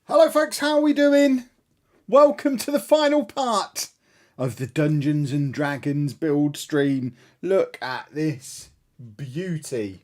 Hello folks, how are we doing? Welcome to the final part of the Dungeons and Dragons build stream. Look at this beauty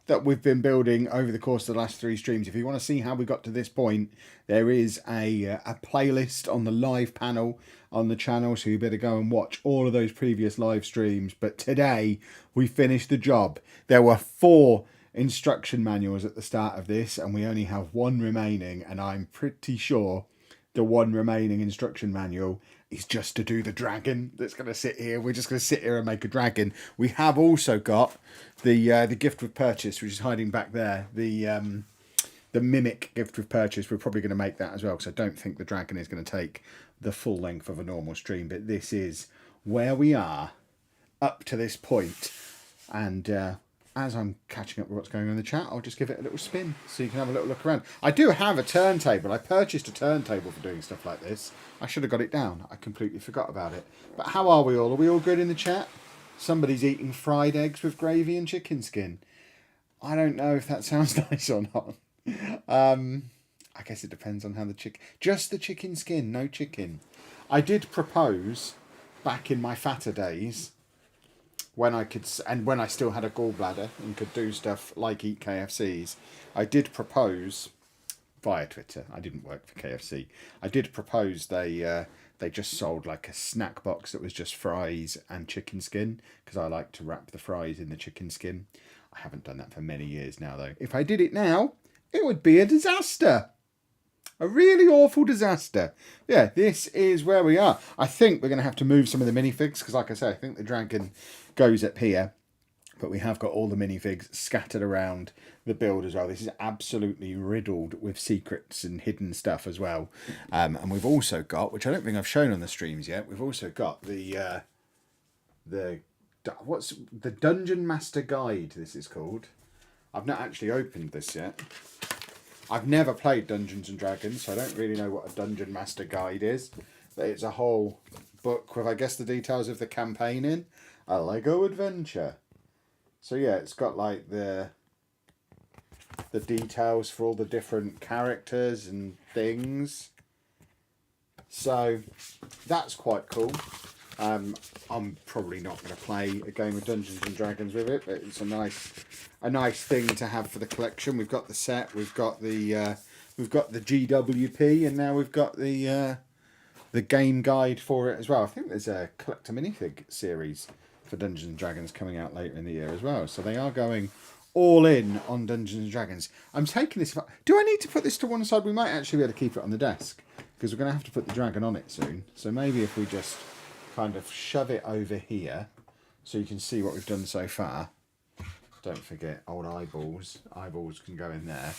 that we've been building over the course of the last 3 streams. If you want to see how we got to this point, there is a playlist on the live panel on the channel, so you better go and watch all of those previous live streams. But today we finished the job. There were 4 instruction manuals at the start of this, and we only have 1 remaining, and I'm pretty sure the 1 remaining instruction manual is just to do the dragon that's going to sit here. We're just going to sit here and make a dragon. We have also got the gift with purchase, which is hiding back there. The mimic gift with purchase. We're probably going to make that as well, because I don't think the dragon is going to take the full length of a normal stream. But this is where we are up to this point. And as I'm catching up with what's going on in the chat, I'll just give it a little spin so you can have a little look around. I do have a turntable. I purchased a turntable for doing stuff like this. I should have got it down. I completely forgot about it. But how are we all? Are we all good in the chat? Somebody's eating fried eggs with gravy and chicken skin. I don't know if that sounds nice or not. I guess it depends on how the chicken... Just the chicken skin, no chicken. I did propose back in my fatter days, when I could, and when I still had a gallbladder and could do stuff like eat KFCs, I did propose via Twitter. I didn't work for KFC. I did propose they just sold like a snack box that was just fries and chicken skin, because I like to wrap the fries in the chicken skin. I haven't done that for many years now, though. If I did it now, it would be a disaster. A really awful disaster. Yeah, this is where we are. I think we're going to have to move some of the minifigs, because like I say, I think the dragon goes up here. But we have got all the minifigs scattered around the build as well. This is absolutely riddled with secrets and hidden stuff as well. And we've also got, which I don't think I've shown on the streams yet, we've also got what's the Dungeon Master Guide, this is called. I've not actually opened this yet. I've never played Dungeons and Dragons, so I don't really know what a Dungeon Master Guide is. But it's a whole book with, I guess, the details of the campaign in. A Lego adventure. So yeah, it's got like the details for all the different characters and things. So that's quite cool. I'm probably not going to play a game of Dungeons and Dragons with it, but it's a nice thing to have for the collection. We've got the set, we've got the GWP, and now we've got the game guide for it as well. I think there's a collector minifig series for Dungeons and Dragons coming out later in the year as well. So they are going all in on Dungeons and Dragons. I'm taking this. Do I need to put this to one side? We might actually be able to keep it on the desk, because we're going to have to put the dragon on it soon. So maybe if we just kind of shove it over here so you can see what we've done so far. Don't forget old eyeballs. Eyeballs can go in there.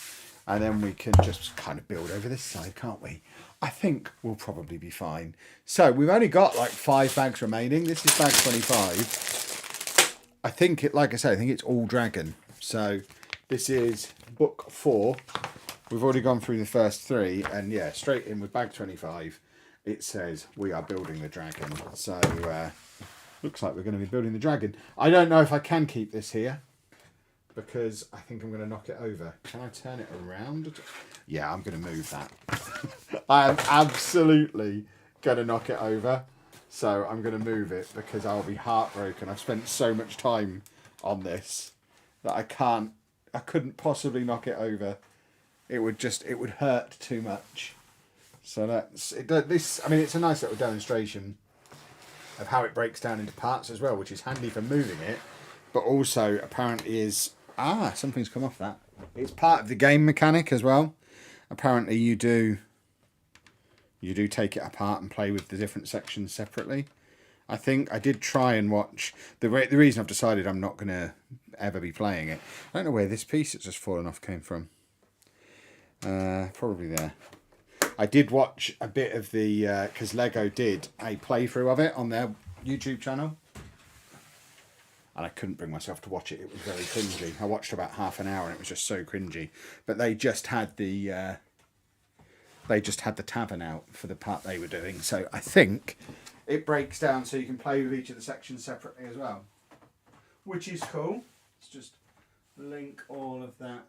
And then we can just kind of build over this side, can't we? I think we'll probably be fine. So we've only got like 5 bags remaining. This is bag 25. I think it, like I say, I think it's all dragon. So this is book 4. We've already gone through the first 3, and yeah, straight in with bag 25. It says we are building the dragon. So looks like we're going to be building the dragon. I don't know if I can keep this here, because I think I'm going to knock it over. Can I turn it around? Yeah, I'm going to move that. I am absolutely going to knock it over. So I'm going to move it, because I'll be heartbroken. I've spent so much time on this that I couldn't possibly knock it over. It would hurt too much. So that's it. This, I mean, it's a nice little demonstration of how it breaks down into parts as well, which is handy for moving it, but also apparently is something's come off that. It's part of the game mechanic as well. Apparently you do take it apart and play with the different sections separately. I think I did try and watch the reason I've decided I'm not going to ever be playing it. I don't know where this piece that's just fallen off came from. Probably there. I did watch a bit of the, because Lego did a playthrough of it on their YouTube channel. And I couldn't bring myself to watch it. It was very cringy. I watched about half an hour and it was just so cringy. But they just had the tavern out for the part they were doing. So I think it breaks down so you can play with each of the sections separately as well. Which is cool. Let's just link all of that.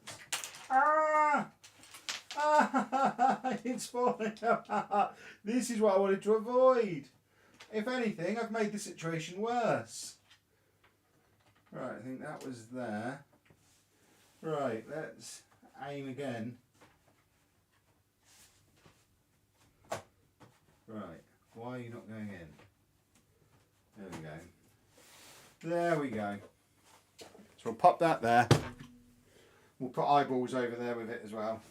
It's falling apart. This is what I wanted to avoid. If anything, I've made the situation worse. Right, I think that was there. Right, let's aim again. Right, why are you not going in? There we go. There we go. So we'll pop that there. We'll put eyeballs over there with it as well.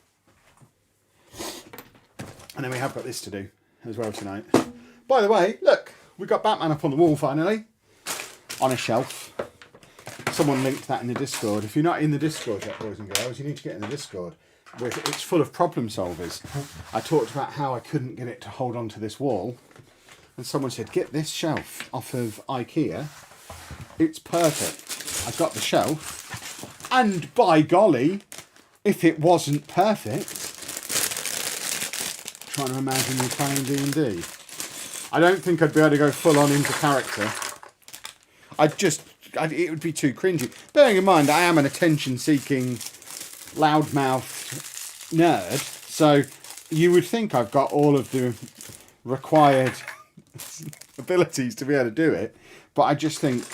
And then we have got this to do as well tonight. By the way, look, we've got Batman up on the wall finally. On a shelf. Someone linked that in the Discord. If you're not in the Discord yet, boys and girls, you need to get in the Discord. It's full of problem solvers. I talked about how I couldn't get it to hold on to this wall. And someone said, get this shelf off of IKEA. It's perfect. I got the shelf. And by golly, if it wasn't perfect... I'm trying to imagine you playing D&D. I don't think I'd be able to go full on into character. It would be too cringy. Bearing in mind, I am an attention-seeking, loudmouthed nerd, so you would think I've got all of the required abilities to be able to do it, but I just think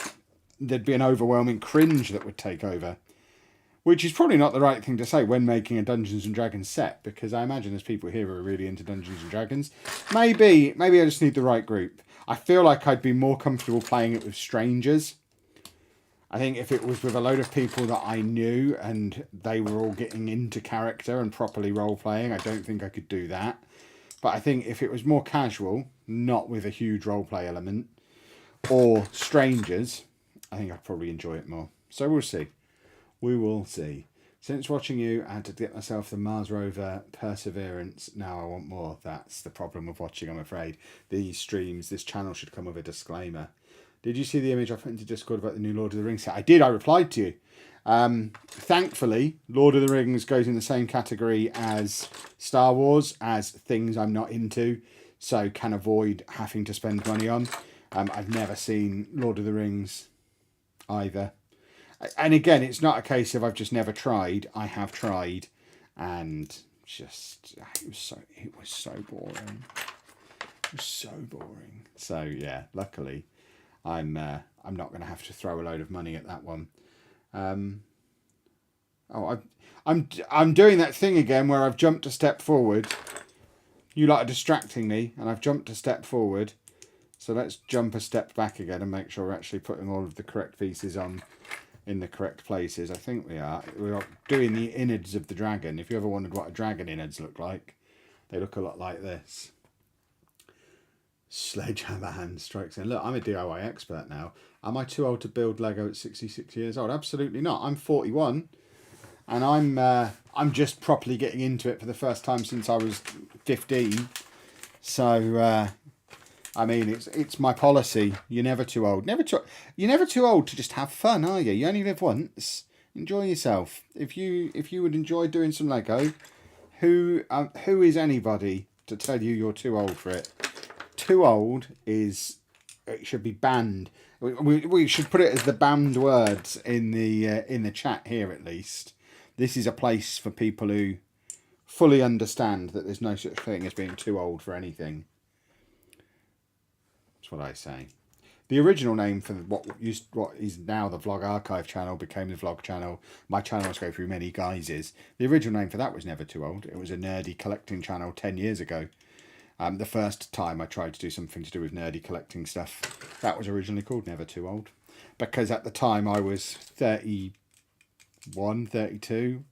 there'd be an overwhelming cringe that would take over, which is probably not the right thing to say when making a Dungeons and Dragons set, because I imagine there's people here who are really into Dungeons and Dragons. Maybe I just need the right group. I feel like I'd be more comfortable playing it with strangers. I think if it was with a load of people that I knew and they were all getting into character and properly role-playing, I don't think I could do that. But I think if it was more casual, not with a huge role-play element, or strangers, I think I'd probably enjoy it more. So we'll see. We will see. Since watching you, I had to get myself the Mars rover Perseverance. Now I want more. That's the problem with watching, I'm afraid. These streams, this channel should come with a disclaimer. Did you see the image I put into Discord about the new Lord of the Rings set? I did. I replied to you. Thankfully, Lord of the Rings goes in the same category as Star Wars, as things I'm not into, so can avoid having to spend money on. I've never seen Lord of the Rings either. And again, it's not a case of I've just never tried. I have tried, and just it was so boring. It was so boring. So yeah, luckily, I'm not going to have to throw a load of money at that one. I'm doing that thing again where I've jumped a step forward. You lot are distracting me, and I've jumped a step forward. So let's jump a step back again and make sure we're actually putting all of the correct pieces on in the correct places. I think we are. We're doing the innards of the dragon. If you ever wondered what a dragon innards look like, they look a lot like this. Sledgehammer hand strikes in. Look, I'm a DIY expert now. Am I too old to build Lego at 66 years old? Absolutely not. I'm 41, and I'm just properly getting into it for the first time since I was 15. So I mean, it's my policy. You're never too old. You're never too old to just have fun, are you? You only live once. Enjoy yourself. If you would enjoy doing some Lego, who is anybody to tell you you're too old for it? Too old it should be banned. We should put it as the banned words in the chat here at least. This is a place for people who fully understand that there's no such thing as being too old for anything. That's what I say. The original name for what is now the Vlog Archive channel became the Vlog channel. My channels go through many guises. The original name for that was Never Too Old. It was a nerdy collecting channel 10 years ago. The first time I tried to do something to do with nerdy collecting stuff, that was originally called Never Too Old. Because at the time I was 31, 32,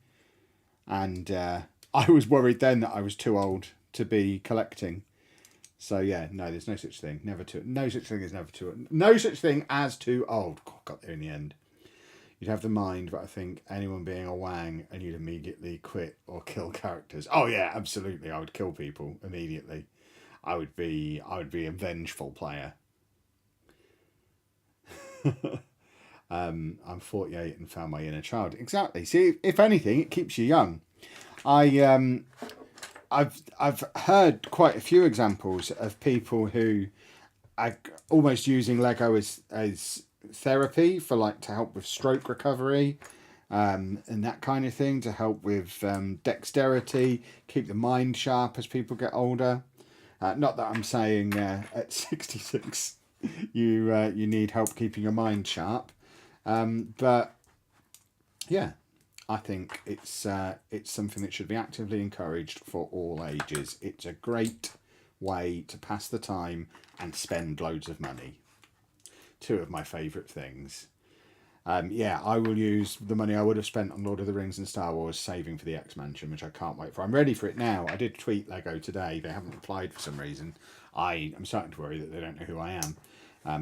and I was worried then that I was too old to be collecting. So yeah, no, there's no such thing. No such thing as no such thing as too old. God, got there in the end. You'd have the mind, but I think anyone being a wang and you'd immediately quit or kill characters. Oh yeah, absolutely. I would kill people immediately. I would be a vengeful player. I'm 48 and found my inner child. Exactly. See, if anything, it keeps you young. I've heard quite a few examples of people who are almost using Lego as therapy for to help with stroke recovery and that kind of thing to help with dexterity, keep the mind sharp as people get older. Not that I'm saying at 66 you need help keeping your mind sharp, but yeah, I think it's something that should be actively encouraged for all ages. It's a great way to pass the time and spend loads of money. Two of my favourite things. Yeah, I will use the money I would have spent on Lord of the Rings and Star Wars saving for the X Mansion, which I can't wait for. I'm ready for it now. I did tweet Lego today. They haven't replied for some reason. I'm starting to worry that they don't know who I am.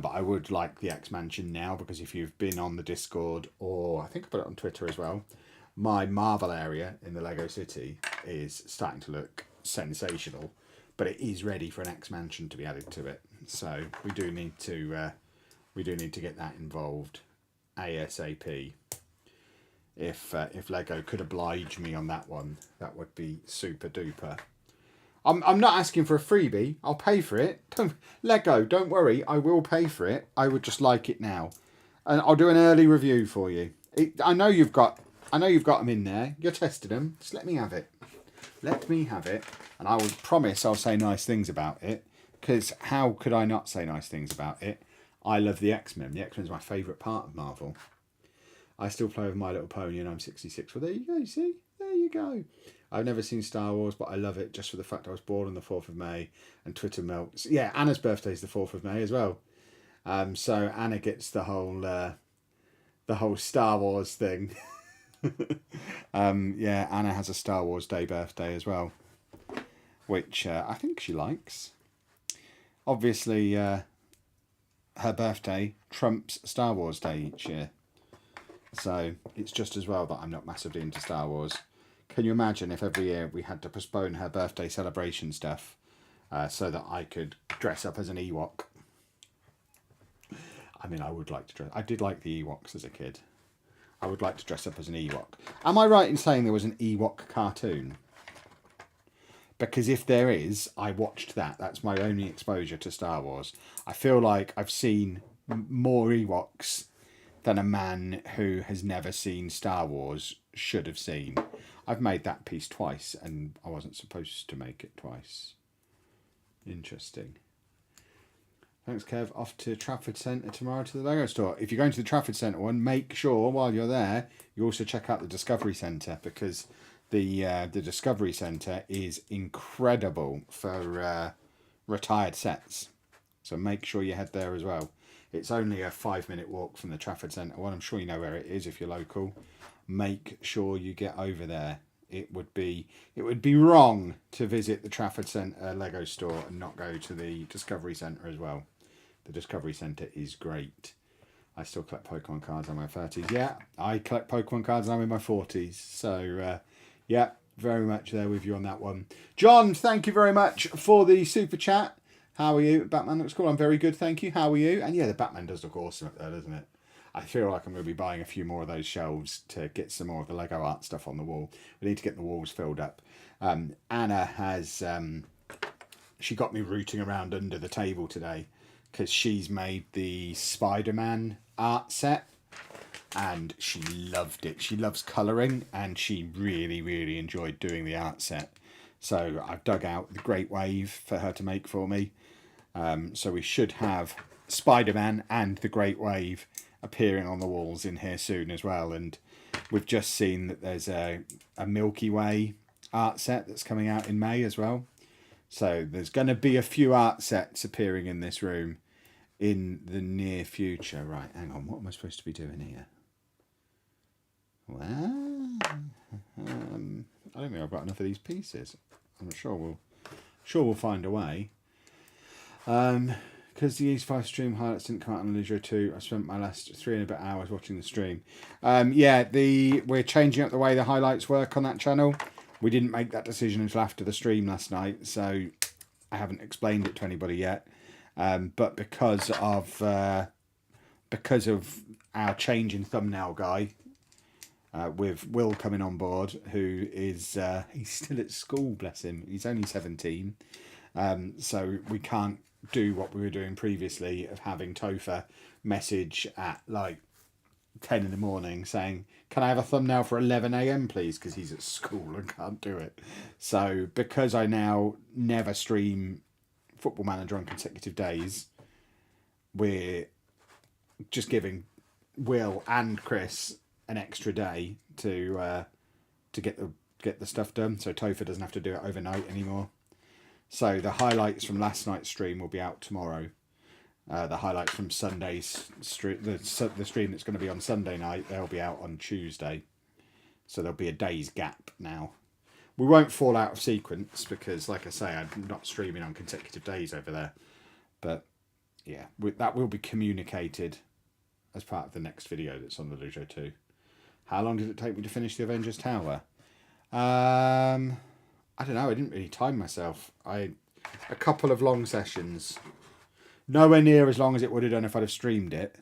But I would like the X Mansion now, because if you've been on the Discord, or I think I put it on Twitter as well, my Marvel area in the Lego City is starting to look sensational, but it is ready for an X Mansion to be added to it. So we do need to get that involved ASAP. If Lego could oblige me on that one, that would be super duper. I'm not asking for a freebie. I'll pay for it. Lego, don't worry. I will pay for it. I would just like it now, and I'll do an early review for you. I know you've got them in there. You're testing them. Just let me have it. Let me have it, and I will promise I'll say nice things about it. Because how could I not say nice things about it? I love the X-Men. The X-Men is my favourite part of Marvel. I still play with My Little Pony, and I'm 66. Well, there you go. You see? There you go. I've never seen Star Wars, but I love it just for the fact I was born on the 4th of May and Twitter melts. Yeah, Anna's birthday is the 4th of May as well. So Anna gets the whole Star Wars thing. Yeah, Anna has a Star Wars Day birthday as well, which I think she likes. Obviously, her birthday trumps Star Wars Day each year. So it's just as well that I'm not massively into Star Wars. Can you imagine if every year we had to postpone her birthday celebration stuff so that I could dress up as an Ewok? I mean, I would like to dress. I did like the Ewoks as a kid. I would like to dress up as an Ewok. Am I right in saying there was an Ewok cartoon? Because if there is, I watched that. That's my only exposure to Star Wars. I feel like I've seen more Ewoks than a man who has never seen Star Wars should have seen. I've made that piece twice, and I wasn't supposed to make it twice. Interesting. Thanks, Kev. Off to Trafford Centre tomorrow to the Lego store. If you're going to the Trafford Centre one, make sure while you're there, you also check out the Discovery Centre, because the Discovery Centre is incredible for retired sets. So make sure you head there as well. It's only a 5-minute walk from the Trafford Centre one. I'm sure you know where it is if you're local. Make sure you get over there. It would be wrong to visit the Trafford Centre Lego store and not go to the Discovery Centre as well. The Discovery Centre is great. I still collect Pokemon cards in my 30s. Yeah, I collect Pokemon cards and I'm in my 40s. So, yeah, very much there with you on that one. John, thank you very much for the super chat. How are you? Batman looks cool. I'm very good, thank you. How are you? And yeah, the Batman does look awesome up there, doesn't it? I feel like I'm going to be buying a few more of those shelves to get some more of the Lego art stuff on the wall. We need to get the walls filled up. Anna has... she got me rooting around under the table today because she's made the Spider-Man art set and she loved it. She loves colouring and she really, really enjoyed doing the art set. So I've dug out the Great Wave for her to make for me. So we should have Spider-Man and the Great Wave appearing on the walls in here soon as well. And we've just seen that there's a Milky Way art set that's coming out in May as well. So there's going to be a few art sets appearing in this room in the near future. Right, hang on. What am I supposed to be doing here? Well, I don't think I've got enough of these pieces. I'm sure we'll find a way. Because the E5 stream highlights didn't come out on Leisure 2, I spent my last 3 and a bit hours watching the stream. Yeah, we're changing up the way the highlights work on that channel. We didn't make that decision until after the stream last night, so I haven't explained it to anybody yet. But because of our change in thumbnail guy, with Will coming on board, who is he's still at school, bless him. He's only 17, so we can't do what we were doing previously of having Topher message at like 10 in the morning saying, can I have a thumbnail for 11 a.m. please? Because he's at school and can't do it. So because I now never stream Football Manager on consecutive days, we're just giving Will and Chris an extra day to get the stuff done. So Topher doesn't have to do it overnight anymore. So the highlights from last night's stream will be out tomorrow. The highlights from Sunday's the stream that's going to be on Sunday night, they'll be out on Tuesday. So there'll be a day's gap now. We won't fall out of sequence because, like I say, I'm not streaming on consecutive days over there. But yeah, that will be communicated as part of the next video that's on the Lujo 2. How long did it take me to finish the Avengers Tower? I don't know. I didn't really time myself. A couple of long sessions. Nowhere near as long as it would have done if I'd have streamed it.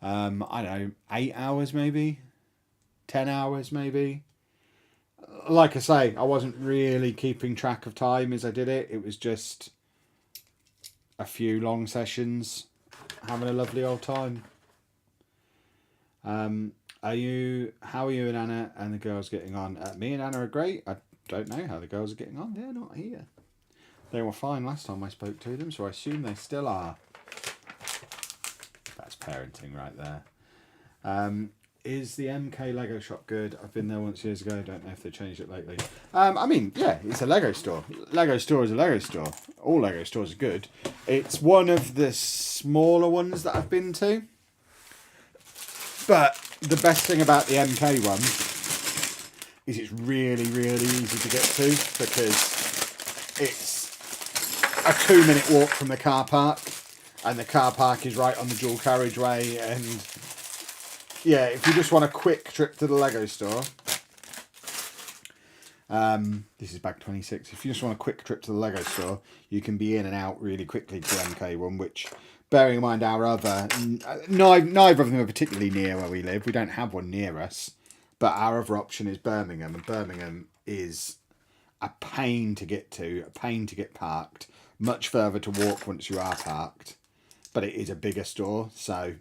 I don't know, 8 hours maybe? 10 hours maybe? Like I say, I wasn't really keeping track of time as I did it. It was just a few long sessions, having a lovely old time. How are you and Anna and the girls getting on? Me and Anna are great. I don't know how the girls are getting on. They're not here. They were fine last time I spoke to them, so I assume they still are. That's parenting right there. Is the MK Lego shop good? I've been there once years ago. I don't know if they changed it lately. I mean, yeah, it's a Lego store. Lego store is a Lego store. All Lego stores are good. It's one of the smaller ones that I've been to. But the best thing about the MK one is it's really, really easy to get to because it's a 2-minute walk from the car park, and the car park is right on the dual carriageway. And yeah, if you just want a quick trip to the Lego store, this is bag 26. If you just want a quick trip to the Lego store, you can be in and out really quickly to the MK one, which, bearing in mind our other, neither of them are particularly near where we live. We don't have one near us, but our other option is Birmingham, and Birmingham is a pain to get to, a pain to get parked, much further to walk once you are parked, but it is a bigger store. So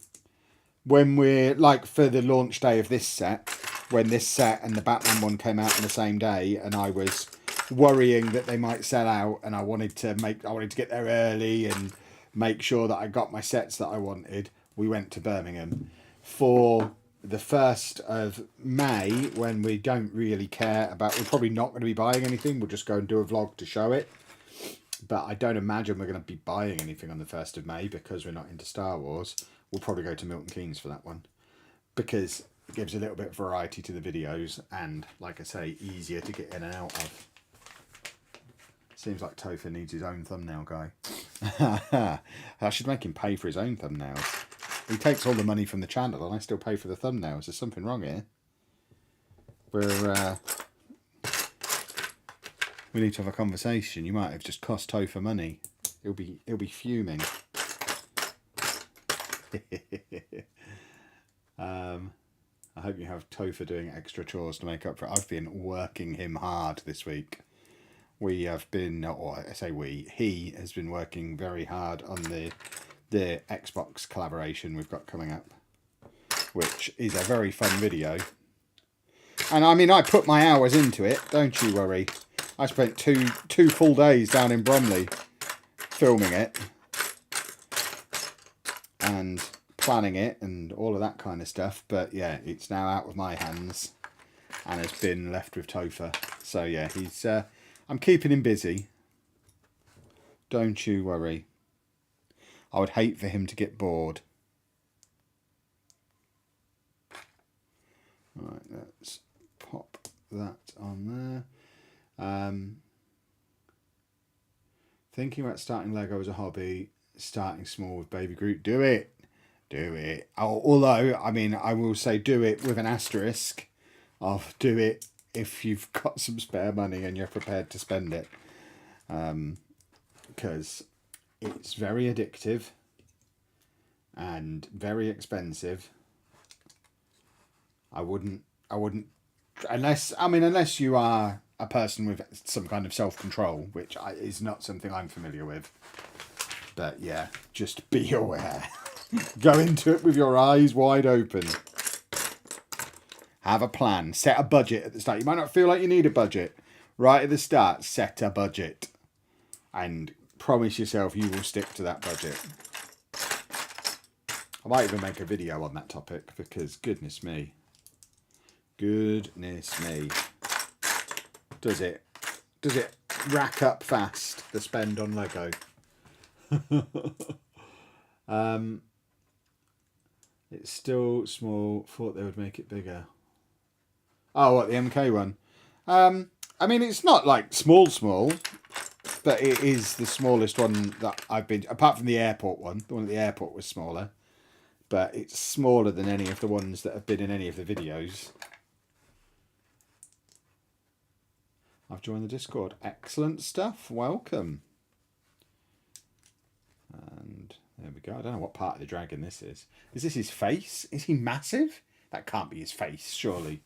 when we're, like, for the launch day of this set, when this set and the Batman one came out on the same day, and I was worrying that they might sell out, and I wanted to get there early and make sure that I got my sets that I wanted, we went to Birmingham. For the 1st of May, when we don't really care about, we're probably not going to be buying anything, we'll just go and do a vlog to show it. But I don't imagine we're going to be buying anything on the 1st of May because we're not into Star Wars. We'll probably go to Milton Keynes for that one, because it gives a little bit of variety to the videos and, like I say, easier to get in and out of. Seems like Topher needs his own thumbnail guy. I should make him pay for his own thumbnails. He takes all the money from the channel and I still pay for the thumbnails. There's something wrong here. We need to have a conversation. You might have just cost Topher money. He'll be fuming. I hope you have Topher doing extra chores to make up for it. I've been working him hard this week. We have been, or I say we, he has been working very hard on the Xbox collaboration we've got coming up, which is a very fun video. And I mean, I put my hours into it, don't you worry. I spent two full days down in Bromley filming it and planning it and all of that kind of stuff. But yeah, it's now out of my hands and has been left with Topher. So yeah, he's I'm keeping him busy. Don't you worry. I would hate for him to get bored. Right, let's pop that on there. Thinking about starting Lego as a hobby, starting small with Baby Groot. Do it. Do it. Although, I mean, I will say do it with an asterisk of do it if you've got some spare money and you're prepared to spend it. Because it's very addictive and very expensive. I wouldn't, unless you are a person with some kind of self-control, which is not something I'm familiar with. But yeah, just be aware. Go into it with your eyes wide open. Have a plan. Set a budget at the start. You might not feel like you need a budget. Right at the start, set a budget. And promise yourself you will stick to that budget. I might even make a video on that topic because goodness me. Goodness me. Does it rack up fast, the spend on Lego? It's still small. Thought they would make it bigger. Oh, what, the MK one? I mean, it's not like small, but it is the smallest one that I've been, apart from the airport one. The one at the airport was smaller, but it's smaller than any of the ones that have been in any of the videos. I've joined the Discord. Excellent stuff. Welcome. And there we go. I don't know what part of the dragon this is. Is this his face? Is he massive? That can't be his face, surely.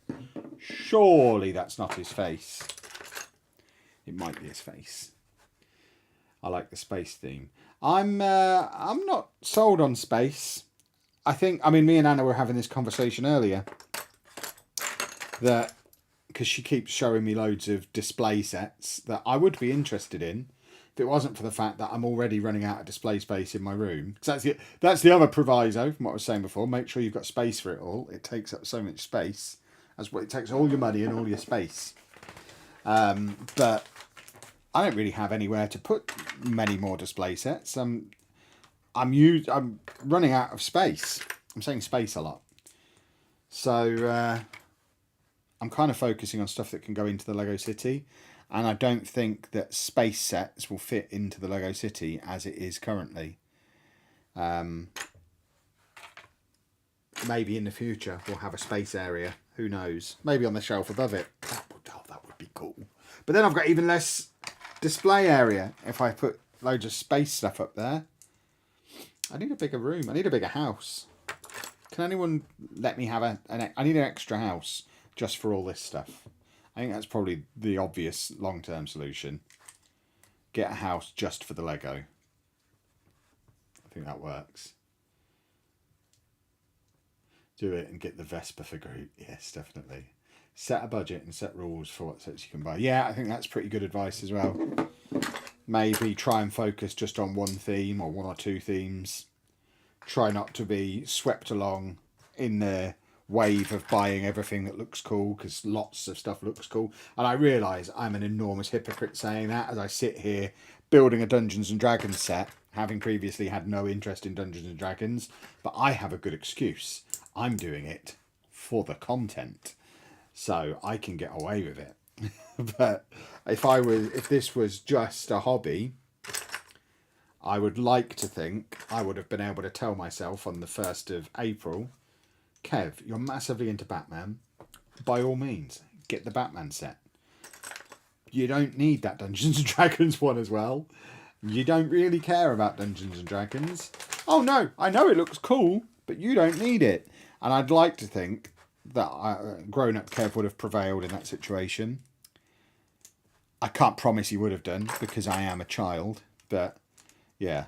Surely that's not his face. It might be his face. I like the space theme. I'm not sold on space. I mean, me and Anna were having this conversation earlier. That, because she keeps showing me loads of display sets that I would be interested in if it wasn't for the fact that I'm already running out of display space in my room. Because that's the other proviso from what I was saying before. Make sure you've got space for it all. It takes up so much space. It takes all your money and all your space. But I don't really have anywhere to put many more display sets. I'm running out of space. I'm saying space a lot. So I'm kind of focusing on stuff that can go into the Lego City. And I don't think that space sets will fit into the Lego City as it is currently. Maybe in the future we'll have a space area. Who knows? Maybe on the shelf above it. That would be cool. But then I've got even less display area if I put loads of space stuff up there. I need a bigger room. I need a bigger house. Can anyone let me have I need an extra house just for all this stuff. I think that's probably the obvious long-term solution. Get a house just for the Lego. I think that works. Do it and get the Vespa for group. Yes, definitely. Set a budget and set rules for what sets you can buy. Yeah, I think that's pretty good advice as well. Maybe try and focus just on one theme or one or two themes. Try not to be swept along in the wave of buying everything that looks cool, because lots of stuff looks cool. And I realise I'm an enormous hypocrite saying that as I sit here building a Dungeons and Dragons set, having previously had no interest in Dungeons and Dragons, but I have a good excuse. I'm doing it for the content, so I can get away with it. But if this was just a hobby, I would like to think I would have been able to tell myself on the 1st of April, Kev, you're massively into Batman. By all means, get the Batman set. You don't need that Dungeons and Dragons one as well. You don't really care about Dungeons and Dragons. Oh no, I know it looks cool, but you don't need it. And I'd like to think that grown-up Kev would have prevailed in that situation. I can't promise he would have done because I am a child, but yeah,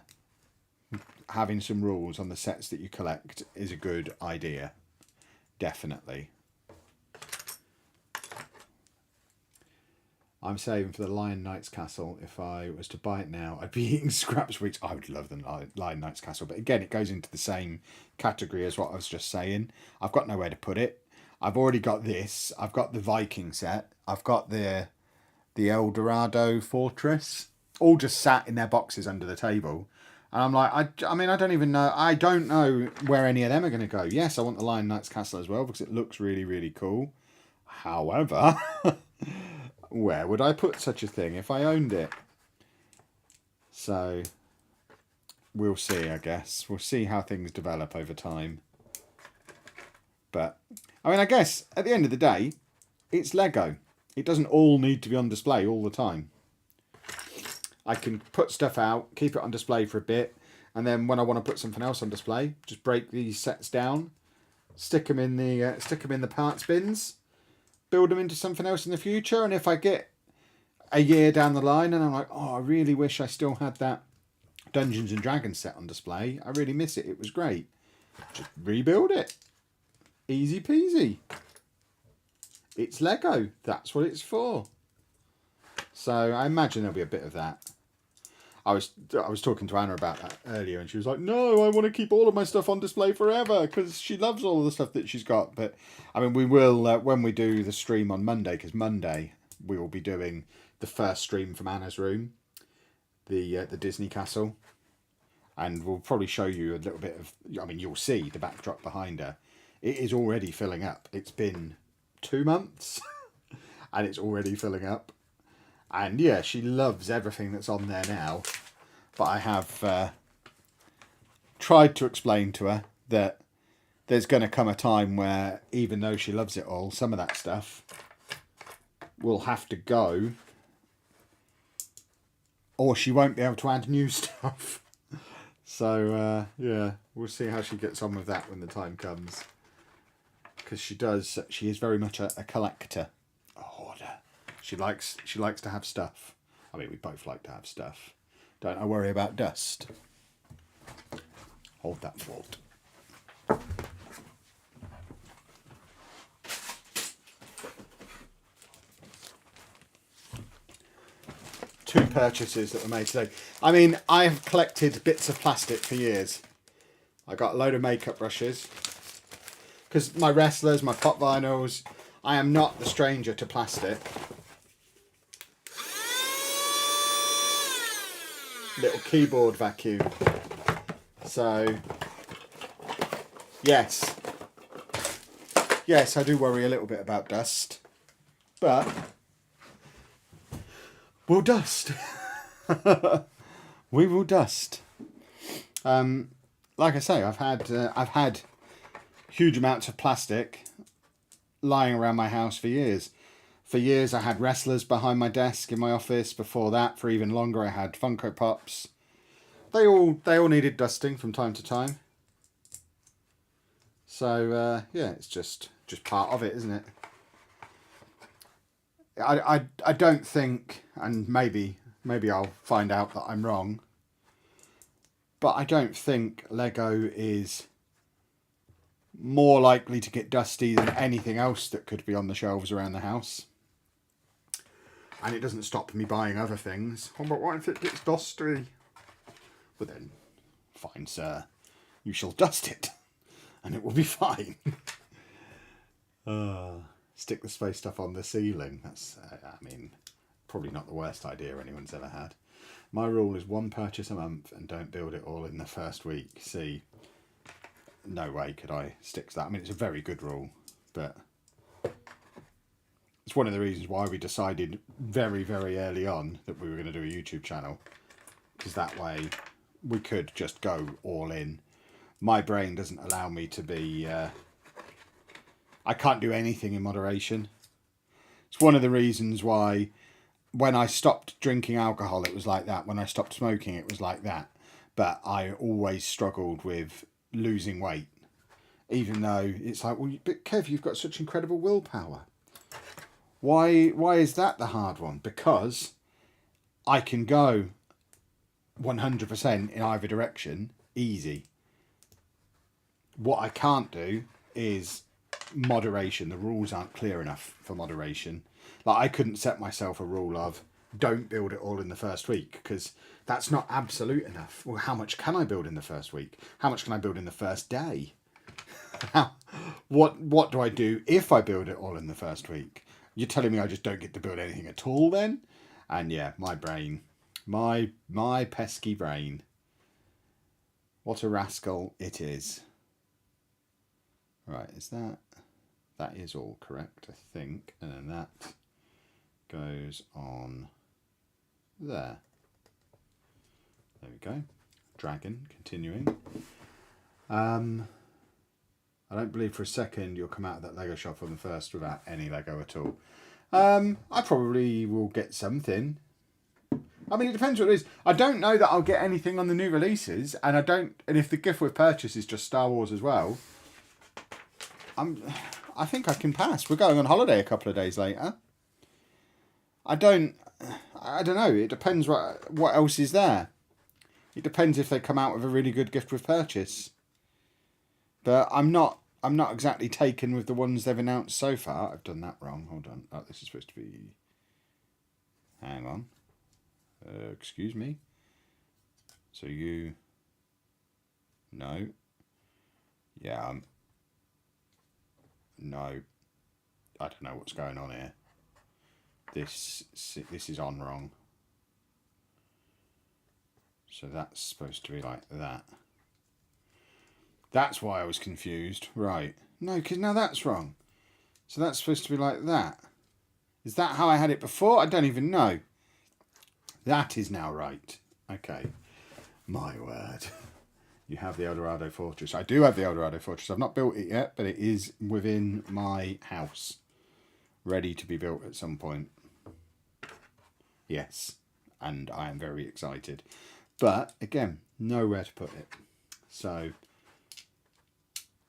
having some rules on the sets that you collect is a good idea. Definitely. I'm saving for the Lion Knight's Castle. If I was to buy it now, I'd be eating scraps, which I would love the Lion Knight's Castle. But again, it goes into the same category as what I was just saying. I've got nowhere to put it. I've already got this. I've got the Viking set. I've got the El Dorado Fortress. All just sat in their boxes under the table. And I'm like, I mean, I don't even know. I don't know where any of them are going to go. Yes, I want the Lion Knight's Castle as well because it looks really, really cool. However, where would I put such a thing if I owned it? So, we'll see, I guess. We'll see how things develop over time. But, I mean, I guess, at the end of the day, it's Lego. It doesn't all need to be on display all the time. I can put stuff out, keep it on display for a bit, and then when I want to put something else on display, just break these sets down, stick them in the parts bins, build them into something else in the future. And if I get a year down the line and I'm like, oh, I really wish I still had that Dungeons and Dragons set on display. I really miss it. It was great. Just rebuild it. Easy peasy. It's Lego. That's what it's for. So I imagine there'll be a bit of that. I was talking to Anna about that earlier, and she was like, "No, I want to keep all of my stuff on display forever," because she loves all of the stuff that she's got. But I mean, we will when we do the stream on Monday, because Monday we will be doing the first stream from Anna's room, the Disney Castle, and we'll probably show you a little bit of. I mean, you'll see the backdrop behind her. It is already filling up. It's been 2 months, and it's already filling up. And yeah, she loves everything that's on there now. But I have tried to explain to her that there's going to come a time where, even though she loves it all, some of that stuff will have to go, or she won't be able to add new stuff. So yeah, we'll see how she gets on with that when the time comes. Because she is very much a collector, a hoarder. She likes to have stuff. I mean, we both like to have stuff. Don't I worry about dust. Hold that thought. Two purchases that were made today. I mean, I have collected bits of plastic for years. I got a load of makeup brushes. Because my wrestlers, my pop vinyls, I am not the stranger to plastic. Little keyboard vacuum. So, yes, I do worry a little bit about dust, but we'll dust. We will dust. Like I say, I've had huge amounts of plastic lying around my house for years. For years, I had wrestlers behind my desk in my office. Before that, for even longer, I had Funko Pops. They all needed dusting from time to time. So yeah, it's just part of it, isn't it? I don't think, and maybe I'll find out that I'm wrong, but I don't think Lego is more likely to get dusty than anything else that could be on the shelves around the house. And it doesn't stop me buying other things. Oh, but what if it gets dusty? But then, fine sir, you shall dust it, and it will be fine. Stick the space stuff on the ceiling. That's, I mean, probably not the worst idea anyone's ever had. My rule is 1 purchase a month and don't build it all in the first week. See, no way could I stick to that. I mean, it's a very good rule, but it's one of the reasons why we decided very, very early on that we were going to do a YouTube channel, because that way we could just go all in. My brain doesn't allow me to be... I can't do anything in moderation. It's one of the reasons why when I stopped drinking alcohol, it was like that. When I stopped smoking, it was like that. But I always struggled with losing weight, even though it's like, well, but Kev, you've got such incredible willpower. Why is that the hard one? Because I can go 100% in either direction, easy. What I can't do is moderation. The rules aren't clear enough for moderation. Like, I couldn't set myself a rule of don't build it all in the first week, because that's not absolute enough. Well, how much can I build in the first week? How much can I build in the first day? What do I do if I build it all in the first week? You're telling me I just don't get to build anything at all then? And yeah, my brain, my pesky brain. What a rascal it is. Right, is that is all correct, I think. And then that goes on there. There we go. Dragon, continuing. I don't believe for a second you'll come out of that Lego shop on the first without any Lego at all. I probably will get something. I mean, it depends what it is. I don't know that I'll get anything on the new releases, and if the gift with purchase is just Star Wars as well, I think I can pass. We're going on holiday a couple of days later. I don't know. It depends what else is there. It depends if they come out with a really good gift with purchase. But I'm not exactly taken with the ones they've announced so far. I've done that wrong. Hold on. Oh, this is supposed to be... Hang on. Excuse me. So you... No. Yeah. No. I don't know what's going on here. This is on wrong. So that's supposed to be like that. That's why I was confused. Right. No, because now that's wrong. So that's supposed to be like that. Is that how I had it before? I don't even know. That is now right. Okay. My word. You have the Eldorado Fortress. I do have the Eldorado Fortress. I've not built it yet, but it is within my house. Ready to be built at some point. Yes. And I am very excited. But, again, nowhere to put it. So,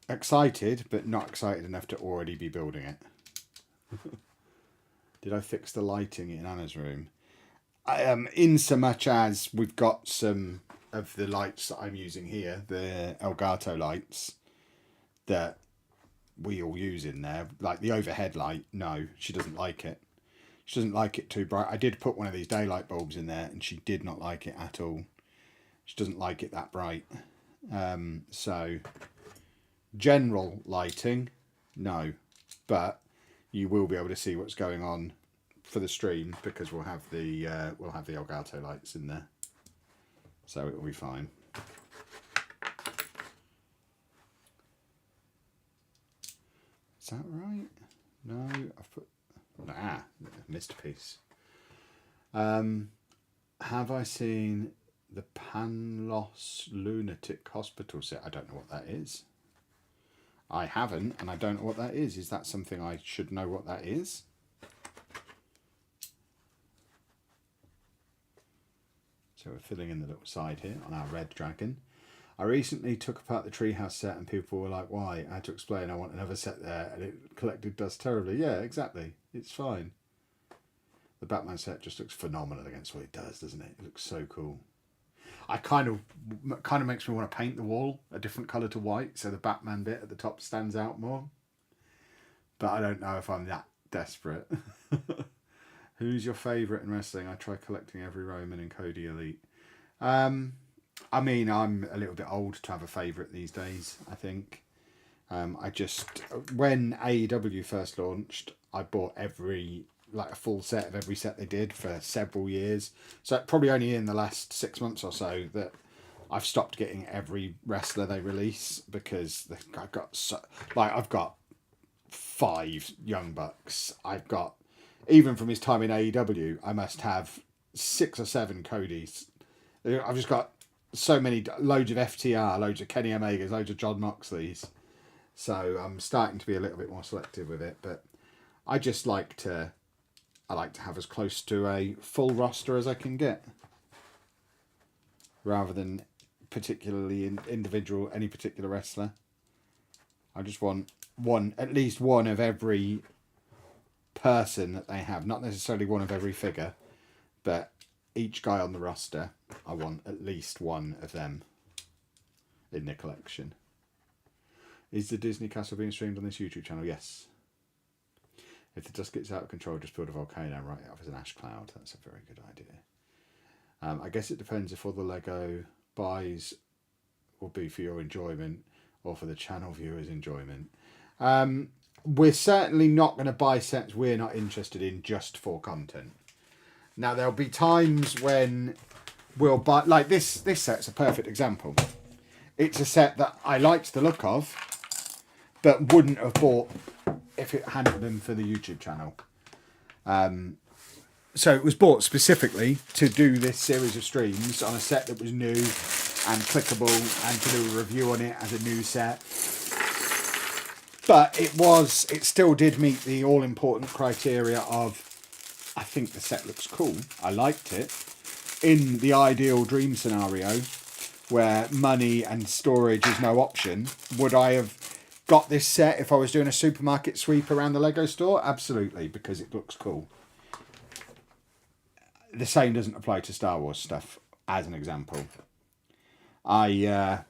excited, but not excited enough to already be building it. Did I fix the lighting in Anna's room? In so much as we've got some of the lights that I'm using here, the Elgato lights, that we all use in there. Like the overhead light, no, she doesn't like it. She doesn't like it too bright. I did put one of these daylight bulbs in there and she did not like it at all. She doesn't like it that bright. So, general lighting, no. But you will be able to see what's going on for the stream because we'll have the Elgato lights in there. So it will be fine. Is that right? No, I've put... missed a piece. Have I seen the Panlos Lunatic Hospital set? I don't know what that is. I haven't, and I don't know what that is. Is that something I should know what that is? So we're filling in the little side here on our red dragon. I recently took apart the treehouse set and people were like, why? I had to explain I want another set there and it collected dust terribly. Yeah, exactly. It's fine. The Batman set just looks phenomenal against what it does, doesn't it? It looks so cool. I kind of makes me want to paint the wall a different colour to white so the Batman bit at the top stands out more. But I don't know if I'm that desperate. Who's your favourite in wrestling? I try collecting every Roman and Cody Elite. I mean, I'm a little bit old to have a favourite these days, I think. When AEW first launched, I bought a full set of every set they did for several years. So probably only in the last 6 months or so that I've stopped getting every wrestler they release because I've got 5 Young Bucks. I've got, even from his time in AEW, I must have 6 or 7 Codys. I've just got so many, loads of FTR, loads of Kenny Omegas, loads of John Moxleys. So I'm starting to be a little bit more selective with it, but I like to have as close to a full roster as I can get, rather than particularly individual any particular wrestler. I just want at least one of every person that they have, not necessarily one of every figure, but each guy on the roster, I want at least one of them in the collection. Is the Disney Castle being streamed on this YouTube channel? Yes. If the dust gets out of control, just build a volcano and write it off as an ash cloud. That's a very good idea. I guess it depends if all the Lego buys will be for your enjoyment or for the channel viewers' enjoyment. We're certainly not going to buy sets we're not interested in just for content. Now, there'll be times when we'll buy... Like, this set's a perfect example. It's a set that I liked the look of, but wouldn't have bought if it hadn't been for the YouTube channel. So it was bought specifically to do this series of streams on a set that was new and clickable and to do a review on it as a new set. But it still did meet the all-important criteria of, I think the set looks cool, I liked it. In the ideal dream scenario, where money and storage is no option, would I have got this set if I was doing a supermarket sweep around the Lego store? Absolutely, because it looks cool. The same doesn't apply to Star Wars stuff, as an example. Even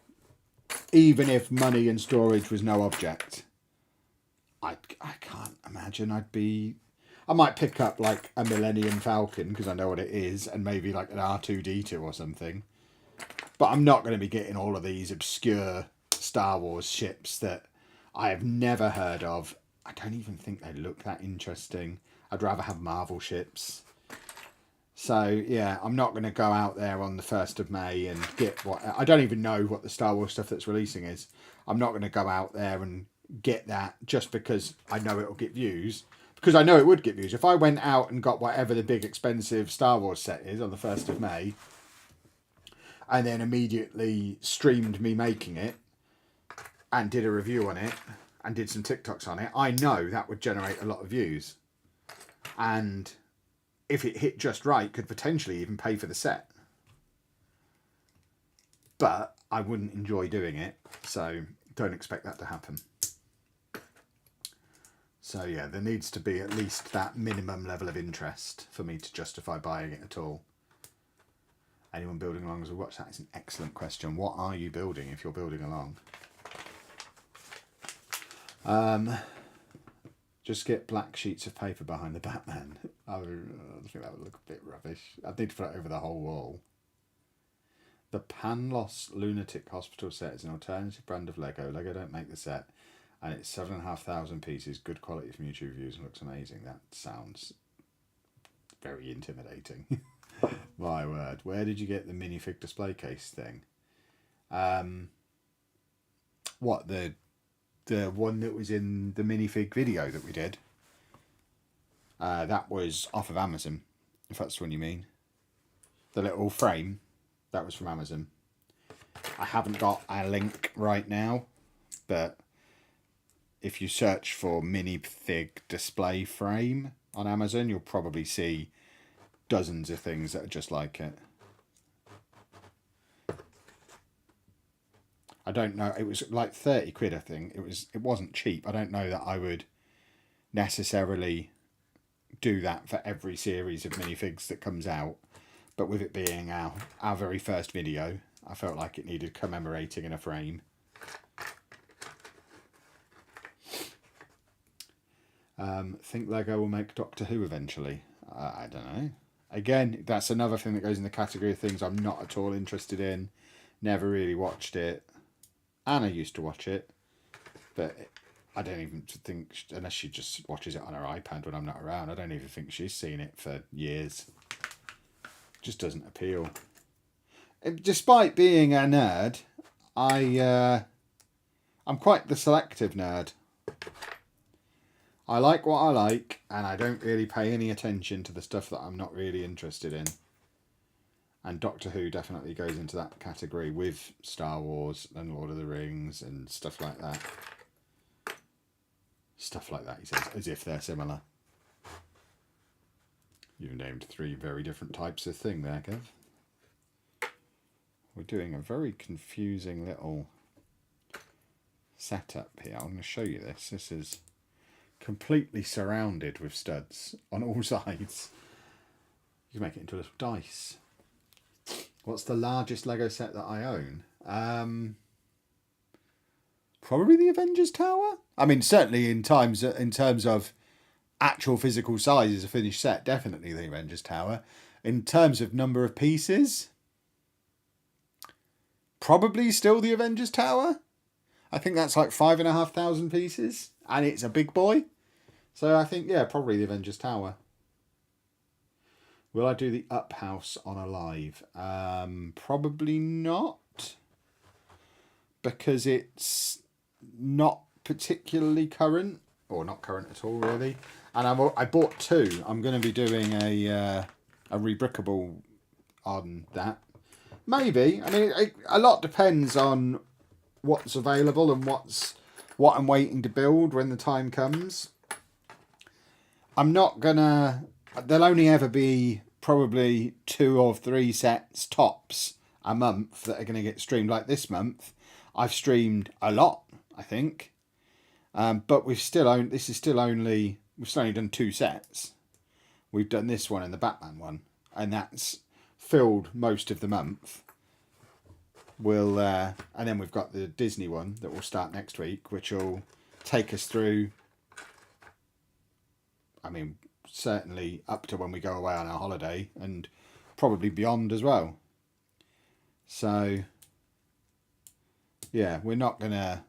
if money and storage was no object, I can't imagine I might pick up like a Millennium Falcon because I know what it is, and maybe like an R2-D2 or something. But I'm not going to be getting all of these obscure Star Wars ships that I have never heard of. I don't even think they look that interesting. I'd rather have Marvel ships. So, yeah, I'm not going to go out there on the 1st of May and get what... I don't even know what the Star Wars stuff that's releasing is. I'm not going to go out there and get that just because I know it'll get views. Because I know it would get views. If I went out and got whatever the big expensive Star Wars set is on the 1st of May... and then immediately streamed me making it and did a review on it and did some TikToks on it, I know that would generate a lot of views. And if it hit just right, could potentially even pay for the set. But I wouldn't enjoy doing it, so don't expect that to happen. So yeah, there needs to be at least that minimum level of interest for me to justify buying it at all. Anyone building along as we watch that is an excellent question. What are you building if you're building along? Just get black sheets of paper behind the Batman. I think that would look a bit rubbish. I'd need to put it over the whole wall. The Panlos Lunatic Hospital set is an alternative brand of Lego. Lego don't make the set, and it's 7,500 pieces. Good quality from YouTube reviews and looks amazing. That sounds very intimidating. My word. Where did you get the minifig display case thing? What, the one that was in the minifig video that we did? That was off of Amazon, if that's the one you mean. The little frame, that was from Amazon. I haven't got a link right now, but if you search for minifig display frame on Amazon, you'll probably see dozens of things that are just like it. I don't know, it was like 30 quid I think. It wasn't cheap. I don't know that I would necessarily do that for every series of minifigs that comes out, but with it being our very first video, I felt like it needed commemorating in a frame. Think Lego will make Doctor Who eventually? I don't know. Again, that's another thing that goes in the category of things I'm not at all interested in. Never really watched it. Anna used to watch it, but I don't even think, unless she just watches it on her iPad when I'm not around, I don't even think she's seen it for years. Just doesn't appeal. Despite being a nerd, I'm quite the selective nerd. I like what I like, and I don't really pay any attention to the stuff that I'm not really interested in. And Doctor Who definitely goes into that category with Star Wars and Lord of the Rings and stuff like that. Stuff like that, he says, as if they're similar. You've named 3 very different types of thing there, Kev. We're doing a very confusing little setup here. I'm going to show you this. This is completely surrounded with studs on all sides. You can make it into a little dice. What's the largest Lego set that I own? Probably the Avengers Tower. I mean, certainly in terms of actual physical size as a finished set, definitely the Avengers Tower. In terms of number of pieces, probably still the Avengers Tower. I think that's like 5,500 pieces, and it's a big boy. So I think, yeah, probably the Avengers Tower. Will I do the Up House on a live? Probably not, because it's not particularly current, or not current at all, really. And I bought 2. I'm going to be doing a rebrickable on that. Maybe. I mean, a lot depends on what's available and what I'm waiting to build when the time comes. I'm not gonna... There'll only ever be probably 2 or 3 sets tops a month that are going to get streamed. Like this month, I've streamed a lot, I think. But we've only done 2 sets. We've done this one and the Batman one, and that's filled most of the month. we'll and then we've got the Disney one that will start next week, which will take us through, I mean, certainly up to when we go away on our holiday, and probably beyond as well. So yeah, we're not gonna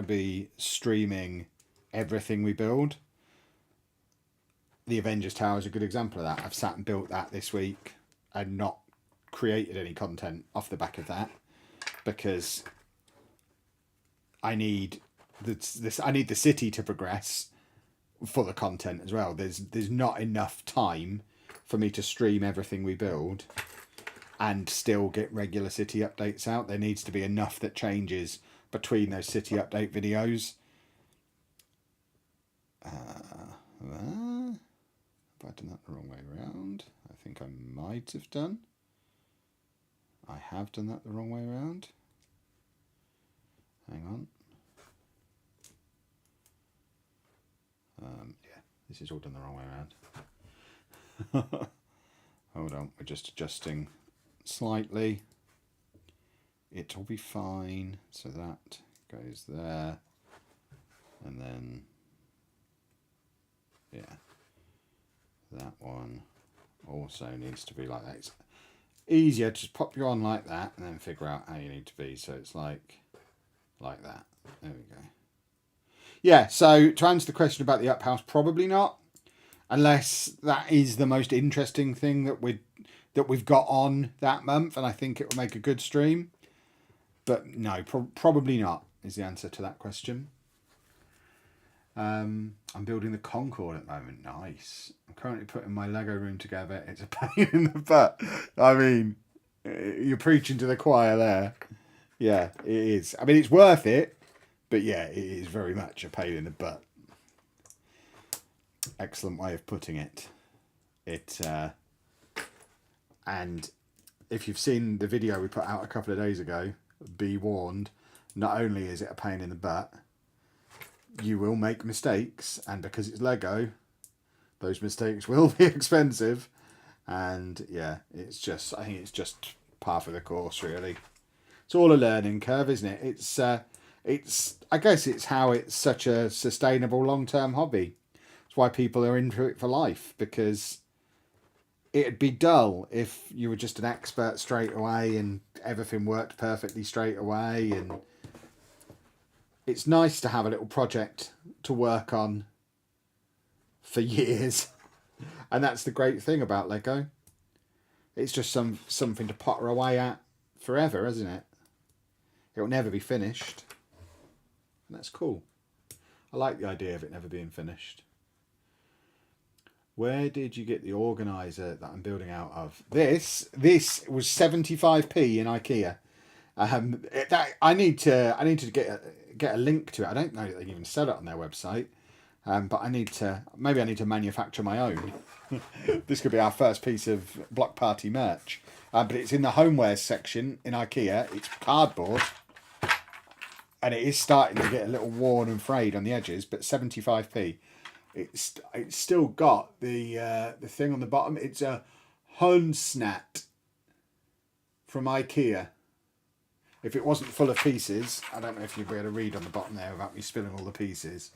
be streaming everything we build. The Avengers Tower is a good example of that. I've sat and built that this week and not created any content off the back of that, because I need I need the city to progress for the content as well. There's not enough time for me to stream everything we build and still get regular city updates out. There needs to be enough that changes between those city update videos. Have I done that the wrong way around? I think I might have done. I have done that the wrong way around. Hang on. Yeah, this is all done the wrong way around. Hold on, we're just adjusting slightly. It'll be fine. So that goes there. And then, yeah, that one also needs to be like that. It's easier to just pop you on like that and then figure out how you need to be. So it's like that. There we go. Yeah, so to answer the question about the up house, probably not, unless that is the most interesting thing that we've got on that month, and I think it will make a good stream. But no, probably not is the answer to that question. I'm building the Concorde at the moment. Nice. I'm currently putting my Lego room together. It's a pain in the butt. I mean, you're preaching to the choir there. Yeah, it is. I mean, it's worth it, but yeah, it is very much a pain in the butt. Excellent way of putting it. And if you've seen the video we put out a couple of days ago, be warned, not only is it a pain in the butt, you will make mistakes, and because it's Lego, those mistakes will be expensive. And yeah, I think it's just par for the course, really. It's all a learning curve, isn't it? I guess it's how it's such a sustainable long-term hobby. It's why people are into it for life, because it'd be dull if you were just an expert straight away and everything worked perfectly straight away. And it's nice to have a little project to work on for years. And that's the great thing about Lego. It's just something to potter away at forever, isn't it? It'll never be finished. And that's cool. I like the idea of it never being finished. Where did you get the organizer that I'm building out of? This was 75p in IKEA. I need to get a link to it. I don't know that they can even sell it on their website. But I need to manufacture my own. This could be our first piece of Block Party merch. But it's in the homewares section in IKEA. It's cardboard, and it is starting to get a little worn and frayed on the edges. But 75p. It's still got the thing on the bottom. It's a Hundsnat from IKEA. If it wasn't full of pieces, I don't know if you'd be able to read on the bottom there without me spilling all the pieces.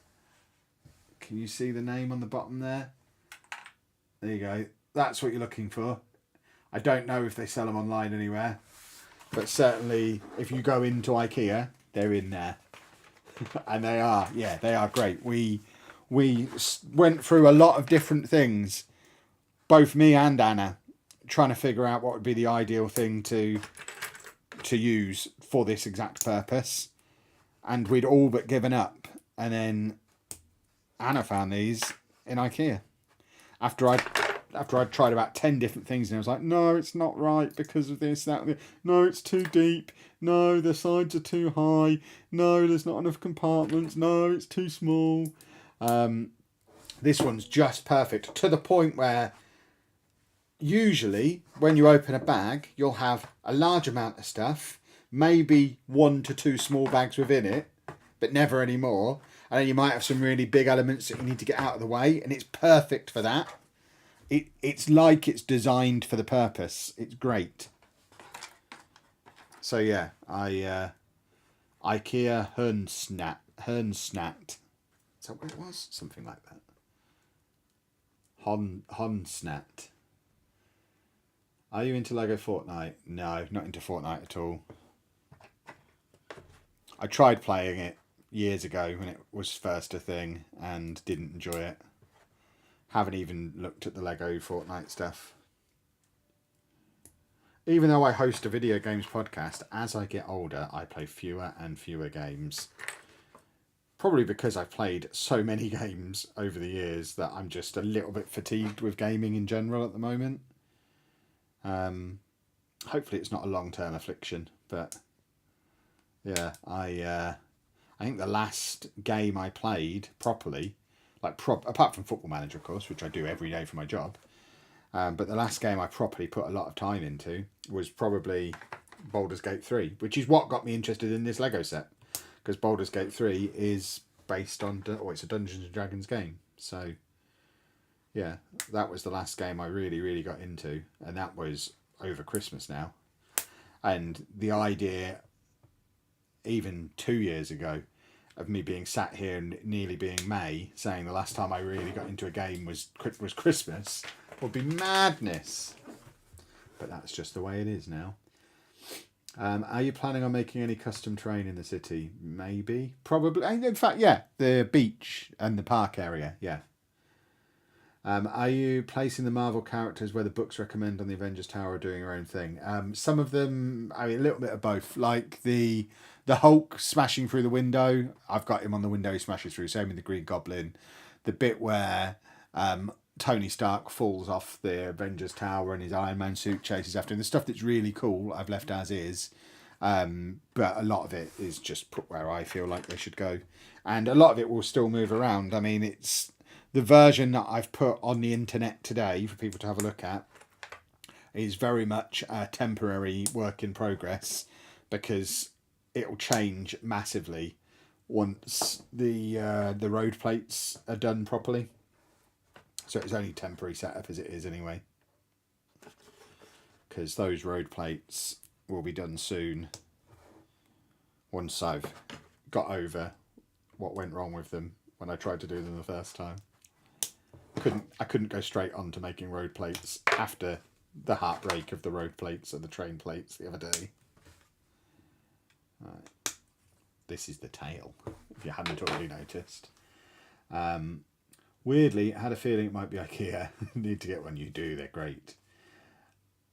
Can you see the name on the bottom there? There you go. That's what you're looking for. I don't know if they sell them online anywhere, but certainly if you go into IKEA, they're in there. And they are great. We went through a lot of different things, both me and Anna, trying to figure out what would be the ideal thing to use for this exact purpose. And we'd all but given up. And then Anna found these in IKEA. After I'd tried about 10 different things, and I was like, no, it's not right because of this, that. No, it's too deep. No, the sides are too high. No, there's not enough compartments. No, it's too small. This one's just perfect, to the point where usually when you open a bag, you'll have a large amount of stuff, maybe 1 to 2 small bags within it, but never any more. And then you might have some really big elements that you need to get out of the way, and it's perfect for that. It's like it's designed for the purpose. It's great. So yeah, IKEA Hernsnat. Is that what it was? Something like that. Honsnat. Are you into Lego Fortnite? No, not into Fortnite at all. I tried playing it years ago when it was first a thing and didn't enjoy it. Haven't even looked at the Lego Fortnite stuff. Even though I host a video games podcast, as I get older, I play fewer and fewer games. Probably because I've played so many games over the years that I'm just a little bit fatigued with gaming in general at the moment. Hopefully it's not a long-term affliction, but yeah, I think the last game I played properly, apart from Football Manager, of course, which I do every day for my job, but the last game I properly put a lot of time into was probably Baldur's Gate 3, which is what got me interested in this Lego set, because Baldur's Gate 3 is based on, it's a Dungeons and Dragons game. So yeah, that was the last game I really, really got into, and that was over Christmas now. And the idea, even 2 years ago, of me being sat here and nearly being May, saying the last time I really got into a game was Christmas, would be madness. But that's just the way it is now. Are you planning on making any custom terrain in the city? Maybe. Probably. In fact, yeah. The beach and the park area, yeah. Are you placing the Marvel characters where the books recommend on the Avengers Tower or doing your own thing? Some of them, a little bit of both. Like the Hulk smashing through the window, I've got him on the window, he smashes through. Same with the Green Goblin. The bit where Tony Stark falls off the Avengers Tower and his Iron Man suit chases after him. The stuff that's really cool, I've left as is. But a lot of it is just put where I feel like they should go. And a lot of it will still move around. I mean, it's the version that I've put on the internet today for people to have a look at is very much a temporary work in progress, because it'll change massively once the road plates are done properly. So it's only temporary setup as it is anyway, because those road plates will be done soon once I've got over what went wrong with them when I tried to do them the first time. I couldn't go straight on to making road plates after the heartbreak of the road plates and the train plates the other day. Right. This is the tail, if you hadn't already noticed. Weirdly, I had a feeling it might be IKEA. Need to get one. You do, they're great.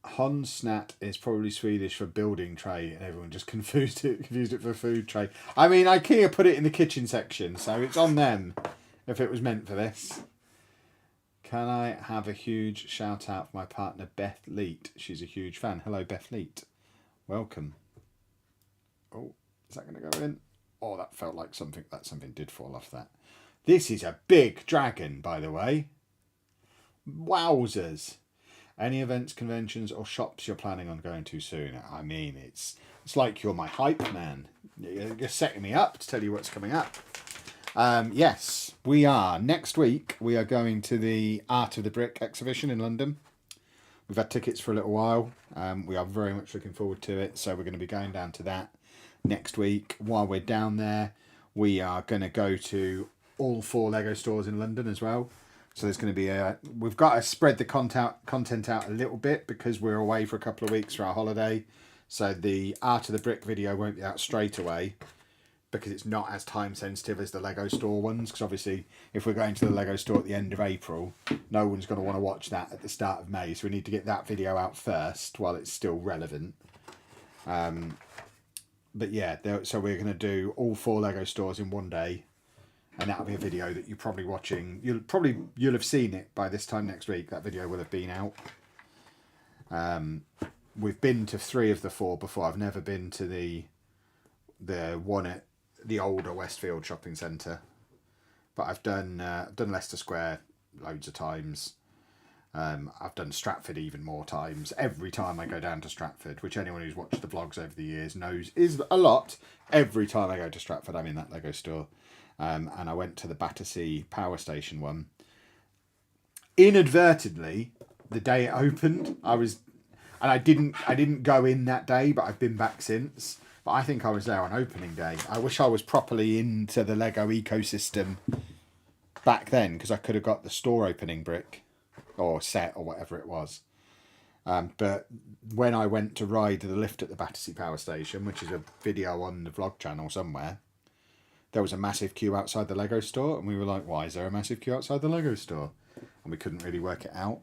Honsnat is probably Swedish for building tray, and everyone just confused it for food tray. I mean, IKEA put it in the kitchen section, so it's on them if it was meant for this. Can I have a huge shout out for my partner Beth Leet? She's a huge fan. Hello, Beth Leet. Welcome. Oh, is that going to go in? Oh, that felt like something did fall off that. This is a big dragon, by the way. Wowzers. Any events, conventions, or shops you're planning on going to soon? I mean, it's like you're my hype man. You're setting me up to tell you what's coming up. Yes, we are. Next week, we are going to the Art of the Brick exhibition in London. We've had tickets for a little while. We are very much looking forward to it. So we're going to be going down to that next week. While we're down there, we are going to go to all 4 Lego stores in London as well. So there's going to be we've got to spread the content out a little bit because we're away for a couple of weeks for our holiday. So the Art of the Brick video won't be out straight away, because it's not as time sensitive as the Lego store ones. Because obviously, if we're going to the Lego store at the end of April, no one's going to want to watch that at the start of May. So we need to get that video out first while it's still relevant. But yeah, so we're going to do all 4 Lego stores in one day. And that'll be a video that you're probably watching. You'll have seen it by this time next week. That video will have been out. We've been to 3 of the 4 before. I've never been to the one at the older Westfield shopping centre, but I've done Leicester Square loads of times. I've done Stratford even more times. Every time I go down to Stratford, which anyone who's watched the vlogs over the years knows is a lot. Every time I go to Stratford, I'm in that Lego store. And I went to the Battersea Power Station one. Inadvertently, the day it opened, And I didn't go in that day, but I've been back since. But I think I was there on opening day. I wish I was properly into the Lego ecosystem back then, because I could have got the store opening brick or set or whatever it was. But when I went to ride the lift at the Battersea Power Station, which is a video on the vlog channel somewhere, there was a massive queue outside the Lego store, and we were like, why is there a massive queue outside the Lego store? And we couldn't really work it out.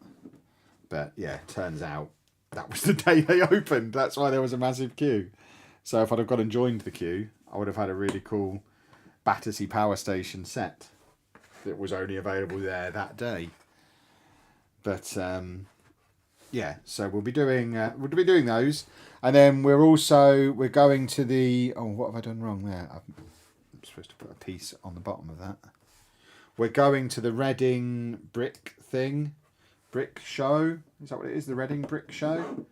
But yeah, turns out that was the day they opened. That's why there was a massive queue. So if I'd have gone and joined the queue, I would have had a really cool Battersea Power Station set that was only available there that day. But yeah, so we'll be doing those, and then we're going to the, oh, what have I done wrong there? I'm supposed to put a piece on the bottom of that. We're going to the Reading brick show. Is that what it is? The Reading brick show.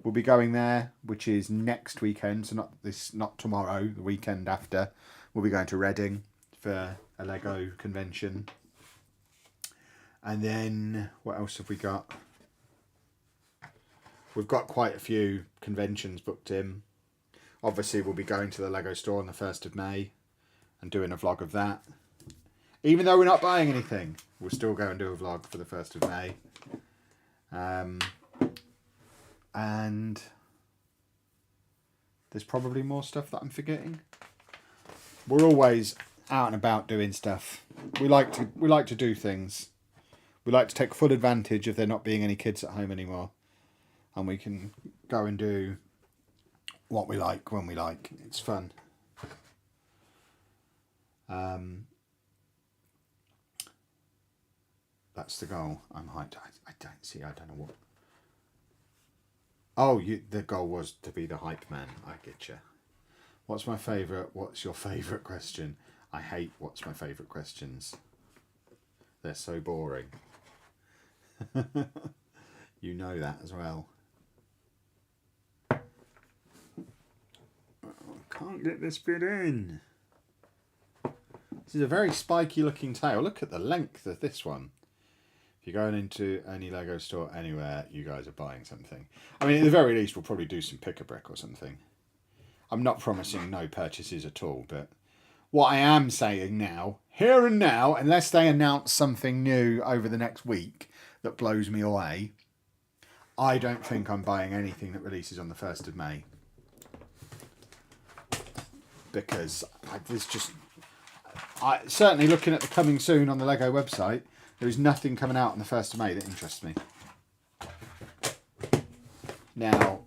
We'll be going there, which is next weekend. So not tomorrow, the weekend after. We'll be going to Reading for a Lego convention. And then what else have we got? We've got quite a few conventions booked in. Obviously, we'll be going to the Lego store on the 1st of May and doing a vlog of that. Even though we're not buying anything, we'll still go and do a vlog for the 1st of May. And there's probably more stuff that I'm forgetting. We're always out and about doing stuff. We like to do things. We like to take full advantage of there not being any kids at home anymore. And we can go and do what we like when we like. It's fun. That's the goal. I'm hyped. I don't know what. Oh, the goal was to be the hype man. I get you. What's my favourite? What's your favourite question? I hate what's my favourite questions. They're so boring. You know that as well. Can't get this bit in. This is a very spiky looking tail. Look at the length of this one. If you're going into any Lego store anywhere, you guys are buying something. I mean, at the very least, we'll probably do some pick-a-brick or something. I'm not promising no purchases at all, but what I am saying now, here and now, unless they announce something new over the next week that blows me away, I don't think I'm buying anything that releases on the 1st of May. Because certainly looking at the coming soon on the Lego website, there is nothing coming out on the 1st of May that interests me. Now,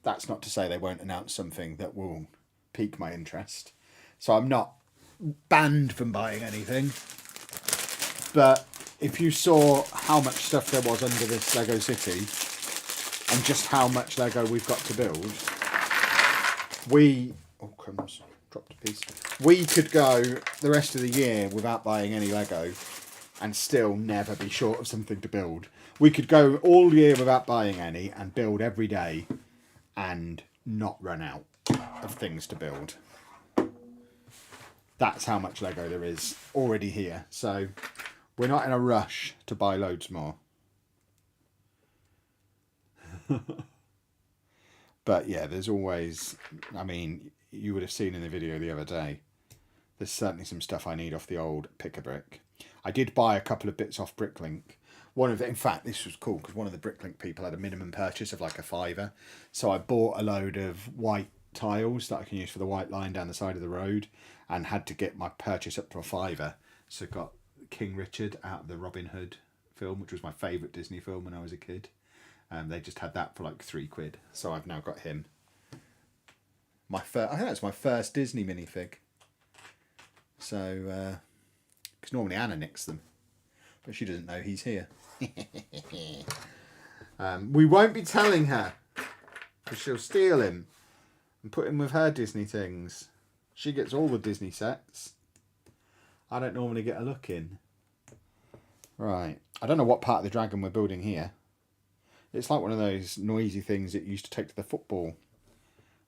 that's not to say they won't announce something that will pique my interest. So I'm not banned from buying anything. But if you saw how much stuff there was under this Lego City and just how much Lego we've got to build, oh crumbs, dropped a piece. We could go the rest of the year without buying any Lego and still never be short of something to build. We could go all year without buying any and build every day and not run out of things to build. That's how much Lego there is already here. So we're not in a rush to buy loads more. But yeah, there's always, I mean, you would have seen in the video the other day, there's certainly some stuff I need off the old pick-a-brick. I did buy a couple of bits off Bricklink. In fact, this was cool because one of the Bricklink people had a minimum purchase of like a £5. So I bought a load of white tiles that I can use for the white line down the side of the road and had to get my purchase up to a £5. So got King Richard out of the Robin Hood film, which was my favourite Disney film when I was a kid. They just had that for like £3. So I've now got him. I think that's my first Disney minifig. So, because normally Anna nicks them, but she doesn't know he's here. We won't be telling her, because she'll steal him and put him with her Disney things. She gets all the Disney sets. I don't normally get a look in. Right, I don't know what part of the dragon we're building here. It's like one of those noisy things that you used to take to the football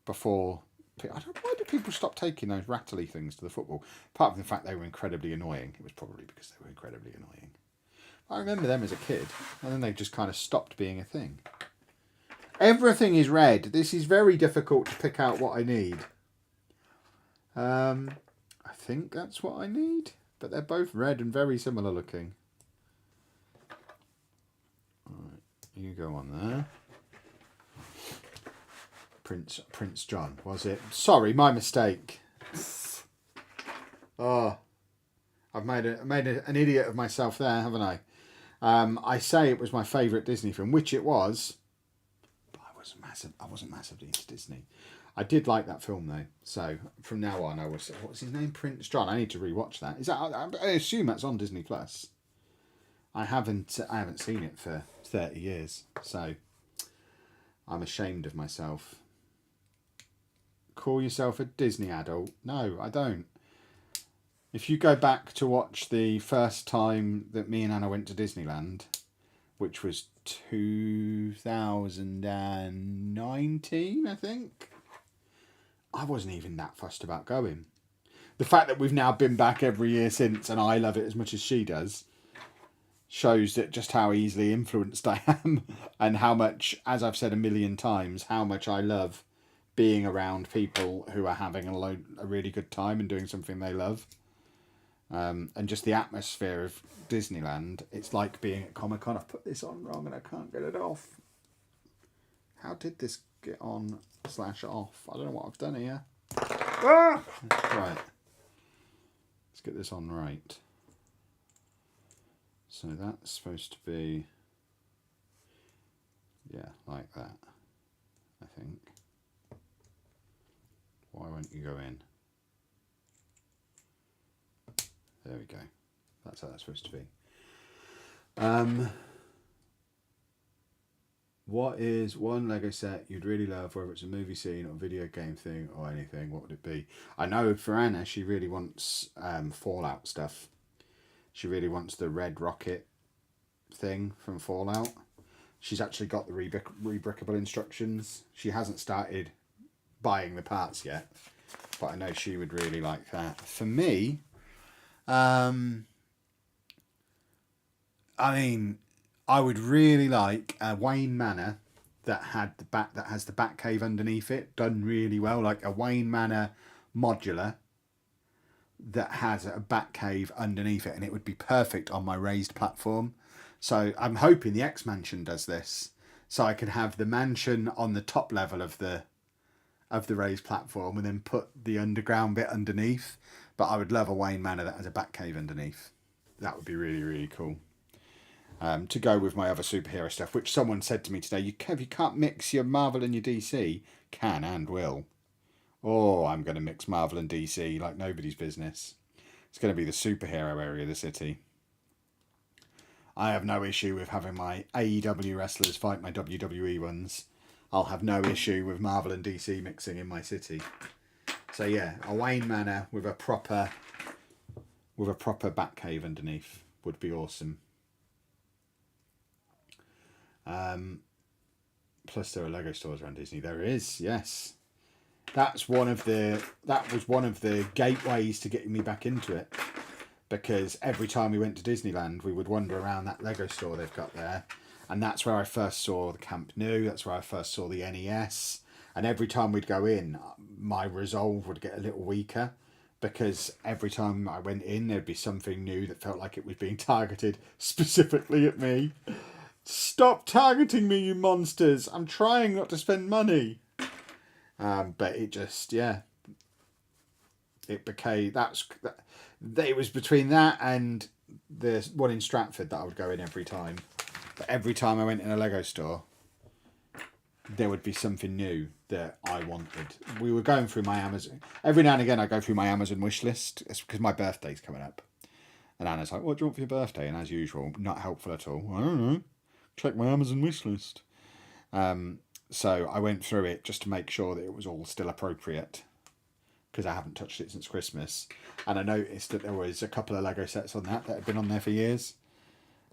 before. Why did people stop taking those rattly things to the football? Apart from the fact they were incredibly annoying. It was probably because they were incredibly annoying. I remember them as a kid, and then they just kind of stopped being a thing. Everything is red. This is very difficult to pick out what I need. I think that's what I need, but they're both red and very similar looking. Right, you go on there. Prince John, was it? Sorry, my mistake. Oh, I've made an idiot of myself there, haven't I? I say it was my favourite Disney film, which it was. But I wasn't massively into Disney. I did like that film though. So from now on, what's his name? Prince John. I need to rewatch that. Is that? I assume that's on Disney Plus. I haven't seen it for 30 years, so I'm ashamed of myself. Call yourself a Disney adult? No, I don't. If you go back to watch the first time that me and Anna went to Disneyland, which was 2019, I think, I wasn't even that fussed about going. The fact that we've now been back every year since and I love it as much as she does shows that just how easily influenced I am and how much, as I've said a million times, how much I love being around people who are having a really good time and doing something they love. And just the atmosphere of Disneyland, it's like being at Comic-Con. I've put this on wrong and I can't get it off. How did this get on / off? I don't know what I've done here. Ah! Right. Let's get this on right. So that's supposed to be, yeah, like that, I think. Why won't you go in? There we go. That's how that's supposed to be. What is one Lego set you'd really love, whether it's a movie scene or video game thing or anything? What would it be? I know for Anna, she really wants Fallout stuff. She really wants the red rocket thing from Fallout. She's actually got the rebrickable instructions. She hasn't started buying the parts yet, but I know she would really like that. For me, I mean, I would really like a Wayne Manor that has the back cave underneath it, done really well, like a Wayne Manor modular that has a back cave underneath it, and it would be perfect on my raised platform. So I'm hoping the X Mansion does this, so I could have the mansion on the top level of the raised platform and then put the underground bit underneath. But I would love a Wayne Manor that has a back cave underneath. That would be really, really cool. To go with my other superhero stuff, which someone said to me today, you can't mix your Marvel and your DC. Can and will. Oh, I'm going to mix Marvel and DC like nobody's business. It's going to be the superhero area of the city. I have no issue with having my AEW wrestlers fight my WWE ones. I'll have no issue with Marvel and DC mixing in my city. So yeah, a Wayne Manor with a proper back cave underneath would be awesome. Plus there are Lego stores around Disney. There is, yes. That was one of the gateways to getting me back into it, because every time we went to Disneyland, we would wander around that Lego store they've got there, and that's where I first saw the Camp Nou. That's where I first saw the NES. And every time we'd go in, my resolve would get a little weaker, because every time I went in, there'd be something new that felt like it was being targeted specifically at me. Stop targeting me, you monsters! I'm trying not to spend money. But it just, yeah. It became, it was between that and the one in Stratford that I would go in every time. But every time I went in a Lego store, there would be something new that I wanted. We were going through my Amazon. Every now and again, I go through my Amazon wish list. It's because my birthday's coming up. And Anna's like, what do you want for your birthday? And as usual, not helpful at all. I don't know. Check my Amazon wish list. So I went through it just to make sure that it was all still appropriate, because I haven't touched it since Christmas. And I noticed that there was a couple of Lego sets on that had been on there for years.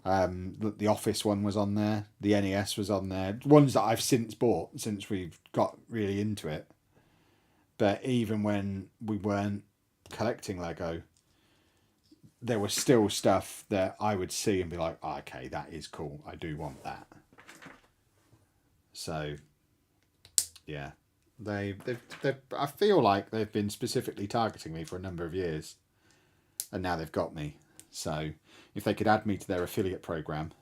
The Office one was on there. The NES was on there. Ones that I've since bought since we've got really into it. But even when we weren't collecting Lego, there was still stuff that I would see and be like, oh, okay, that is cool. I do want that. So Yeah. They've I feel like they've been specifically targeting me for a number of years. And now they've got me. So if they could add me to their affiliate program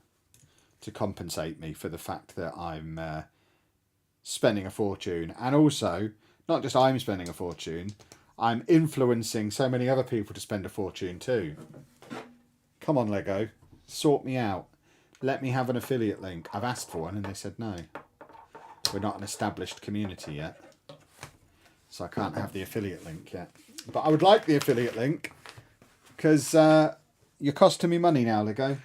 to compensate me for the fact that I'm spending a fortune, and also not just I'm spending a fortune, I'm influencing so many other people to spend a fortune too. Come on, Lego, sort me out. Let me have an affiliate link. I've asked for one and they said no. We're not an established community yet, so I can't have the affiliate link yet. But I would like the affiliate link because you're costing me money now, Lego.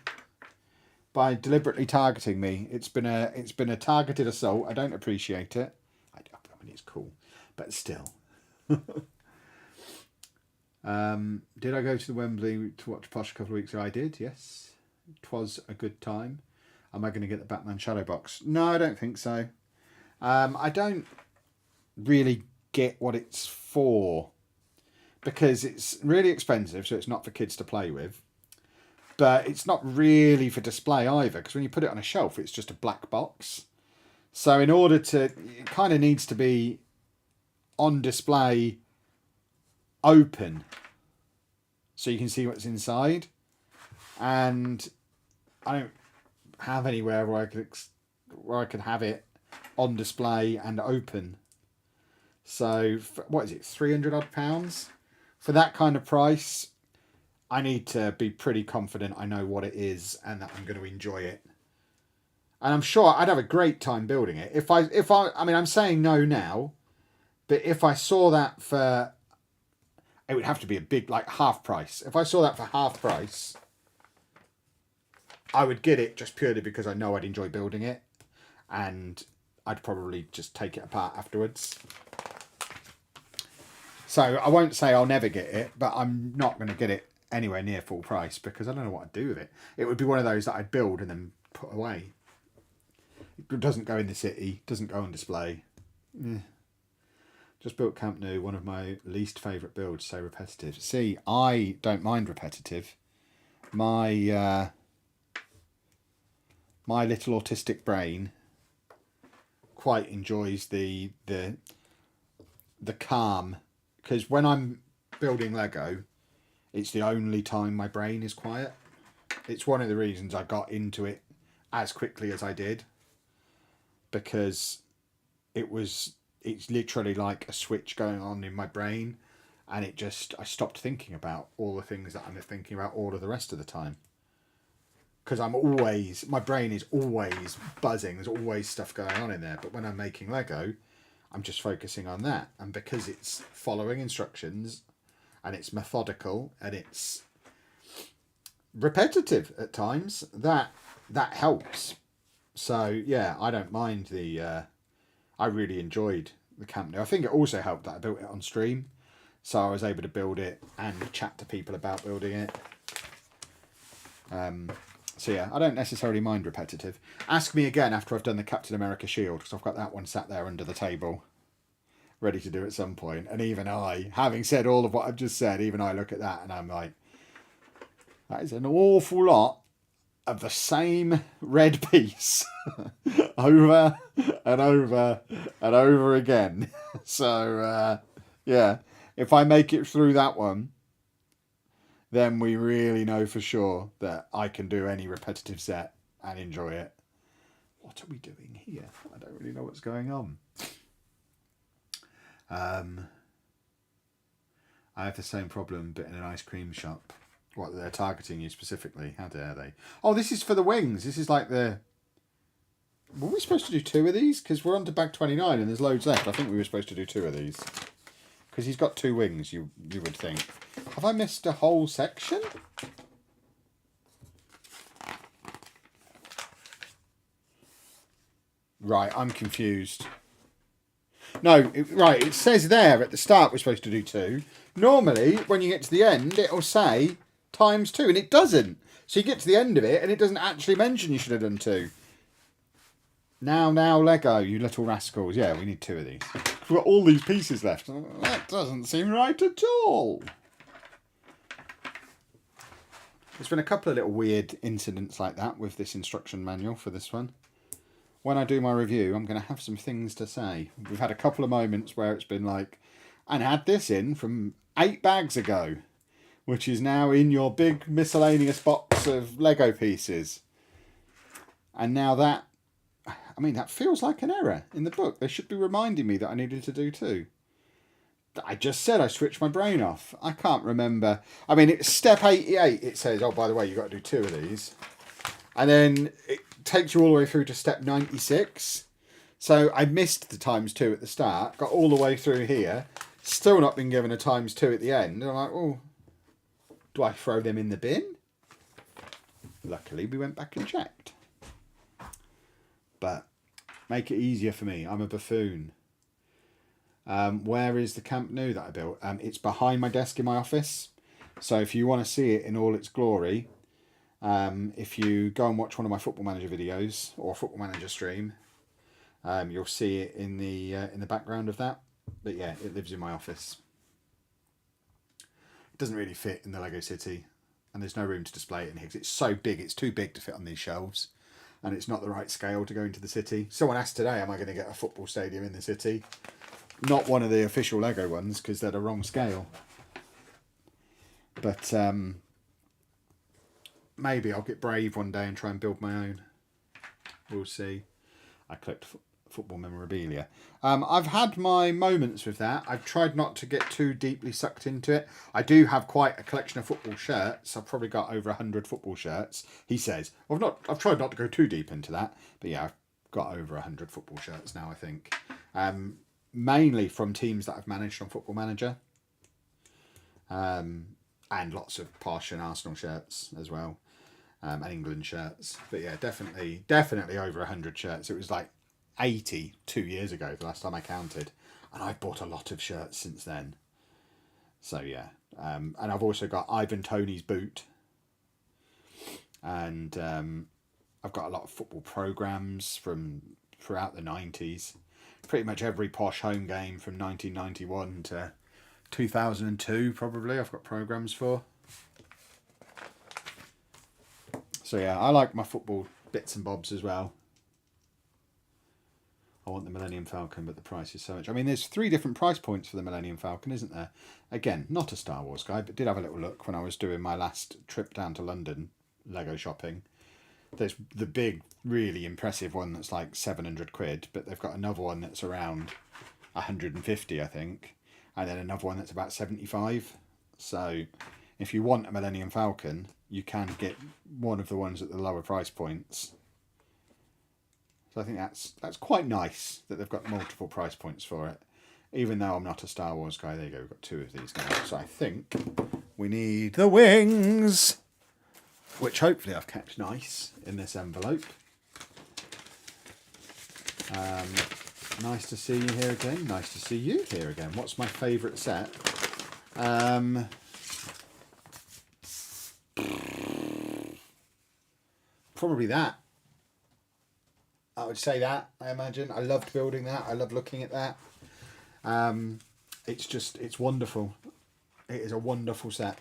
By deliberately targeting me, it's been a targeted assault. I don't appreciate it. I mean, it's cool, but still. Did I go to the Wembley to watch Posh a couple of weeks ago? I did. Yes, it was a good time. Am I going to get the Batman Shadow Box? No, I don't think so. I don't really get what it's for because it's really expensive, so it's not for kids to play with. But it's not really for display either, because when you put it on a shelf, it's just a black box. So in order to, it kind of needs to be on display open, so you can see what's inside. And I don't have anywhere where I could have it on display and open. So what is it, £300 odd for that kind of price? I need to be pretty confident I know what it is and that I'm going to enjoy it. And I'm sure I'd have a great time building it. If I mean, I'm saying no now, but if I saw that for, it would have to be a big, like half price. If I saw that for half price, I would get it just purely because I know I'd enjoy building it. And I'd probably just take it apart afterwards. So I won't say I'll never get it, but I'm not going to get it anywhere near full price because I don't know what I'd do with it. It would be one of those that I'd build and then put away. It doesn't go in the city, doesn't go on display. Just built Camp Nou, one of my least favourite builds, so repetitive. See, I don't mind repetitive. My my little autistic brain quite enjoys the calm, because when I'm building Lego, it's the only time my brain is quiet. It's one of the reasons I got into it as quickly as I did, because it's literally like a switch going on in my brain, and I stopped thinking about all the things that I'm thinking about all of the rest of the time. Because my brain is always buzzing, there's always stuff going on in there, but when I'm making Lego, I'm just focusing on that. And because it's following instructions, and it's methodical, and it's repetitive at times, that helps. So yeah, I don't mind I really enjoyed the Camp Nou. I think it also helped that I built it on stream, so I was able to build it and chat to people about building it. So yeah, I don't necessarily mind repetitive. Ask me again after I've done the Captain America shield, because I've got that one sat there under the table, ready to do at some point. And even I, having said all of what I've just said, even I look at that and I'm like, that is an awful lot of the same red piece over and over and over again. So yeah, if I make it through that one, then we really know for sure that I can do any repetitive set and enjoy it. What are we doing here? I don't really know what's going on. I have the same problem, but in an ice cream shop. What, they're targeting you specifically? How dare they? Oh, this is for the wings. This is like the... Were we supposed to do 2 of these? Because we're on to bag 29 and there's loads left. I think we were supposed to do 2 of these. Because he's got 2 wings, you would think. Have I missed a whole section? Right, I'm confused. No, it says there at the start we're supposed to do 2. Normally, when you get to the end, it'll say ×2, and it doesn't. So you get to the end of it, and it doesn't actually mention you should have done 2. Now, Lego, you little rascals. Yeah, we need 2 of these. We've got all these pieces left. That doesn't seem right at all. There's been a couple of little weird incidents like that with this instruction manual for this one. when I do my review, I'm going to have some things to say. We've had a couple of moments where it's been like, and had this in from 8 bags ago, which is now in your big miscellaneous box of Lego pieces. And now that, I mean, that feels like an error in the book. They should be reminding me that I needed to do too. I just said I switched my brain off. I can't remember. I mean, it's step 88. It says, oh, by the way, you've got to do 2 of these. And then it takes you all the way through to step 96. So I missed the ×2 at the start, got all the way through here, still not been given a ×2 at the end. And I'm like, oh, do I throw them in the bin? Luckily, we went back and checked. But make it easier for me. I'm a buffoon. Where is the Camp Nou that I built? It's behind my desk in my office. So if you want to see it in all its glory, if you go and watch one of my Football Manager videos or Football Manager stream, you'll see it in the background of that. But yeah, it lives in my office. It doesn't really fit in the Lego City, and there's no room to display it in here because it's so big. It's too big to fit on these shelves, and it's not the right scale to go into the city. Someone asked today, am I going to get a football stadium in the city? Not one of the official Lego ones because they're the wrong scale. But maybe I'll get brave one day and try and build my own. We'll see. I collect football memorabilia. I've had my moments with that. I've tried not to get too deeply sucked into it. I do have quite a collection of football shirts. I've probably got over 100 football shirts. He says. I've tried not to go too deep into that. But yeah, I've got over 100 football shirts now, I think. Mainly from teams that I've managed on Football Manager. And lots of Posh and Arsenal shirts as well. And England shirts. But yeah, definitely over 100 shirts. It was like 80 2 years ago, the last time I counted. And I've bought a lot of shirts since then. So yeah. And I've also got Ivan Toney's boot. And I've got a lot of football programmes from throughout the 90s. Pretty much every Posh home game from 1991 to 2002 probably I've got programmes for. So yeah, I like my football bits and bobs as well. I want the Millennium Falcon, but the price is so much. I mean, there's 3 different price points for the Millennium Falcon, isn't there? Again, not a Star Wars guy, but did have a little look when I was doing my last trip down to London, Lego shopping. There's the big, really impressive one that's like 700 quid, but they've got another one that's around 150, I think, and then another one that's about 75. So if you want a Millennium Falcon, you can get one of the ones at the lower price points. So I think that's quite nice that they've got multiple price points for it. Even though I'm not a Star Wars guy, there you go, we've got 2 of these now. So I think we need the wings, which hopefully I've kept nice in this envelope. Nice to see you here again. Nice to see you here again. What's my favourite set? Probably that. I would say that, I imagine. I loved building that. I love looking at that. It's wonderful. It is a wonderful set.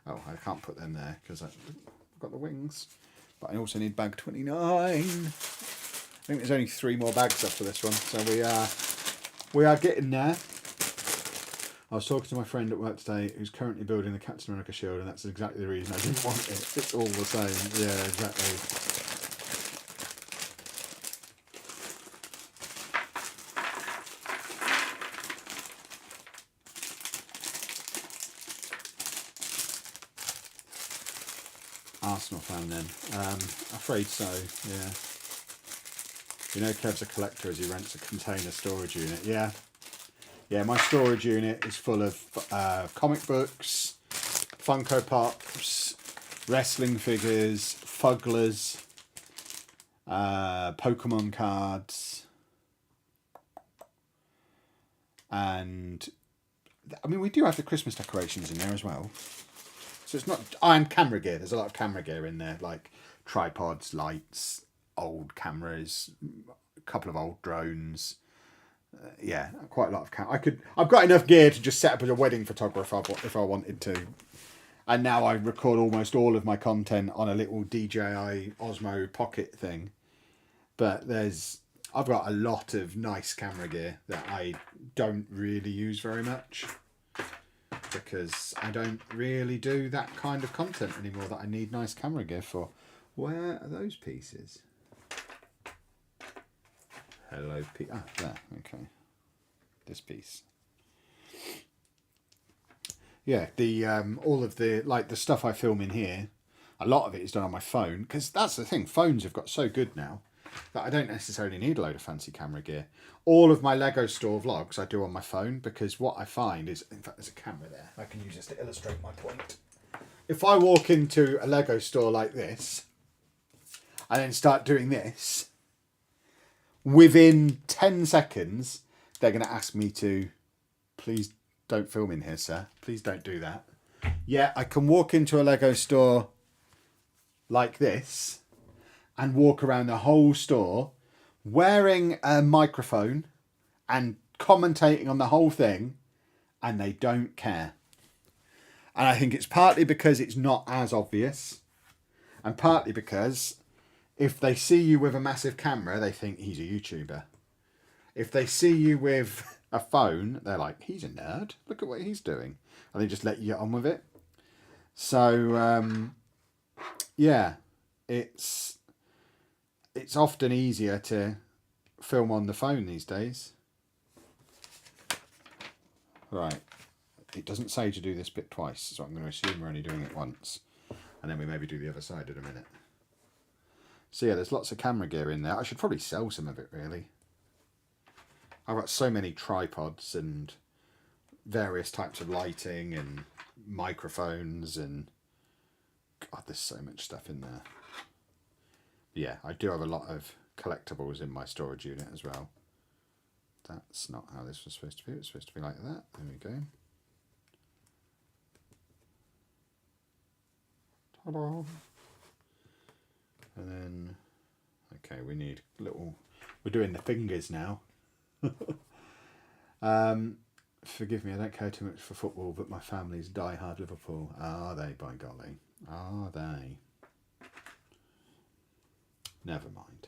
Oh, I can't put them there because I've got the wings. But I also need bag 29. I think there's only 3 more bags left for this one. So we are getting there. I was talking to my friend at work today who's currently building the Captain America shield, and that's exactly the reason I didn't want it. It's all the same. Yeah, exactly. Arsenal fan then. Afraid so, yeah. You know Kev's a collector as he rents a container storage unit. Yeah. Yeah, my storage unit is full of comic books, Funko Pops, wrestling figures, Fugglers, Pokemon cards, and I mean we do have the Christmas decorations in there as well. So it's not, and camera gear. There's a lot of camera gear in there, like tripods, lights, old cameras, a couple of old drones. Yeah, quite a lot of I've got enough gear to just set up as a wedding photographer if I wanted to. And now I record almost all of my content on a little DJI Osmo Pocket thing. But I've got a lot of nice camera gear that I don't really use very much, because I don't really do that kind of content anymore that I need nice camera gear for. Where are those pieces? Hello, there, okay. This piece. Yeah, the all of the the stuff I film in here, a lot of it is done on my phone, because that's the thing. Phones have got so good now that I don't necessarily need a load of fancy camera gear. All of my Lego store vlogs I do on my phone, because what I find is, in fact, there's a camera there. I can use this to illustrate my point. If I walk into a Lego store like this and then start doing this, within 10 seconds, they're going to ask me to, please don't film in here, sir. Please don't do that. Yeah, I can walk into a Lego store like this and walk around the whole store wearing a microphone and commentating on the whole thing, and they don't care. And I think it's partly because it's not as obvious, and partly because if they see you with a massive camera, they think he's a YouTuber. If they see you with a phone, they're like, he's a nerd. Look at what he's doing. And they just let you get on with it. So, yeah, it's often easier to film on the phone these days. Right. It doesn't say to do this bit twice, so I'm going to assume we're only doing it once. And then we maybe do the other side in a minute. So yeah, there's lots of camera gear in there. I should probably sell some of it, really. I've got so many tripods and various types of lighting and microphones, and God, there's so much stuff in there. Yeah, I do have a lot of collectibles in my storage unit as well. That's not how this was supposed to be. It's supposed to be like that. There we go. Ta-da! And then, okay, we need little... We're doing the fingers now. Forgive me, I don't care too much for football, but my family's die-hard Liverpool. Are they, by golly? Are they? Never mind.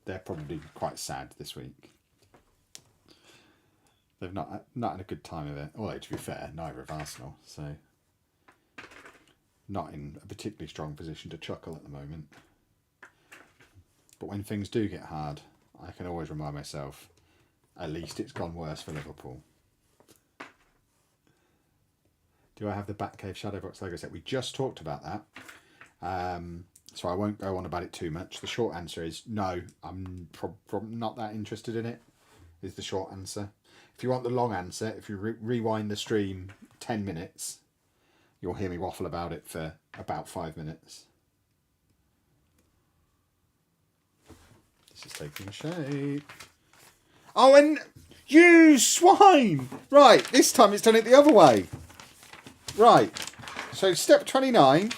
They're probably quite sad this week. They've not had a good time of it. Although, to be fair, neither have Arsenal, so not in a particularly strong position to chuckle at the moment. But when things do get hard, I can always remind myself, at least it's gone worse for Liverpool. Do I have the Batcave Shadowbox Lego set? We just talked about that. So I won't go on about it too much. The short answer is no, I'm not that interested in it, is the short answer. If you want the long answer, if you rewind the stream 10 minutes, you'll hear me waffle about it for about 5 minutes. This is taking shape. Oh, and you swine! Right, this time it's done it the other way. Right, so step 29.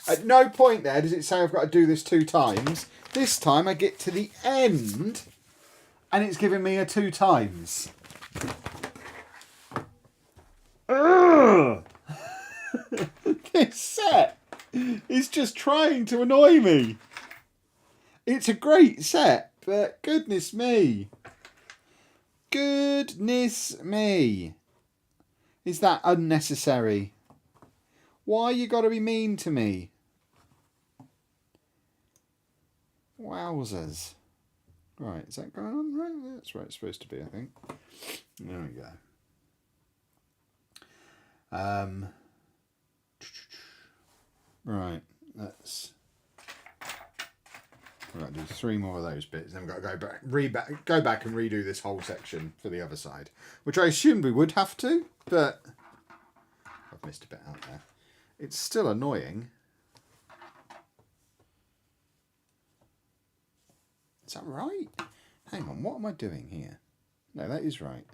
At no point there does it say I've got to do this 2 times. This time I get to the end and it's giving me a 2 times. This set is just trying to annoy me. It's a great set, but goodness me. Goodness me. Is that unnecessary? Why you got to be mean to me? Wowzers. Right, is that going on? Right, that's where it's supposed to be, I think. There we go. Right, let's... We've got to do 3 more of those bits. Then we've got to go back and redo this whole section for the other side, which I assumed we would have to, but I've missed a bit out there. It's still annoying. Is that right? Hang on, what am I doing here? No, that is right.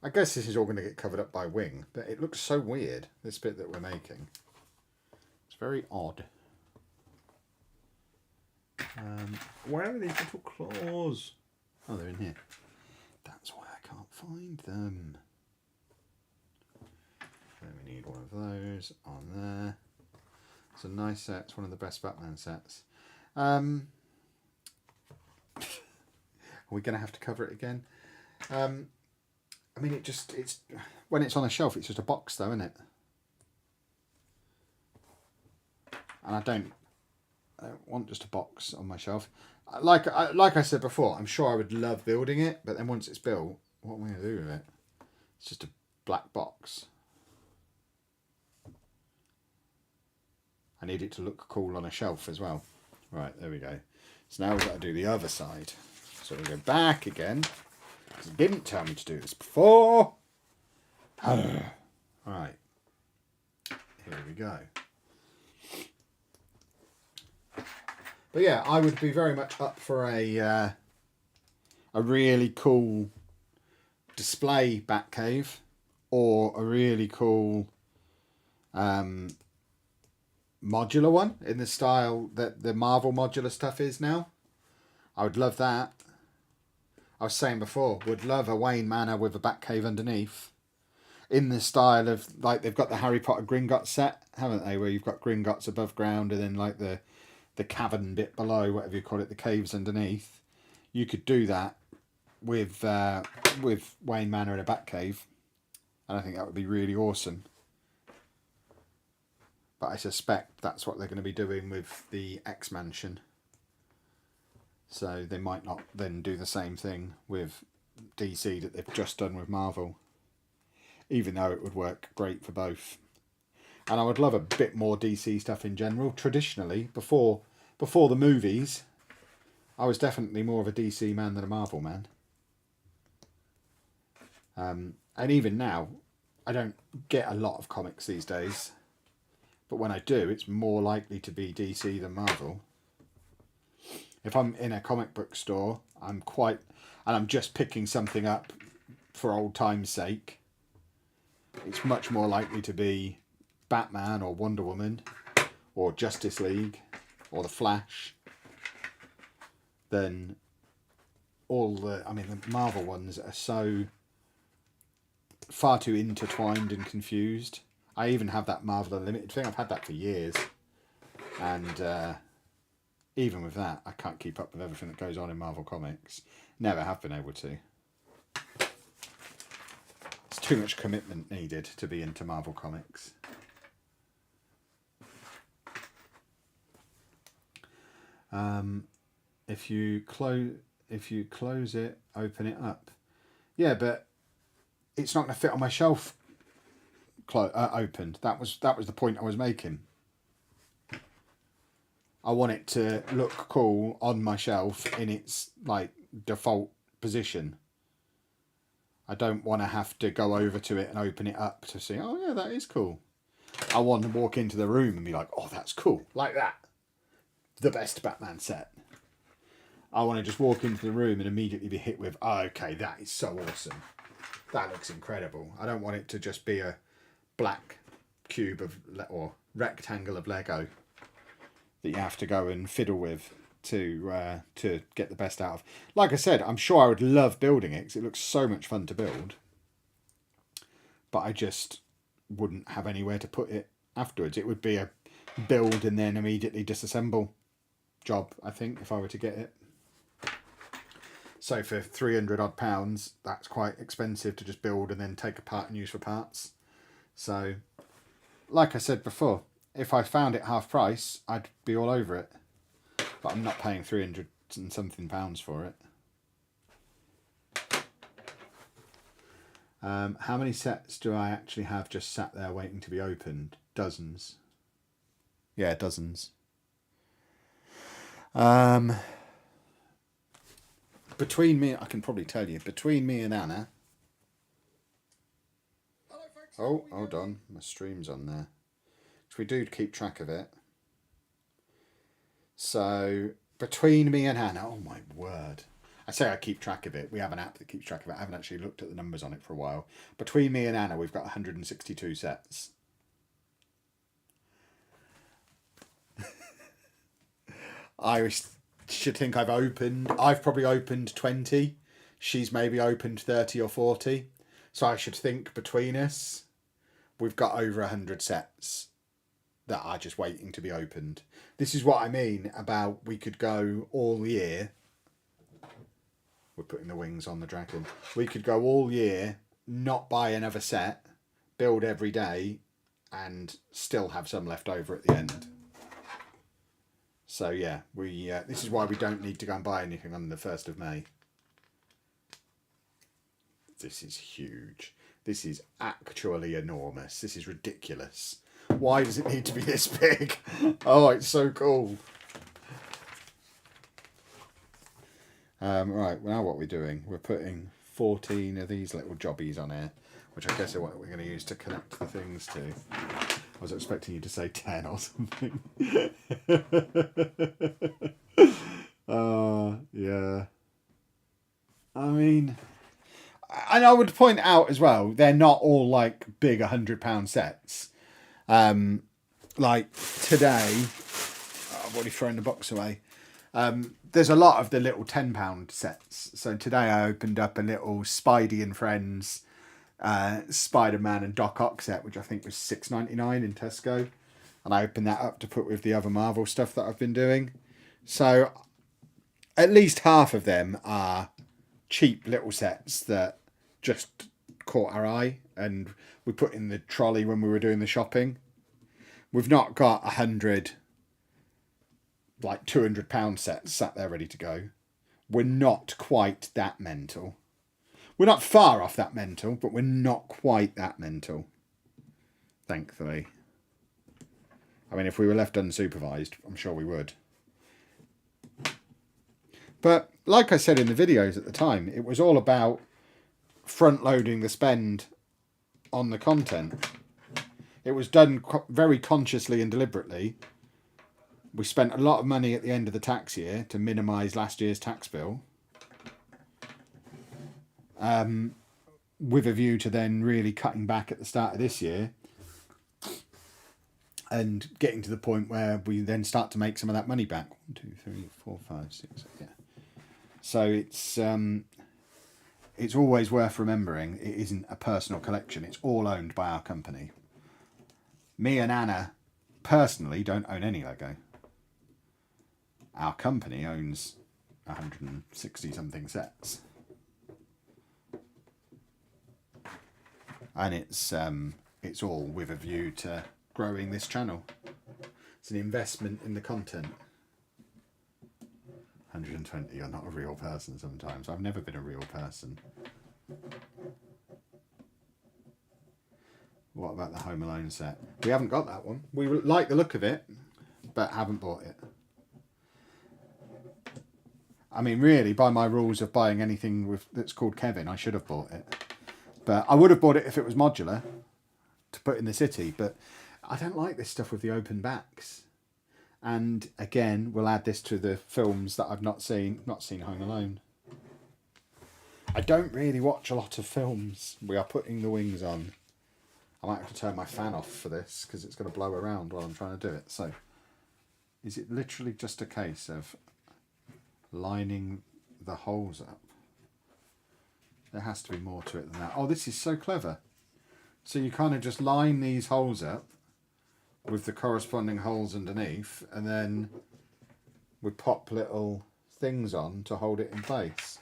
I guess this is all going to get covered up by wing, but it looks so weird, this bit that we're making. It's very odd. Where are these little claws? Oh, they're in here. That's why I can't find them. Then we need one of those on there. It's a nice set. It's one of the best Batman sets. Are we going to have to cover it again? I mean, it's when it's on a shelf, it's just a box, though, isn't it? And I don't want just a box on my shelf. Like I said before, I'm sure I would love building it, but then once it's built, what am I going to do with it? It's just a black box. I need it to look cool on a shelf as well. Right, there we go. So now we've got to do the other side. So we go back again. Because it didn't tell me to do this before. Right. Here we go. But yeah, I would be very much up for a really cool display Batcave, or a really cool modular one in the style that the Marvel modular stuff is now. I would love that. I was saying before, would love a Wayne Manor with a Batcave underneath, in the style of, like, they've got the Harry Potter Gringotts set, haven't they, where you've got Gringotts above ground and then like the cavern bit below, whatever you call it, the caves underneath. You could do that with Wayne Manor in a Batcave, and I think that would be really awesome. But I suspect that's what they're going to be doing with the X Mansion. So they might not then do the same thing with DC that they've just done with Marvel, even though it would work great for both. And I would love a bit more DC stuff in general. Traditionally, before the movies, I was definitely more of a DC man than a Marvel man. And even now, I don't get a lot of comics these days. But when I do, it's more likely to be DC than Marvel. If I'm in a comic book store, and I'm just picking something up for old time's sake, it's much more likely to be Batman or Wonder Woman or Justice League or The Flash than the Marvel ones are so far too intertwined and confused. I even have that Marvel Unlimited thing. I've had that for years. And even with that, I can't keep up with everything that goes on in Marvel Comics. Never have been able to. It's too much commitment needed to be into Marvel Comics. If you close it, open it up. Yeah, but it's not going to fit on my shelf opened. That was the point I was making. I want it to look cool on my shelf in its like default position. I don't want to have to go over to it and open it up to see, oh yeah, that is cool. I want to walk into the room and be like, oh, that's cool, like that. The best Batman set. I want to just walk into the room and immediately be hit with, oh, okay, that is so awesome. That looks incredible. I don't want it to just be a black cube or rectangle of Lego that you have to go and fiddle with to get the best out of. Like I said, I'm sure I would love building it because it looks so much fun to build. But I just wouldn't have anywhere to put it afterwards. It would be a build and then immediately disassemble job, I think, if I were to get it. So for £300 odd, that's quite expensive to just build and then take apart and use for parts. So, like I said before, if I found it half price, I'd be all over it. But I'm not paying 300 and something pounds for it. How many sets do I actually have just sat there waiting to be opened? Dozens. Yeah, dozens. Between me, I can probably tell you, between me and Anna. Oh, hold on, my stream's on there. So we do keep track of it. So between me and Anna, oh my word. I say I keep track of it. We have an app that keeps track of it. I haven't actually looked at the numbers on it for a while. Between me and Anna, we've got 162 sets. I should think I've probably opened 20. She's maybe opened 30 or 40. So I should think between us, we've got over 100 sets that are just waiting to be opened. This is what I mean about we could go all year We're putting the wings on the dragon. We could go all year, not buy another set, build every day, and still have some left over at the end. So yeah, we this is why we don't need to go and buy anything on the 1st of May. This is huge. This is actually enormous. This is ridiculous. Why does it need to be this big? Oh, it's so cool. Right, now what we're doing, we're putting 14 of these little jobbies on here, which I guess are what we're going to use to connect the things to. I was expecting you to say 10 or something. Yeah. I mean, and I would point out as well, they're not all like big £100 sets. Like today, I've already thrown the box away. There's a lot of the little £10 sets. So today I opened up a little Spidey and Friends Spider-Man and Doc Ock set, which I think was $6.99 in Tesco. And I opened that up to put with the other Marvel stuff that I've been doing. So at least half of them are cheap little sets that just caught our eye and we put in the trolley when we were doing the shopping. We've not got 100 like £200 sets sat there ready to go. We're not quite that mental. We're not far off that mental, but we're not quite that mental. Thankfully. I mean, if we were left unsupervised, I'm sure we would. But like I said in the videos at the time, it was all about front-loading the spend on the content. It was done very consciously and deliberately. We spent a lot of money at the end of the tax year to minimise last year's tax bill. With a view to then really cutting back at the start of this year and getting to the point where we then start to make some of that money back. 1, 2, 3, 4, 5, 6, yeah. So it's always worth remembering it isn't a personal collection. It's all owned by our company. Me and Anna personally don't own any Lego. Our company owns 160 something sets. And it's all with a view to growing this channel. It's an investment in the content. 120, you're not a real person sometimes. I've never been a real person. What about the Home Alone set? We haven't got that one. We like the look of it, but haven't bought it. I mean, really, by my rules of buying anything that's called Kevin, I should have bought it. But I would have bought it if it was modular to put in the city. But I don't like this stuff with the open backs. And again, we'll add this to the films that I've not seen Home Alone. I don't really watch a lot of films. We are putting the wings on. I might have to turn my fan off for this because it's going to blow around while I'm trying to do it. So, is it literally just a case of lining the holes up? There has to be more to it than that. Oh, this is so clever. So you kind of just line these holes up with the corresponding holes underneath, and then we pop little things on to hold it in place.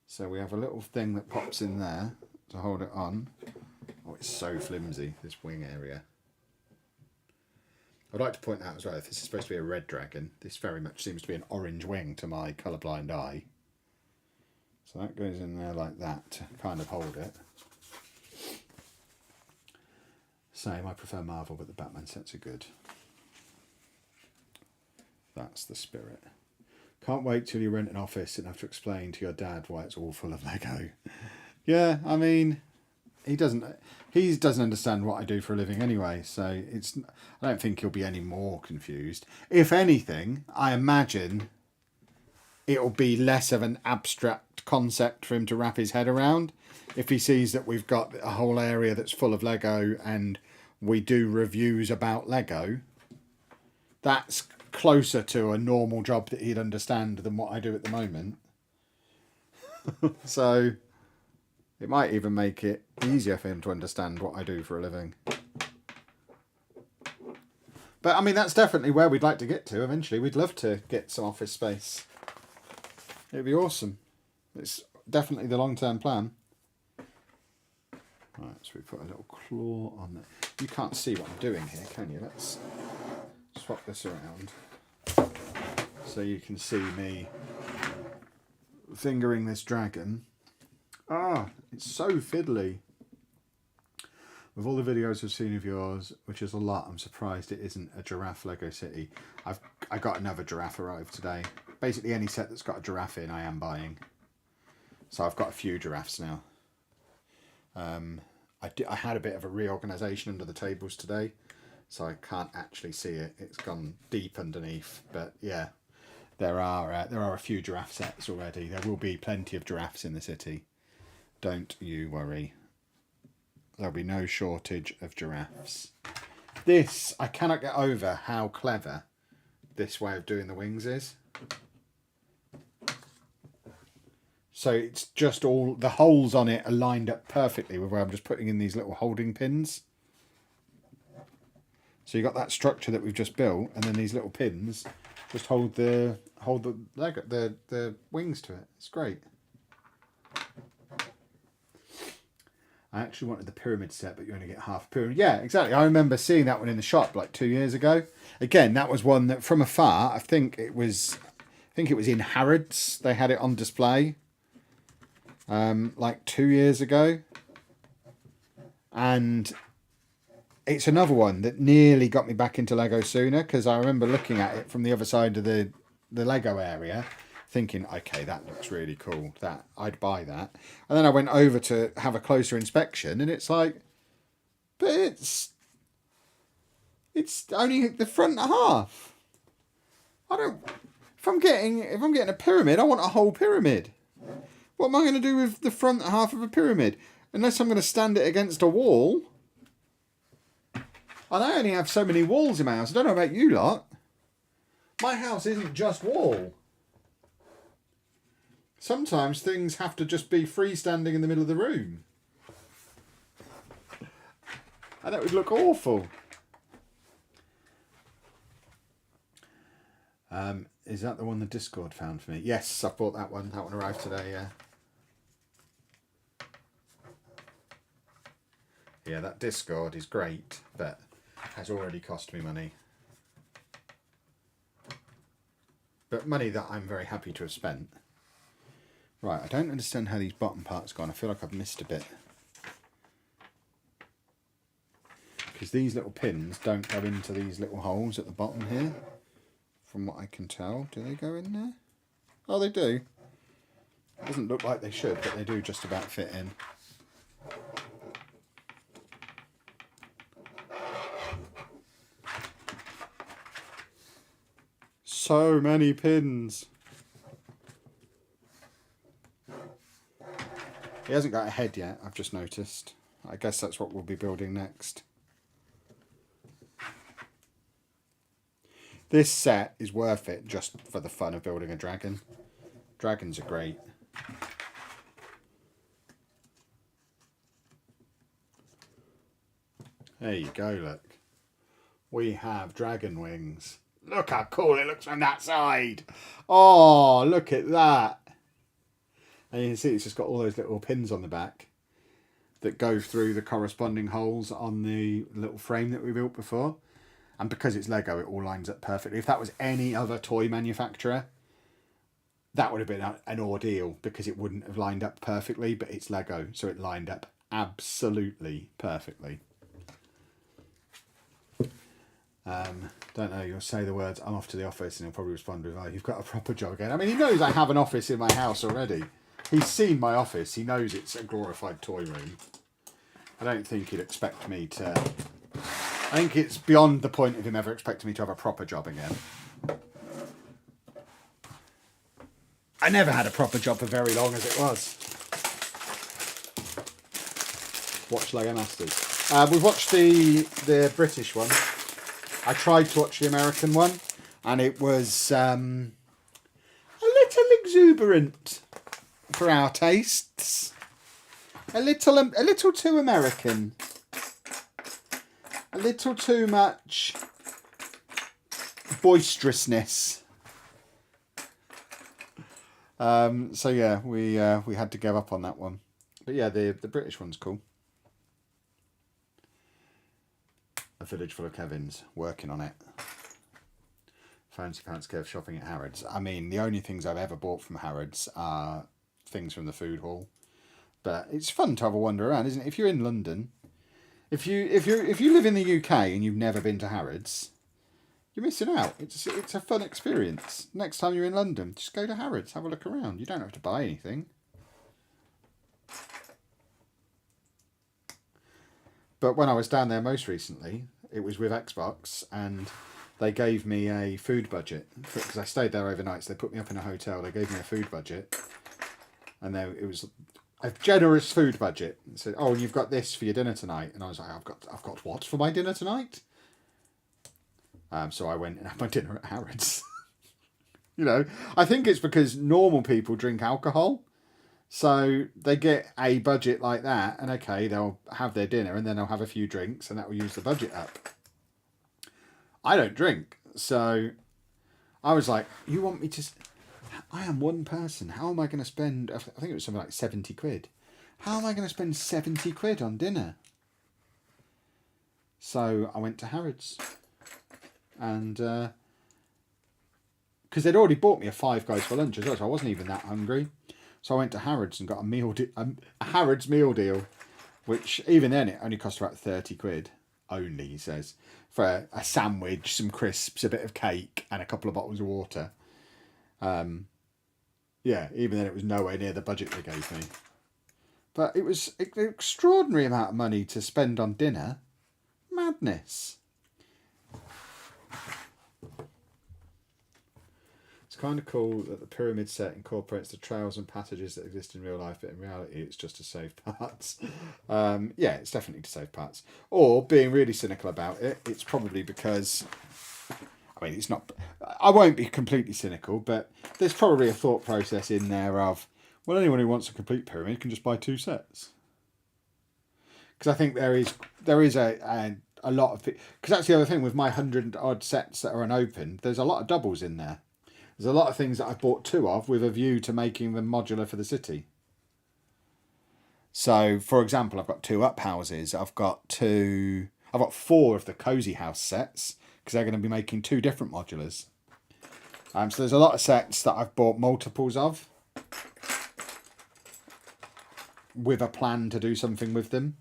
So we have a little thing that pops in there to hold it on. Oh, it's so flimsy, this wing area. I'd like to point out as well, if this is supposed to be a red dragon, this very much seems to be an orange wing to my colourblind eye. So that goes in there like that to kind of hold it. Same, I prefer Marvel, but the Batman sets are good. That's the spirit. Can't wait till you rent an office and have to explain to your dad why it's all full of Lego. Yeah, I mean, he doesn't understand what I do for a living anyway, so I don't think he'll be any more confused. If anything, I imagine it'll be less of an abstract concept for him to wrap his head around if he sees that we've got a whole area that's full of Lego and we do reviews about Lego. That's closer to a normal job that he'd understand than what I do at the moment. So it might even make it easier for him to understand what I do for a living. But I mean, that's definitely where we'd like to get to eventually. We'd love to get some office space. It'd be awesome. It's definitely the long-term plan. Right, so we put a little claw on there. You can't see what I'm doing here, can you? Let's swap this around so you can see me fingering this dragon. Ah, it's so fiddly. With all the videos I've seen of yours, which is a lot, I'm surprised it isn't a giraffe Lego city. I got another giraffe arrived today. Basically any set that's got a giraffe in, I am buying. So I've got a few giraffes now. I had a bit of a reorganisation under the tables today, so I can't actually see it. It's gone deep underneath, but yeah, there are a few giraffe sets already. There will be plenty of giraffes in the city. Don't you worry. There'll be no shortage of giraffes. This, I cannot get over how clever this way of doing the wings is. So it's just all, the holes on it are lined up perfectly with where I'm just putting in these little holding pins. So you got that structure that we've just built, and then these little pins just hold the wings to it. It's great. I actually wanted the pyramid set, but you only get half a pyramid. Yeah, exactly. I remember seeing that one in the shop like 2 years ago. Again, that was one that from afar, I think it was in Harrods. They had it on display like 2 years ago. And it's another one that nearly got me back into Lego sooner, because I remember looking at it from the other side of the Lego area, thinking, okay, that looks really cool. That I'd buy that. And then I went over to have a closer inspection, and it's like, but it's only the front half. If I'm getting a pyramid, I want a whole pyramid. What am I going to do with the front half of a pyramid? Unless I'm going to stand it against a wall. And I only have so many walls in my house. I don't know about you lot. My house isn't just wall. Sometimes things have to just be freestanding in the middle of the room. And that would look awful. Is that the one the Discord found for me? Yes, I bought that one. That one arrived today, yeah. Yeah, that Discord is great, but has already cost me money. But money that I'm very happy to have spent. Right, I don't understand how these bottom parts gone. I feel like I've missed a bit. Because these little pins don't go into these little holes at the bottom here. From what I can tell. Do they go in there? Oh, they do. Doesn't look like they should, but they do just about fit in. So many pins. He hasn't got a head yet, I've just noticed. I guess that's what we'll be building next. This set is worth it just for the fun of building a dragon. Dragons are great. There you go, look. We have dragon wings. Look how cool it looks from that side. Oh, look at that. And you can see it's just got all those little pins on the back that go through the corresponding holes on the little frame that we built before. And because it's Lego, it all lines up perfectly. If that was any other toy manufacturer, that would have been an ordeal because it wouldn't have lined up perfectly, but it's Lego, so it lined up absolutely perfectly. Don't know, you'll say the words, I'm off to the office, and he'll probably respond with, oh, you've got a proper job again. I mean, he knows I have an office in my house already. He's seen my office. He knows it's a glorified toy room. I don't think he'd expect me to... I think it's beyond the point of him ever expecting me to have a proper job again. I never had a proper job for very long as it was. Watch Lego Masters. We've watched the British one. I tried to watch the American one, and it was a little exuberant for our tastes. A little too American. A little too much boisterousness. So yeah, we had to give up on that one. But yeah, the British one's cool. A village full of Kevins working on it. Fancy pants Kev shopping at Harrods. I mean, the only things I've ever bought from Harrods are things from the food hall. But it's fun to have a wander around, isn't it? If you're in London, if you live in the UK and you've never been to Harrods, you're missing out. It's a fun experience. Next time you're in London, just go to Harrods, have a look around. You don't have to buy anything. But when I was down there most recently, it was with Xbox, and they gave me a food budget because I stayed there overnight. So they put me up in a hotel. They gave me a food budget, and then it was a generous food budget. It said, "Oh, you've got this for your dinner tonight," and I was like, "I've got what for my dinner tonight?" So I went and had my dinner at Harrods. You know, I think it's because normal people drink alcohol. So they get a budget like that, and okay, they'll have their dinner and then they'll have a few drinks, and that will use the budget up. I don't drink, so I was like, you want me to... I am one person. How am I going to spend... I think it was something like 70 quid. How am I going to spend 70 quid on dinner? So I went to Harrods. And... because they'd already bought me a Five Guys for lunch as well, so I wasn't even that hungry. So I went to Harrods and got a Harrods meal deal, which even then it only cost about 30 quid. Only, he says, for a sandwich, some crisps, a bit of cake, and a couple of bottles of water. Yeah, even then it was nowhere near the budget they gave me. But it was an extraordinary amount of money to spend on dinner. Madness. It's kind of cool that the pyramid set incorporates the trails and passages that exist in real life, but in reality it's just to save parts. Yeah, it's definitely to save parts. Or, being really cynical about it, it's probably because... I mean, it's not... I won't be completely cynical, but there's probably a thought process in there of, well, anyone who wants a complete pyramid can just buy 2 sets. Because I think there is a lot of... Because that's the other thing with my 100-odd sets that are unopened, there's a lot of doubles in there. There's a lot of things that I've bought 2 of with a view to making them modular for the city. So, for example, I've got 2 up houses. I've got 4 of the cozy house sets because they're going to be making 2 different modulars. So there's a lot of sets that I've bought multiples of with a plan to do something with them.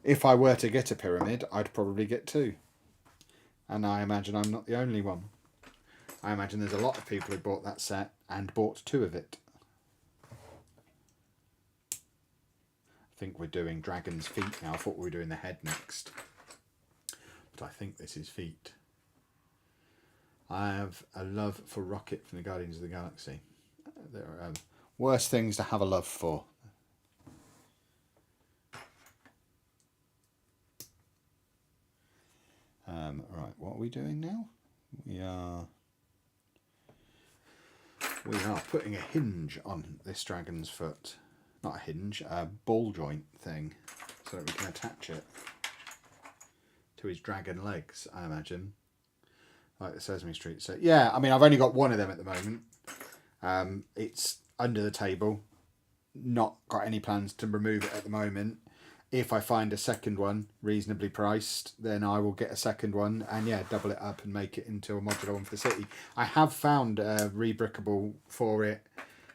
If I were to get a pyramid, I'd probably get 2. And I imagine I'm not the only one. I imagine there's a lot of people who bought that set and bought 2 of it. I think we're doing Dragon's feet now. I thought we were doing the head next. But I think this is feet. I have a love for Rocket from the Guardians of the Galaxy. There are worse things to have a love for. Right, what are we doing now? We are putting a hinge on this dragon's foot. Not a hinge, a ball joint thing, so that we can attach it to his dragon legs, I imagine. Like the Sesame Street set. Yeah, I mean, I've only got one of them at the moment. It's under the table. Not got any plans to remove it at the moment. If I find a second one reasonably priced, then I will get a second one and yeah, double it up and make it into a modular one for the city. I have found a rebrickable for it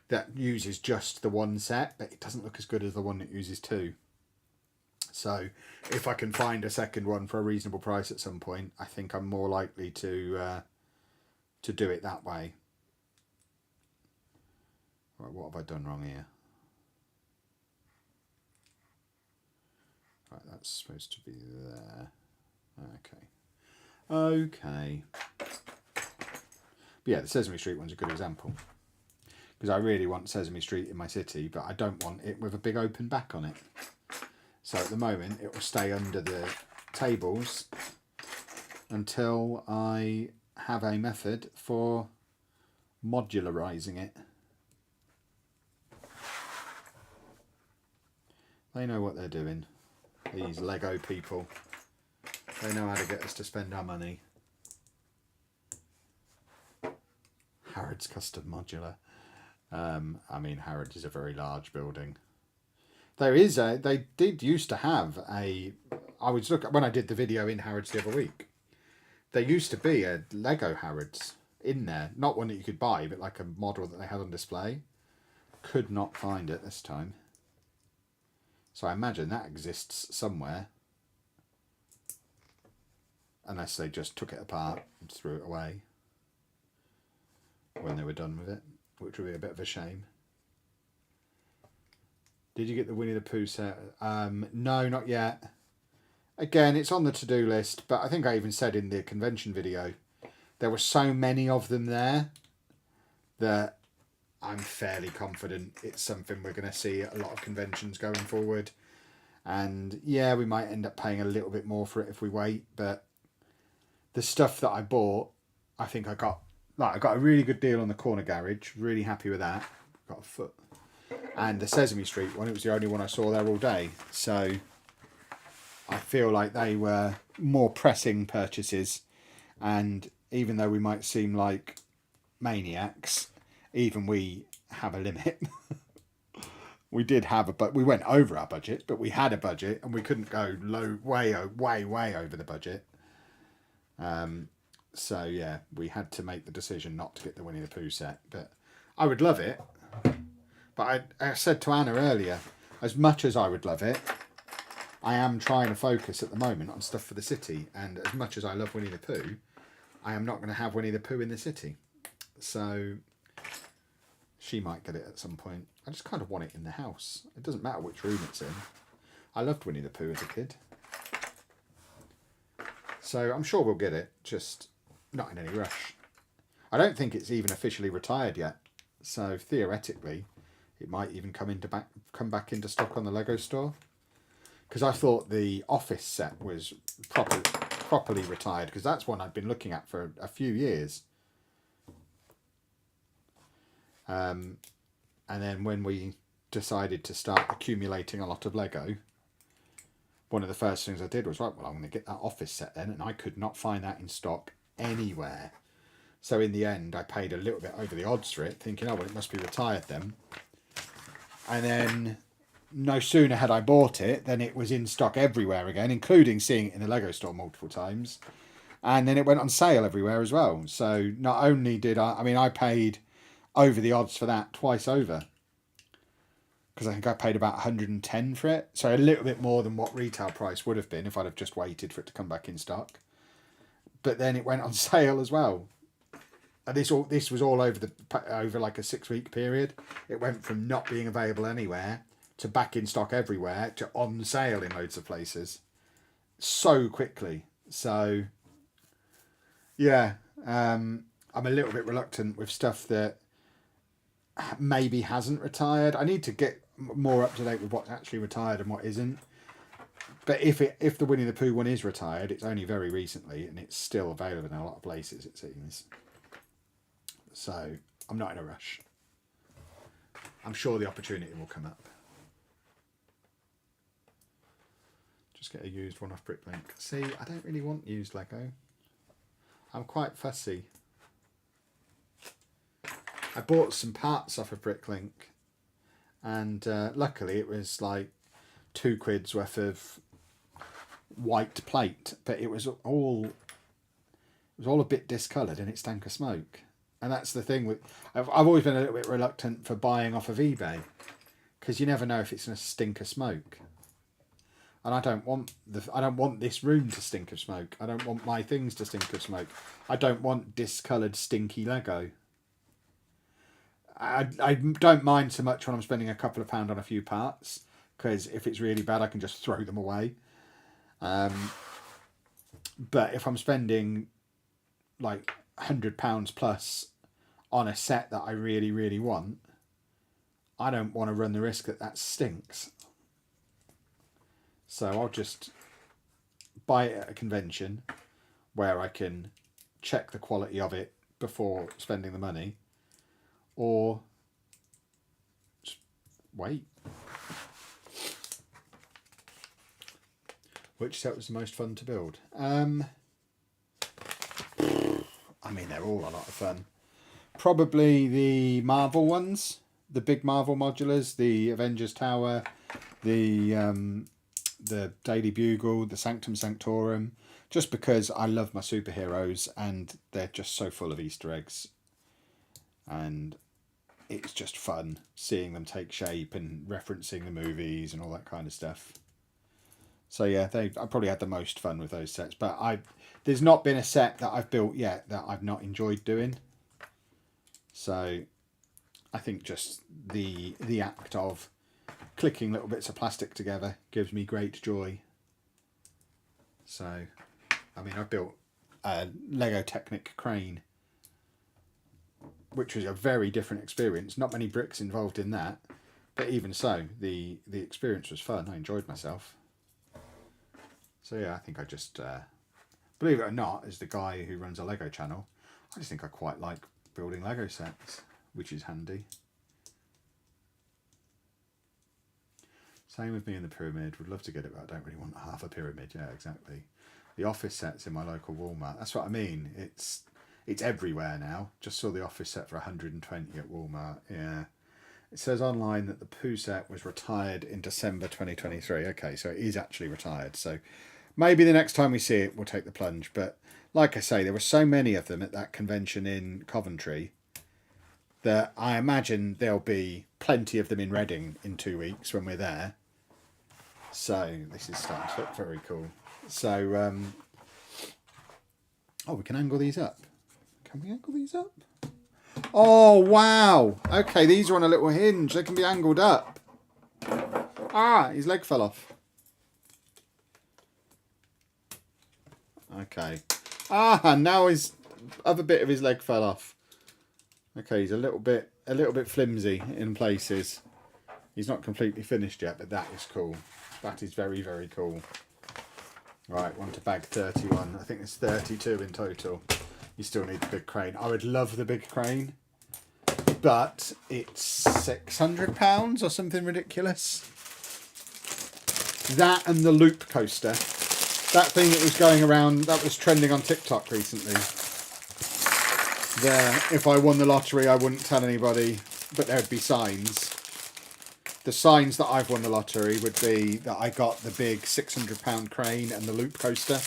that uses just the 1 set, but it doesn't look as good as the one that uses 2. So if I can find a second one for a reasonable price at some point, I think I'm more likely to do it that way. Right, what have I done wrong here? Right, that's supposed to be there. Okay. But yeah, the Sesame Street one's a good example. Because I really want Sesame Street in my city, but I don't want it with a big open back on it. So at the moment, it will stay under the tables until I have a method for modularising it. They know what they're doing. These Lego people. They know how to get us to spend our money. Harrods Custom Modular. I mean, Harrods is a very large building. They did used to have a, I was looking, when I did the video in Harrods the other week, there used to be a Lego Harrods in there. Not one that you could buy, but like a model that they had on display. Could not find it this time. So I imagine that exists somewhere. Unless they just took it apart and threw it away when they were done with it, which would be a bit of a shame. Did you get the Winnie the Pooh set? No, not yet. Again, it's on the to-do list, but I think I even said in the convention video, there were so many of them there that I'm fairly confident it's something we're going to see at a lot of conventions going forward. And yeah, we might end up paying a little bit more for it if we wait, but the stuff that I bought, I think I got a really good deal on the corner garage. Really happy with that. Got a foot. And the Sesame Street one, it was the only one I saw there all day. So I feel like they were more pressing purchases. And even though we might seem like maniacs, even we have a limit. We did have we went over our budget, but we had a budget and we couldn't go way over the budget. So yeah, we had to make the decision not to get the Winnie the Pooh set, but I would love it. But I said to Anna earlier, as much as I would love it, I am trying to focus at the moment on stuff for the city. And as much as I love Winnie the Pooh, I am not going to have Winnie the Pooh in the city. So she might get it at some point. I just kind of want it in the house. It doesn't matter which room it's in. I loved Winnie the Pooh as a kid. So I'm sure we'll get it, just not in any rush. I don't think it's even officially retired yet. So theoretically, it might even come back into stock on the Lego store. Because I thought the Office set was properly retired, because that's one I'd been looking at for a few years. And then when we decided to start accumulating a lot of Lego, one of the first things I did was, right, well, I'm going to get that Office set then, and I could not find that in stock anywhere. So in the end, I paid a little bit over the odds for it, thinking, oh, well, it must be retired then. And then no sooner had I bought it than it was in stock everywhere again, including seeing it in the Lego store multiple times. And then it went on sale everywhere as well. So not only did I paid over the odds for that twice over. Because I think I paid about 110 for it. So a little bit more than what retail price would have been if I'd have just waited for it to come back in stock. But then it went on sale as well. And this was all over like a 6-week period. It went from not being available anywhere to back in stock everywhere to on sale in loads of places so quickly. So yeah, I'm a little bit reluctant with stuff that maybe hasn't retired. I need to get more up to date with what's actually retired and what isn't. But if the Winnie the Pooh one is retired, it's only very recently and it's still available in a lot of places, it seems. So I'm not in a rush. I'm sure the opportunity will come up. Just get a used one off Bricklink. See, I don't really want used Lego. I'm quite fussy. I bought some parts off of Bricklink, and luckily it was like £2 worth of white plate, but it was all a bit discoloured and it stank of smoke. And that's the thing with I've always been a little bit reluctant for buying off of eBay, because you never know if it's going to stink of smoke. And I don't want this room to stink of smoke. I don't want my things to stink of smoke. I don't want discoloured stinky Lego. I don't mind so much when I'm spending a couple of pounds on a few parts, because if it's really bad I can just throw them away. But if I'm spending like £100 plus on a set that I really, really want, I don't want to run the risk that stinks. So I'll just buy it at a convention where I can check the quality of it before spending the money, or just wait. Which set was the most fun to build? I mean, they're all a lot of fun. Probably the Marvel ones, the big Marvel modulars, the Avengers Tower, the Daily Bugle, the Sanctum Sanctorum, just because I love my superheroes and they're just so full of Easter eggs. And it's just fun seeing them take shape and referencing the movies and all that kind of stuff. So yeah, I probably had the most fun with those sets. But there's not been a set that I've built yet that I've not enjoyed doing. So I think just the act of clicking little bits of plastic together gives me great joy. So, I mean, I built a Lego Technic crane, which was a very different experience. Not many bricks involved in that, but even so, the experience was fun. I enjoyed myself. So yeah, I think I just, believe it or not, as the guy who runs a Lego channel, I just think I quite like building Lego sets, which is handy. Same with me in the pyramid. Would love to get it, but I don't really want half a pyramid. Yeah, exactly. The office sets in my local Walmart. That's what I mean. It's everywhere now. Just saw the office set for 120 at Walmart. Yeah. It says online that the Pooh set was retired in December 2023. Okay, so it is actually retired. So maybe the next time we see it, we'll take the plunge. But like I say, there were so many of them at that convention in Coventry that I imagine there'll be plenty of them in Reading in 2 weeks when we're there. So this is starting to look very cool. So, oh, we can angle these up. Can we angle these up? Oh, wow. Okay, these are on a little hinge. They can be angled up. Ah, his leg fell off. Okay. Ah, now his other bit of his leg fell off. Okay, he's a little bit flimsy in places. He's not completely finished yet, but that is cool. That is very, very cool. Right, on to bag 31. I think there's 32 in total. You still need the big crane. I would love the big crane, but it's £600 or something ridiculous. That and the loop coaster. That thing that was going around, that was trending on TikTok recently. There, if I won the lottery, I wouldn't tell anybody, but there'd be signs. The signs that I've won the lottery would be that I got the big £600 crane and the loop coaster.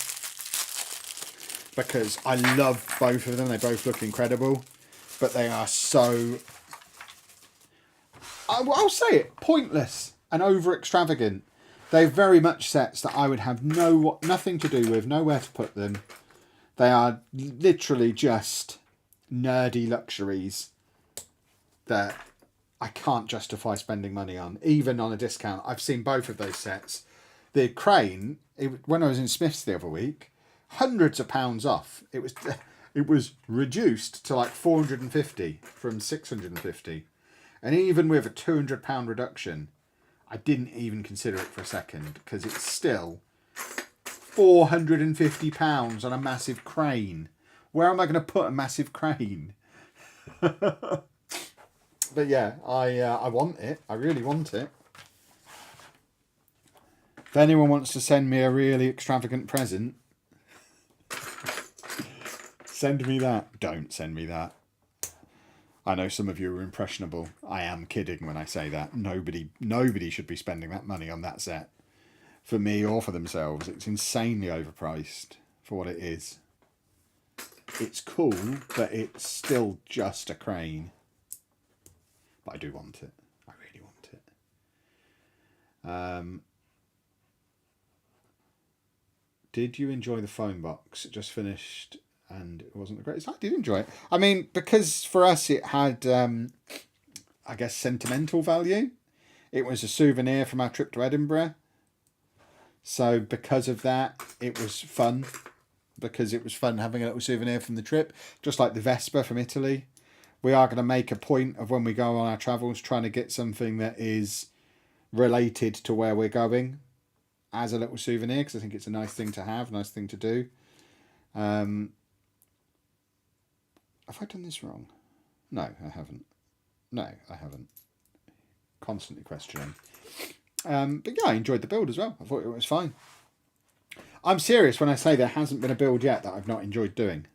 Because I love both of them. They both look incredible. But they are so... I'll say it. Pointless and over extravagant. They're very much sets that I would have nothing to do with. Nowhere to put them. They are literally just nerdy luxuries that I can't justify spending money on, even on a discount. I've seen both of those sets. The crane, when I was in Smith's the other week, hundreds of pounds off. It was reduced to like 450 from 650, and even with a £200 reduction, I didn't even consider it for a second because it's still £450 on a massive crane. Where am I going to put a massive crane? But yeah, I want it. I really want it. If anyone wants to send me a really extravagant present, send me that. Don't send me that. I know some of you are impressionable. I am kidding when I say that. Nobody should be spending that money on that set. For me or for themselves. It's insanely overpriced for what it is. It's cool, but it's still just a crane. But I do want it. I really want it. Did you enjoy the phone box? It just finished and it wasn't the greatest. I did enjoy it. I mean, because for us it had, I guess, sentimental value. It was a souvenir from our trip to Edinburgh. So because of that, it was fun. Because it was fun having a little souvenir from the trip. Just like the Vespa from Italy. We are going to make a point of when we go on our travels trying to get something that is related to where we're going as a little souvenir, because I think it's a nice thing to have, nice thing to do. Have I done this wrong? No, I haven't. No, I haven't. Constantly questioning. But yeah, I enjoyed the build as well. I thought it was fine. I'm serious when I say there hasn't been a build yet that I've not enjoyed doing.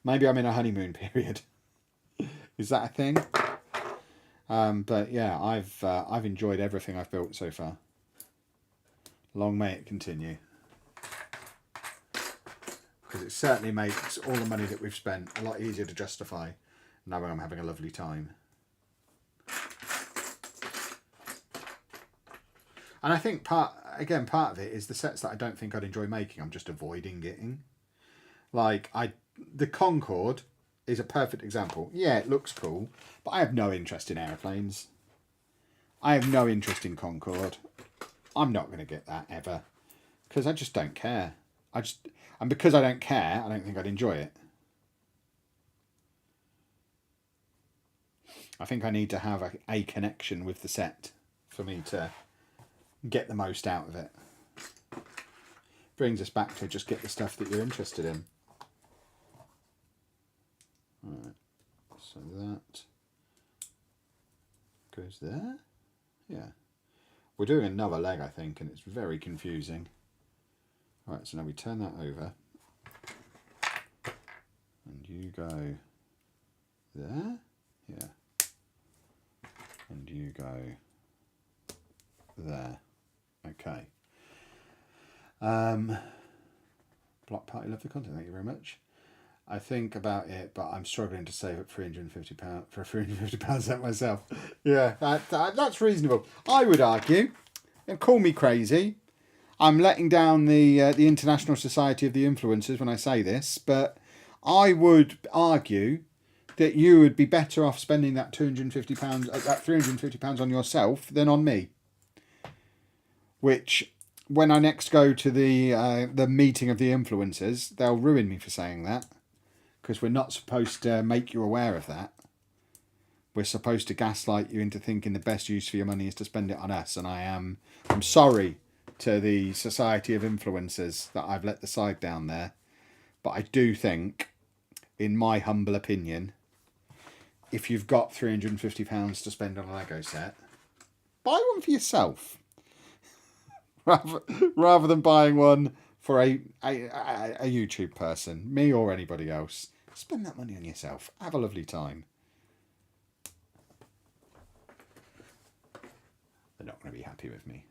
Maybe I'm in a honeymoon period. Is that a thing? But yeah, I've enjoyed everything I've built so far. Long may it continue. Because it certainly makes all the money that we've spent a lot easier to justify now when I'm having a lovely time. And I think part of it is the sets that I don't think I'd enjoy making, I'm just avoiding getting. Like, the Concorde is a perfect example. Yeah, it looks cool, but I have no interest in aeroplanes. I have no interest in Concorde. I'm not going to get that ever. Because I just don't care. And because I don't care, I don't think I'd enjoy it. I think I need to have a connection with the set for me to get the most out of it. Brings us back to just get the stuff that you're interested in. Alright, so that goes there. Yeah. We're doing another leg, I think, and it's very confusing. Alright, so now we turn that over. And you go there. Yeah. And you go there. Okay. Block party, love the content, thank you very much. I think about it, but I'm struggling to save up £350 for a £350 set myself. Yeah, that's reasonable. I would argue, and call me crazy, I'm letting down the International Society of the Influencers when I say this, but I would argue that you would be better off spending that £350 on yourself than on me. Which, when I next go to the meeting of the influencers, they'll ruin me for saying that. Because we're not supposed to make you aware of that. We're supposed to gaslight you into thinking the best use for your money is to spend it on us. And I'm sorry to the Society of Influencers that I've let the side down there. But I do think, in my humble opinion, if you've got £350 to spend on a Lego set, buy one for yourself. rather than buying one for a YouTube person, me or anybody else. Spend that money on yourself. Have a lovely time. They're not going to be happy with me.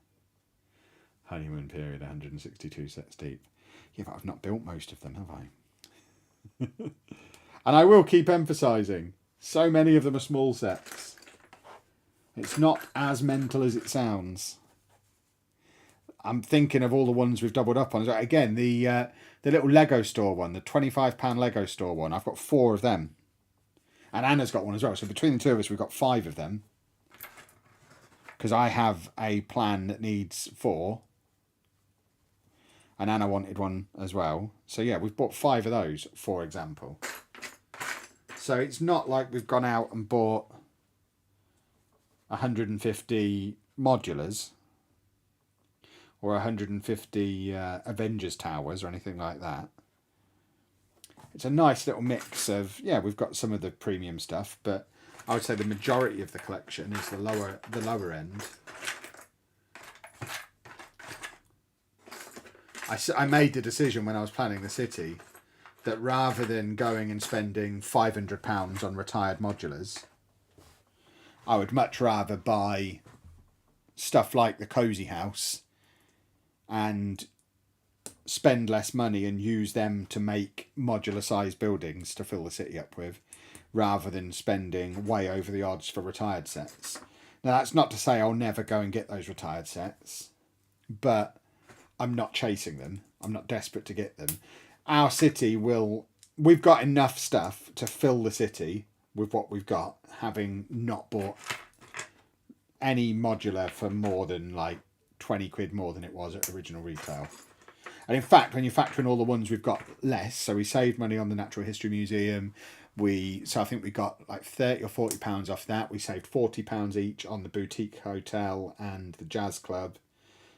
Honeymoon period, 162 sets deep. Yeah, but I've not built most of them, have I? And I will keep emphasising, so many of them are small sets. It's not as mental as it sounds. I'm thinking of all the ones we've doubled up on. Again, the little Lego store one, the £25 Lego store one, I've got 4 of them. And Anna's got one as well. So between the two of us, we've got 5 of them. Because I have a plan that needs 4. And Anna wanted one as well. So yeah, we've bought 5 of those, for example. So it's not like we've gone out and bought 150 modulars. Or 150 Avengers Towers or anything like that. It's a nice little mix of, yeah, we've got some of the premium stuff, but I would say the majority of the collection is the lower end. I made the decision when I was planning the city that rather than going and spending £500 on retired modulars, I would much rather buy stuff like the Cozy House and spend less money and use them to make modular sized buildings to fill the city up with, rather than spending way over the odds for retired sets. Now that's not to say I'll never go and get those retired sets, but I'm not chasing them. I'm not desperate to get them. Our city we've got enough stuff to fill the city with what we've got, having not bought any modular for more than like 20 quid more than it was at original retail. And in fact, when you factor in all the ones we've got less, so we saved money on the Natural History Museum, so I think we got like £30 or £40 off that. We saved £40 each on the Boutique Hotel and the Jazz Club.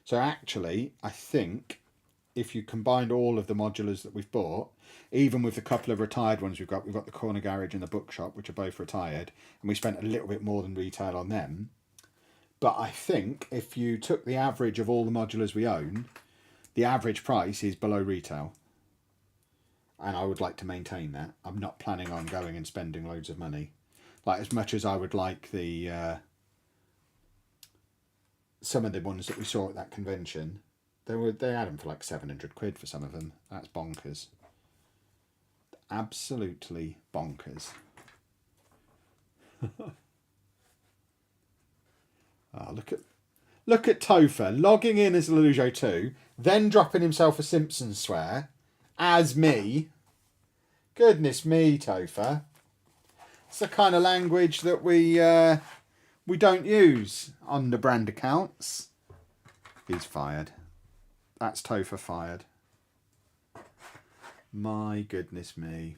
So actually, I think if you combined all of the modulars that we've bought, even with the couple of retired ones we've got the Corner Garage and the Bookshop, which are both retired, and we spent a little bit more than retail on them. But I think if you took the average of all the modulars we own, the average price is below retail. And I would like to maintain that. I'm not planning on going and spending loads of money. Like, as much as I would like the some of the ones that we saw at that convention, they had them for like 700 quid for some of them. That's bonkers. Absolutely bonkers. Oh, look at Topher logging in as Lujo 2, then dropping himself a Simpsons swear as me. Goodness me, Topher. It's the kind of language that we don't use on the brand accounts. He's fired. That's Topher fired. My goodness me.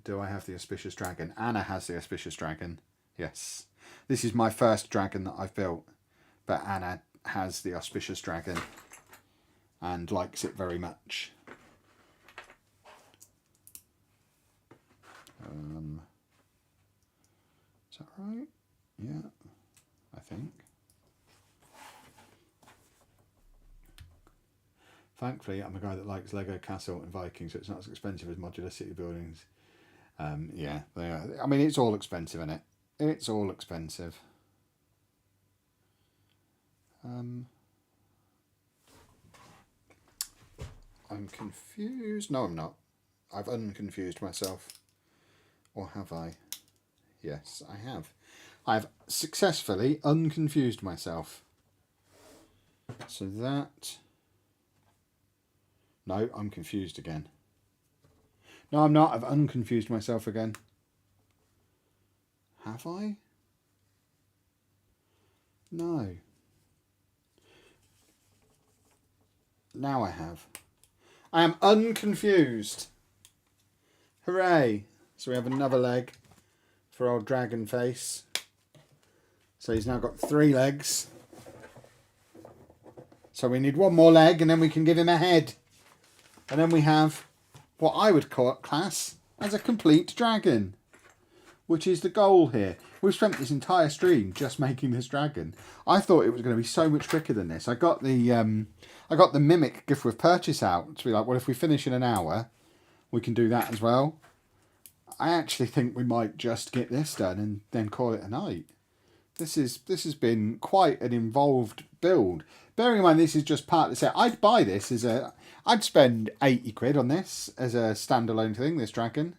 Do I have the auspicious dragon? Anna has the auspicious dragon. Yes. This is my first dragon that I've built. But Anna has the auspicious dragon. And likes it very much. Is that right? Yeah, I think. Thankfully, I'm a guy that likes Lego Castle and Viking, so it's not as expensive as modular city buildings. Yeah, they are. I mean, it's all expensive, isn't it? It's all expensive. I'm confused. No, I'm not. I've unconfused myself. Or have I? Yes, I have. I've successfully unconfused myself. So that... No, I'm confused again. No, I'm not. I've unconfused myself again. Have I? No. Now I have. I am unconfused. Hooray. So we have another leg for old dragon face. So he's now got 3 legs. So we need one more leg and then we can give him a head. And then we have what I would class as a complete dragon. Which is the goal here. We've spent this entire stream just making this dragon. I thought it was going to be so much quicker than this. I got the Mimic gift with purchase out to be like, well, if we finish in an hour, we can do that as well. I actually think we might just get this done and then call it a night. This has been quite an involved build. Bearing in mind this is just part of the set. I'd buy this as I'd spend 80 quid on this as a standalone thing, this dragon.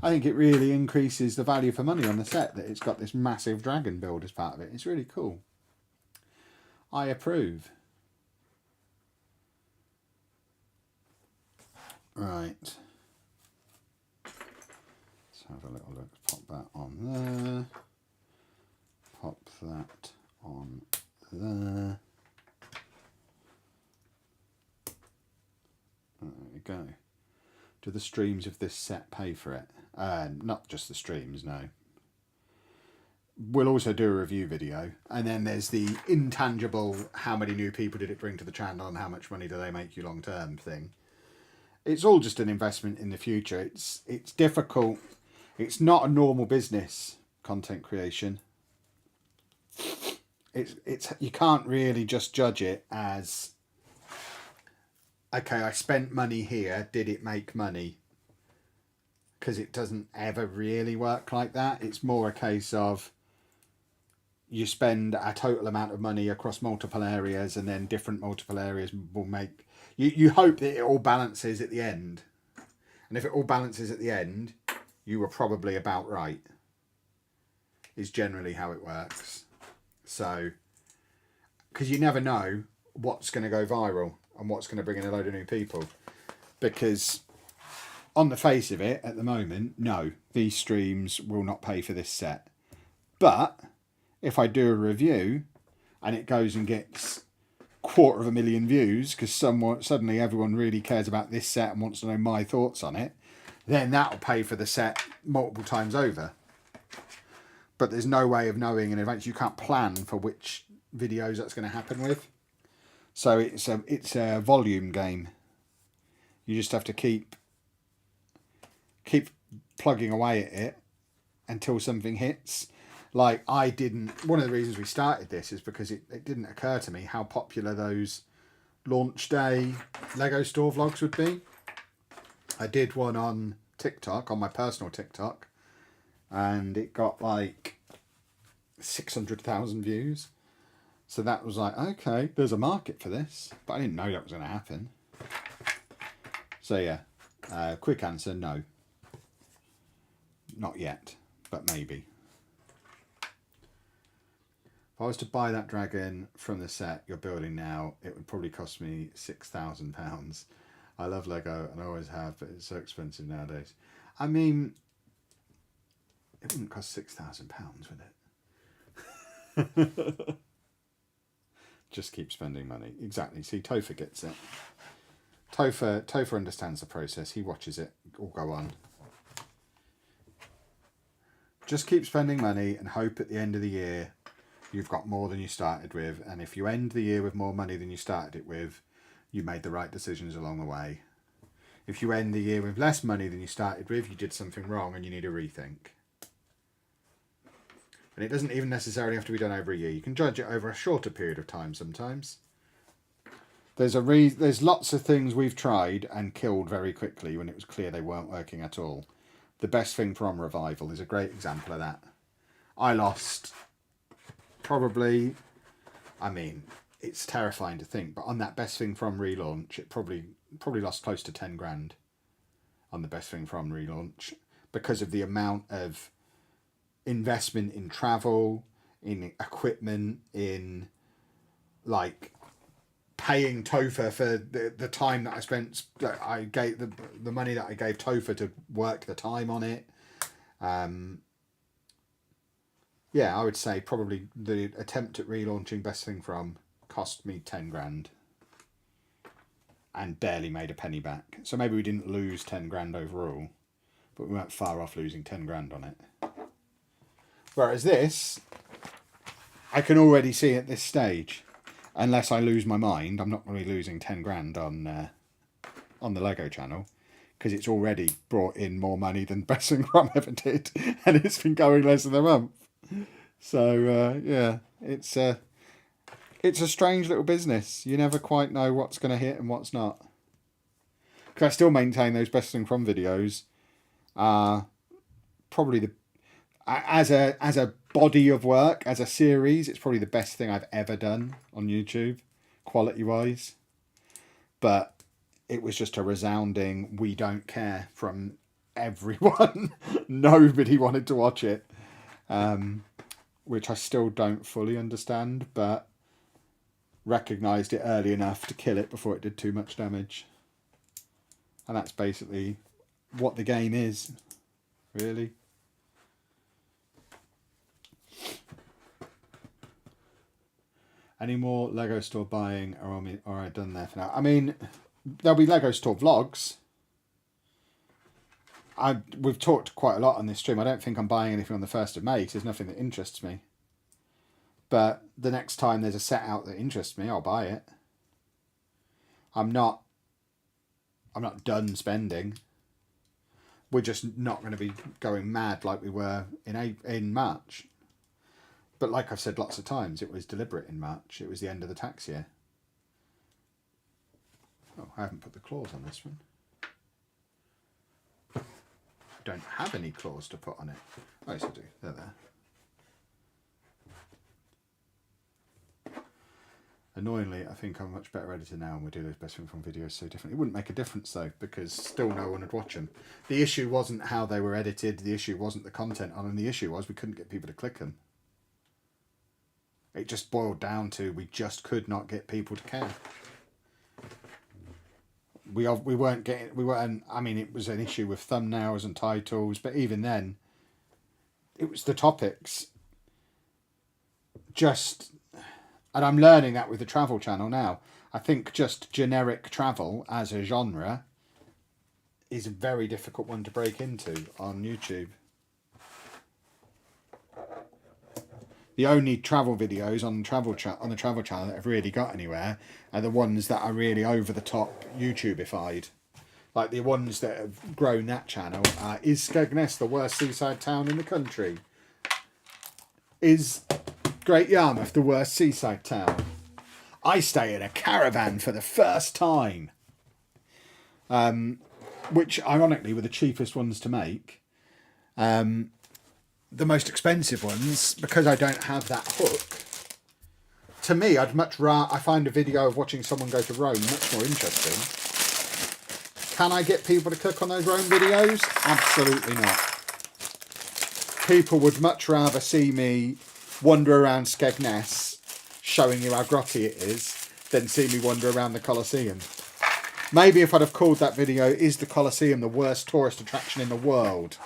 I think it really increases the value for money on the set that it's got this massive dragon build as part of it. It's really cool. I approve. Right. Let's have a little look. Pop that on there. Pop that on there. There we go. Do the streams of this set pay for it? Not just the streams, no. We'll also do a review video. And then there's the intangible, how many new people did it bring to the channel and how much money do they make you long term thing. It's all just an investment in the future. It's difficult. It's not a normal business, content creation. It's you can't really just judge it as, okay, I spent money here, did it make money? Because it doesn't ever really work like that. It's more a case of you spend a total amount of money across multiple areas and then different multiple areas will make... You hope that it all balances at the end. And if it all balances at the end, you were probably about right. Is generally how it works. So, because you never know what's going to go viral and what's going to bring in a load of new people. Because on the face of it, at the moment, no, these streams will not pay for this set. But if I do a review and it goes and gets 250,000 views because suddenly everyone really cares about this set and wants to know my thoughts on it, then that'll pay for the set multiple times over. But there's no way of knowing in advance. You can't plan for which videos that's going to happen with. So it's a volume game. You just have to keep plugging away at it until something hits. Like one of the reasons we started this is because it didn't occur to me how popular those launch day Lego store vlogs would be. I did one on TikTok, on my personal TikTok, and it got like 600,000 views. So that was like, okay, there's a market for this, but I didn't know that was going to happen. So yeah, quick answer, no. Not yet, but maybe. If I was to buy that dragon from the set you're building now, it would probably cost me £6,000. I love Lego and I always have, but it's so expensive nowadays. I mean, it wouldn't cost £6,000, would it? Just keep spending money. Exactly. See, Topher gets it. Topher understands the process. He watches it all go on. Just keep spending money and hope at the end of the year you've got more than you started with. And if you end the year with more money than you started it with, you made the right decisions along the way. If you end the year with less money than you started with, you did something wrong and you need a rethink. And it doesn't even necessarily have to be done over a year. You can judge it over a shorter period of time sometimes. There's lots of things we've tried and killed very quickly when it was clear they weren't working at all. The Best Thing From Revival is a great example of that. I lost probably, I mean, it's terrifying to think, but on that Best Thing From relaunch, it probably lost close to 10 grand on the Best Thing From relaunch because of the amount of investment in travel, in equipment, in like paying Topher for the time that I spent, that I gave the money that I gave Topher to work the time on it. Yeah, I would say probably the attempt at relaunching Best Thing From cost me 10 grand and barely made a penny back. So maybe we didn't lose 10 grand overall, but we weren't far off losing 10 grand on it. Whereas this, I can already see at this stage, unless I lose my mind, I'm not going to be losing 10 grand on the Lego channel, because it's already brought in more money than Best Thing From ever did, and it's been going less than a month. So yeah, it's a strange little business. You never quite know what's going to hit and what's not. Because I still maintain those Best Thing From videos are probably the, as a body of work, as a series, it's probably the best thing I've ever done on YouTube, quality-wise. But it was just a resounding, we don't care from everyone. Nobody wanted to watch it. Which I still don't fully understand, but recognised it early enough to kill it before it did too much damage. And that's basically what the game is, really. Any more Lego store buying, or am I done there for now? I mean, there'll be Lego store vlogs. We've talked quite a lot on this stream. I don't think I'm buying anything on the 1st of May because there's nothing that interests me. But the next time there's a set out that interests me, I'll buy it. I'm not done spending. We're just not going to be going mad like we were in March. But like I've said lots of times, it was deliberate in March. It was the end of the tax year. Oh, I haven't put the claws on this one. I don't have any claws to put on it. Oh, yes, I do. They're there. Annoyingly, I think I'm much better editor now, and we do those Best Thing From videos so differently. It wouldn't make a difference though, because still no one would watch them. The issue wasn't how they were edited. The issue wasn't the content on them. The issue was we couldn't get people to click them. It just boiled down to we just could not get people to care. We weren't. I mean, it was an issue with thumbnails and titles, but even then, it was the topics. And I'm learning that with the travel channel now. I think just generic travel as a genre is a very difficult one to break into on YouTube. The only travel videos on the travel channel that have really got anywhere are the ones that are really over the top YouTubeified. Like the ones that have grown that channel are, is Skegness the worst seaside town in the country? Is Great Yarmouth the worst seaside town? I stay in a caravan for the first time. Which ironically were the cheapest ones to make. the most expensive ones, because I don't have that hook, to me, I'd much rather, I find a video of watching someone go to Rome much more interesting. Can I get people to click on those Rome videos? Absolutely not. People would much rather see me wander around Skegness showing you how grotty it is than see me wander around the Colosseum. Maybe if I'd have called that video, "Is the Colosseum the worst tourist attraction in the world?"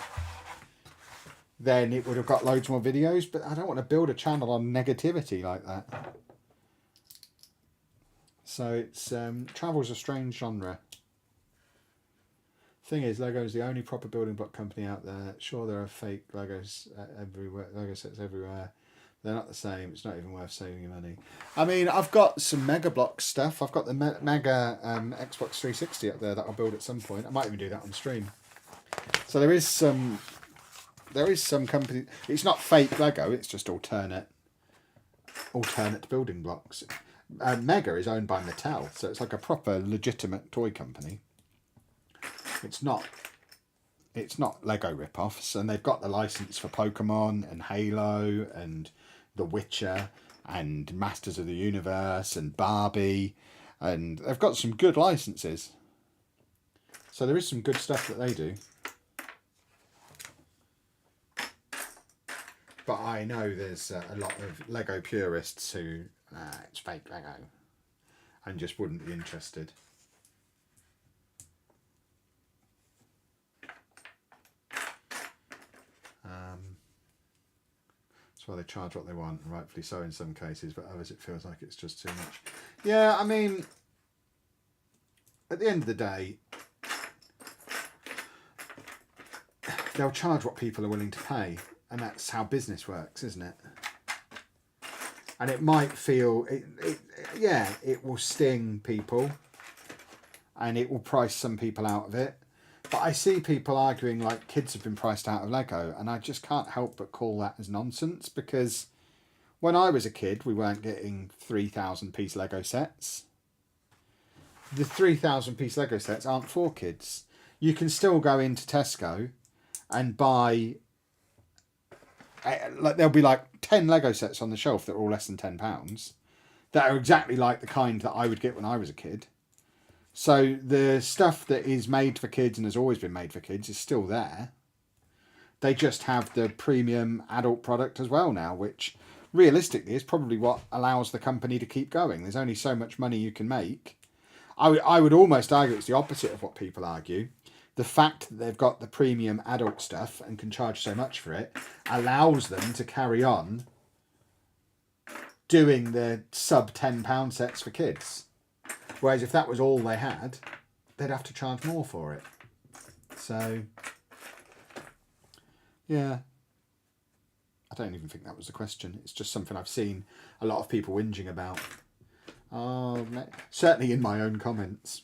then it would have got loads more videos, but I don't want to build a channel on negativity like that. So it's travel's a strange genre. Thing is, Lego is the only proper building block company out there. Sure, there are fake Legos everywhere, Lego sets everywhere. They're not the same. It's not even worth saving your money. I mean, I've got some Mega Block stuff. I've got the Mega Xbox 360 up there that I'll build at some point. I might even do that on stream. So there is some company. It's not fake Lego. It's just alternate building blocks. Mega is owned by Mattel, so it's like a proper legitimate toy company. It's not Lego rip-offs, and they've got the license for Pokemon and Halo and The Witcher and Masters of the Universe and Barbie, and they've got some good licenses. So there is some good stuff that they do. But I know there's a lot of Lego purists who, it's fake Lego, and just wouldn't be interested. That's why they charge what they want, and rightfully so in some cases, but others it feels like it's just too much. Yeah, I mean, at the end of the day, they'll charge what people are willing to pay, and that's how business works, isn't it? And it might feel, it will sting people, and it will price some people out of it. But I see people arguing like kids have been priced out of Lego, and I just can't help but call that as nonsense, because when I was a kid, we weren't getting 3,000 piece Lego sets. The 3,000 piece Lego sets aren't for kids. You can still go into Tesco and buy, like, there'll be like 10 Lego sets on the shelf that are all less than £10 that are exactly like the kind that I would get when I was a kid. So the stuff that is made for kids and has always been made for kids is still there. They just have the premium adult product as well now, which realistically is probably what allows the company to keep going. There's only so much money you can make. I would almost argue it's the opposite of what people argue. The fact that they've got the premium adult stuff and can charge so much for it allows them to carry on doing the sub £10 sets for kids. Whereas if that was all they had, they'd have to charge more for it. So, yeah. I don't even think that was the question. It's just something I've seen a lot of people whinging about. Certainly in my own comments.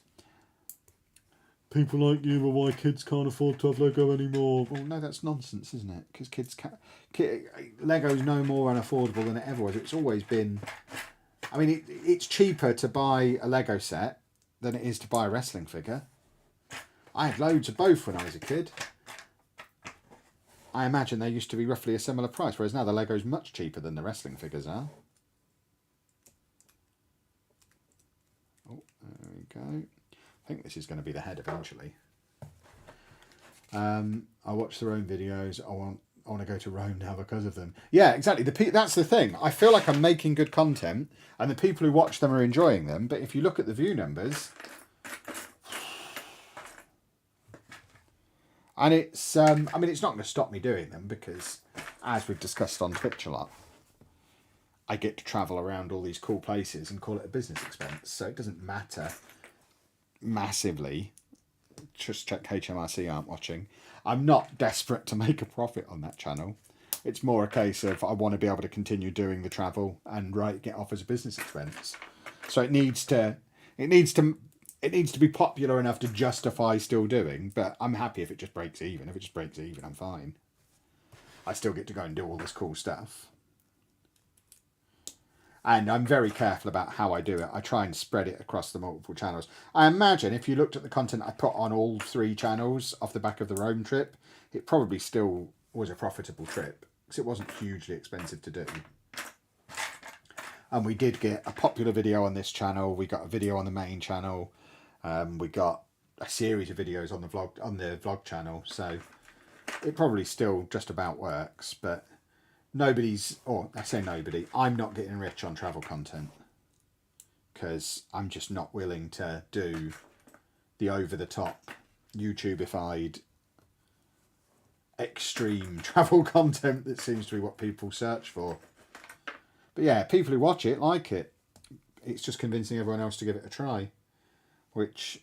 People like you, well, why kids can't afford to have Lego anymore? Well, no, that's nonsense, isn't it? Because kids can't. Lego's no more unaffordable than it ever was. It's always been. I mean, it's cheaper to buy a Lego set than it is to buy a wrestling figure. I had loads of both when I was a kid. I imagine they used to be roughly a similar price, whereas now the Lego's much cheaper than the wrestling figures are. Oh, there we go. I think this is going to be the head eventually. I watch their own videos. I want to go to Rome now because of them. Yeah, exactly. That's the thing. I feel like I'm making good content, and the people who watch them are enjoying them. But if you look at the view numbers, and it's, I mean, it's not going to stop me doing them because, as we've discussed on Twitch a lot, I get to travel around all these cool places and call it a business expense. So it doesn't matter massively. Just check HMRC aren't watching. I'm not desperate to make a profit on that channel. It's more a case of I want to be able to continue doing the travel and write it off as a business expense. So it needs to be popular enough to justify still doing, but I'm happy if it just breaks even. If it just breaks even, I'm fine. I still get to go and do all this cool stuff. And I'm very careful about how I do it. I try and spread it across the multiple channels. I imagine if you looked at the content I put on all 3 channels off the back of the Rome trip, it probably still was a profitable trip. because it wasn't hugely expensive to do. And we did get a popular video on this channel. We got a video on the main channel. We got a series of videos on the vlog channel. So it probably still just about works, but nobody's, or I say nobody, I'm not getting rich on travel content because I'm just not willing to do the over-the-top YouTubeified extreme travel content that seems to be what people search for. But yeah, people who watch it like it. It's just convincing everyone else to give it a try, which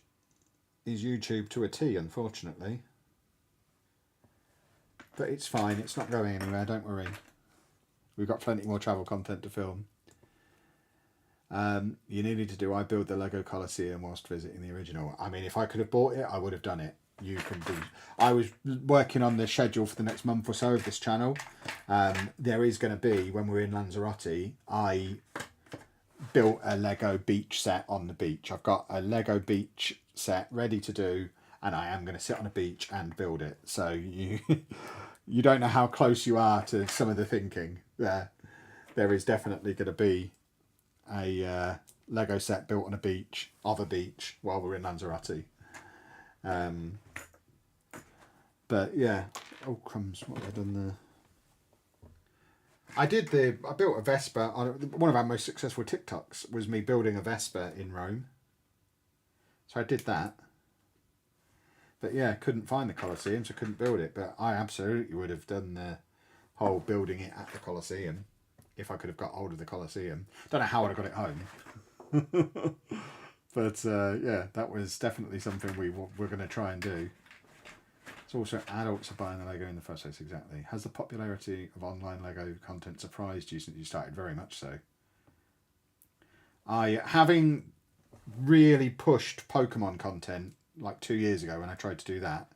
is YouTube to a T, unfortunately. But it's fine. It's not going anywhere. Don't worry. We've got plenty more travel content to film. You needed to do I build the Lego Colosseum whilst visiting the original. I mean, if I could have bought it, I would have done it. You can do. I was working on the schedule for the next month or so of this channel. There is going to be, when we're in Lanzarote, I built a Lego beach set on the beach. I've got a Lego beach set ready to do, and I am going to sit on a beach and build it. So you you don't know how close you are to some of the thinking there. There is definitely going to be a Lego set built on a beach, while we're in Lanzarote. But yeah, oh crumbs, what have I done there? I built a Vespa. One of our most successful TikToks was me building a Vespa in Rome. So I did that. But yeah, couldn't find the Colosseum, so couldn't build it. But I absolutely would have done the whole building it at the Colosseum if I could have got hold of the Colosseum. Don't know how I'd have got it home. But yeah, that was definitely something we're going to try and do. It's also adults are buying the Lego in the first place, exactly. Has the popularity of online Lego content surprised you since you started? Very much so. Having really pushed Pokemon content like 2 years ago when I tried to do that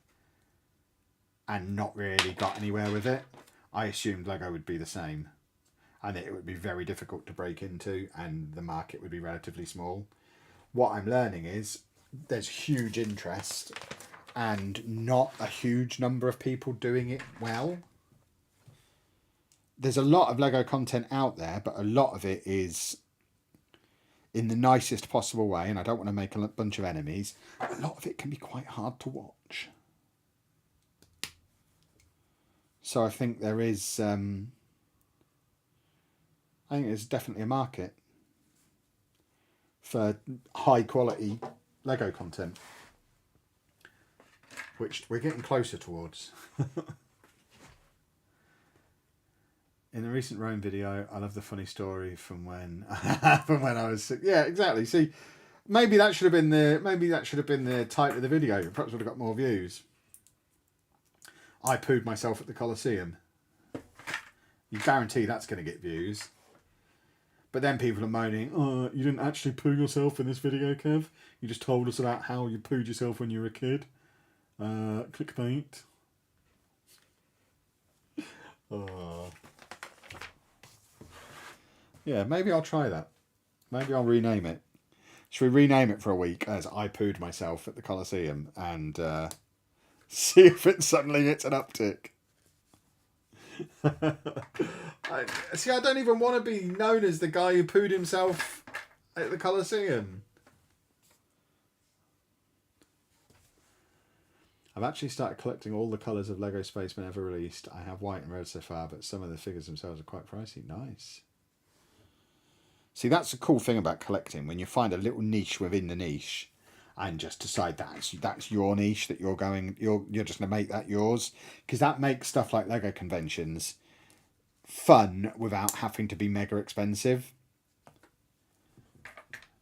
and not really got anywhere with it, I assumed Lego would be the same. And it would be very difficult to break into and the market would be relatively small. What I'm learning is there's huge interest and not a huge number of people doing it well. There's a lot of Lego content out there, but a lot of it is in the nicest possible way, and I don't want to make a bunch of enemies. A lot of it can be quite hard to watch. So I think there is, I think there's definitely a market for high quality Lego content, which we're getting closer towards. In the recent Rome video, I love the funny story from when I was sick. Yeah, exactly. See, maybe that should have been the title of the video. It perhaps would have got more views. I pooed myself at the Colosseum. You guarantee that's going to get views. But then people are moaning, "Oh, you didn't actually poo yourself in this video, Kev. You just told us about how you pooed yourself when you were a kid." Clickbait. Yeah, maybe I'll try that. Maybe I'll rename it. Should we rename it for a week as I pooed myself at the Colosseum and see if it suddenly gets an uptick? I don't even want to be known as the guy who pooed himself at the Colosseum. I've actually started collecting all the colours of Lego Spacemen ever released. I have white and red so far, but some of the figures themselves are quite pricey. Nice. See, that's the cool thing about collecting, when you find a little niche within the niche and just decide that's your niche, that you're just going to make that yours, because that makes stuff like Lego conventions fun without having to be mega expensive,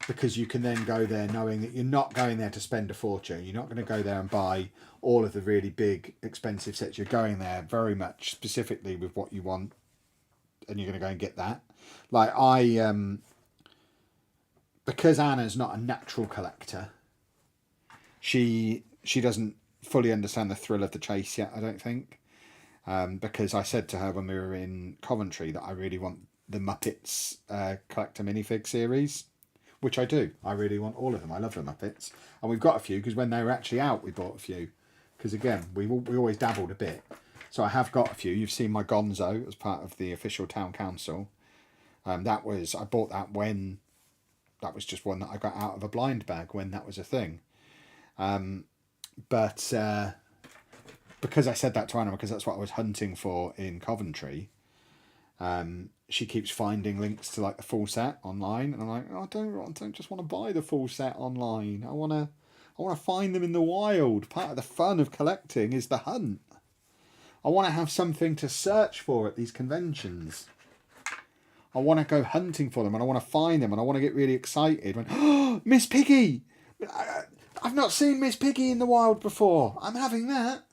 because you can then go there knowing that you're not going there to spend a fortune. You're not going to go there and buy all of the really big expensive sets. You're going there very much specifically with what you want, and you're going to go and get that. Like because Anna's not a natural collector, she doesn't fully understand the thrill of the chase yet, I don't think. Because I said to her when we were in Coventry that I really want the Muppets collector minifig series, which I do. I really want all of them. I love the Muppets. And we've got a few because when they were actually out, we bought a few. Because again, we always dabbled a bit. So I have got a few. You've seen my Gonzo as part of the official town council. I bought that when that was just one that I got out of a blind bag when that was a thing. But because I said that to Anna, because that's what I was hunting for in Coventry, she keeps finding links to like the full set online, and I'm like, oh, I don't just want to buy the full set online. I want to find them in the wild. Part of the fun of collecting is the hunt. I want to have something to search for at these conventions. I want to go hunting for them, and I want to find them, and I want to get really excited when, oh, Miss Piggy! I've not seen Miss Piggy in the wild before. I'm having that.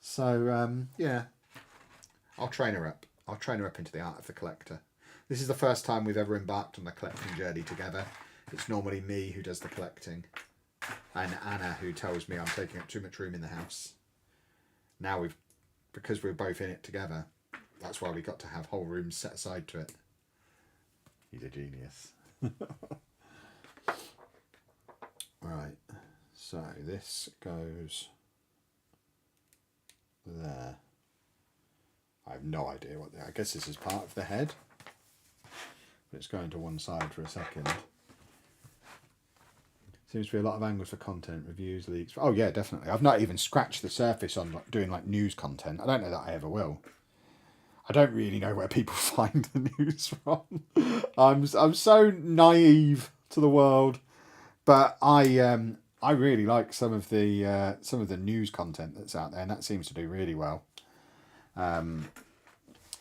So, yeah. I'll train her up. I'll train her up into the art of the collector. This is the first time we've ever embarked on a collecting journey together. It's normally me who does the collecting, and Anna who tells me I'm taking up too much room in the house. Now because we're both in it together, that's why we got to have whole rooms set aside to it. He's a genius. Right, so this goes there. I have no idea I guess this is part of the head, but it's going to one side for a second. Seems to be a lot of angles for content, reviews, leaks. Oh yeah, definitely. I've not even scratched the surface on doing like news content. I don't know that I ever will. I don't really know where people find the news from. I'm so naive to the world, but I really like some of the news content that's out there, and that seems to do really well.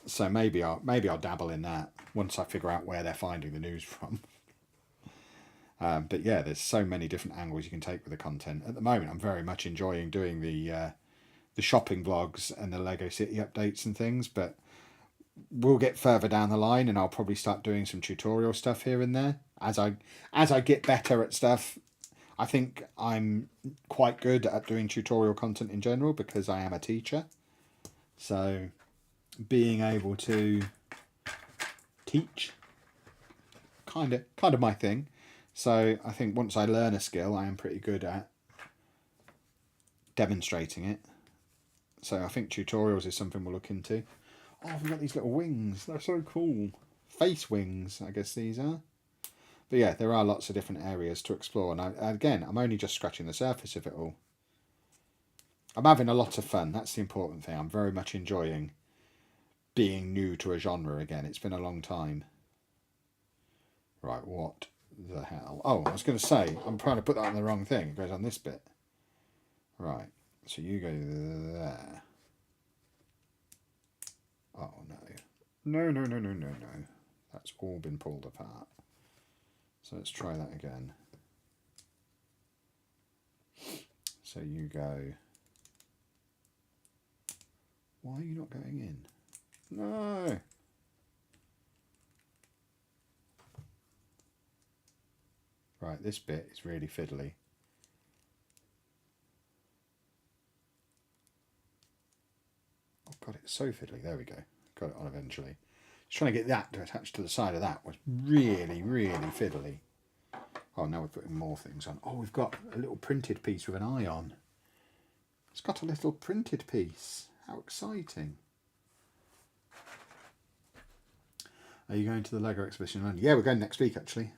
So maybe I'll dabble in that once I figure out where they're finding the news from. But yeah, there's so many different angles you can take with the content. At the moment, I'm very much enjoying doing the shopping vlogs and the Lego City updates and things, but we'll get further down the line, and I'll probably start doing some tutorial stuff here and there as I get better at stuff. I think I'm quite good at doing tutorial content in general because I am a teacher. So being able to teach kind of my thing. So I think once I learn a skill, I am pretty good at demonstrating it. So I think tutorials is something we'll look into. Oh, we've got these little wings. They're so cool. Face wings, I guess these are. But yeah, there are lots of different areas to explore. And again, I'm only just scratching the surface of it all. I'm having a lot of fun. That's the important thing. I'm very much enjoying being new to a genre again. It's been a long time. Right, what the hell? Oh, I was going to say, I'm trying to put that on the wrong thing. It goes on this bit. Right, so you go there. Oh, no. No. That's all been pulled apart. So let's try that again. So you go... Why are you not going in? No! Right, this bit is really fiddly. Oh god, it's so fiddly. There we go. Got it on eventually. Just trying to get that to attach to the side of that was really, really fiddly. Oh, now we're putting more things on. Oh, we've got a little printed piece with an eye on. It's got a little printed piece. How exciting. Are you going to the Lego exhibition in London? Yeah, we're going next week actually.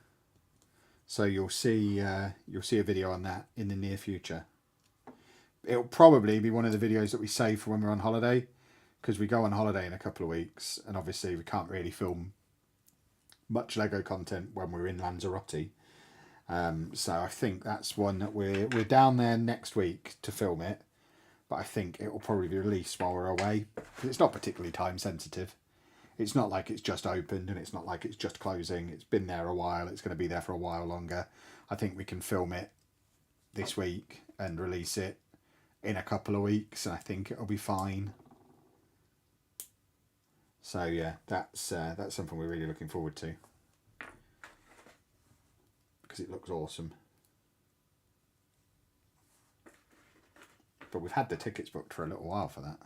So you'll see a video on that in the near future. It'll probably be one of the videos that we save for when we're on holiday, because we go on holiday in a couple of weeks, and obviously we can't really film much Lego content when we're in Lanzarote. So I think that's one that we're down there next week to film it, but I think it will probably be released while we're away, because it's not particularly time sensitive. It's not like it's just opened, and it's not like it's just closing. It's been there a while. It's going to be there for a while longer. I think we can film it this week and release it in a couple of weeks, and I think it'll be fine. So yeah, that's something we're really looking forward to, because it looks awesome. But we've had the tickets booked for a little while for that.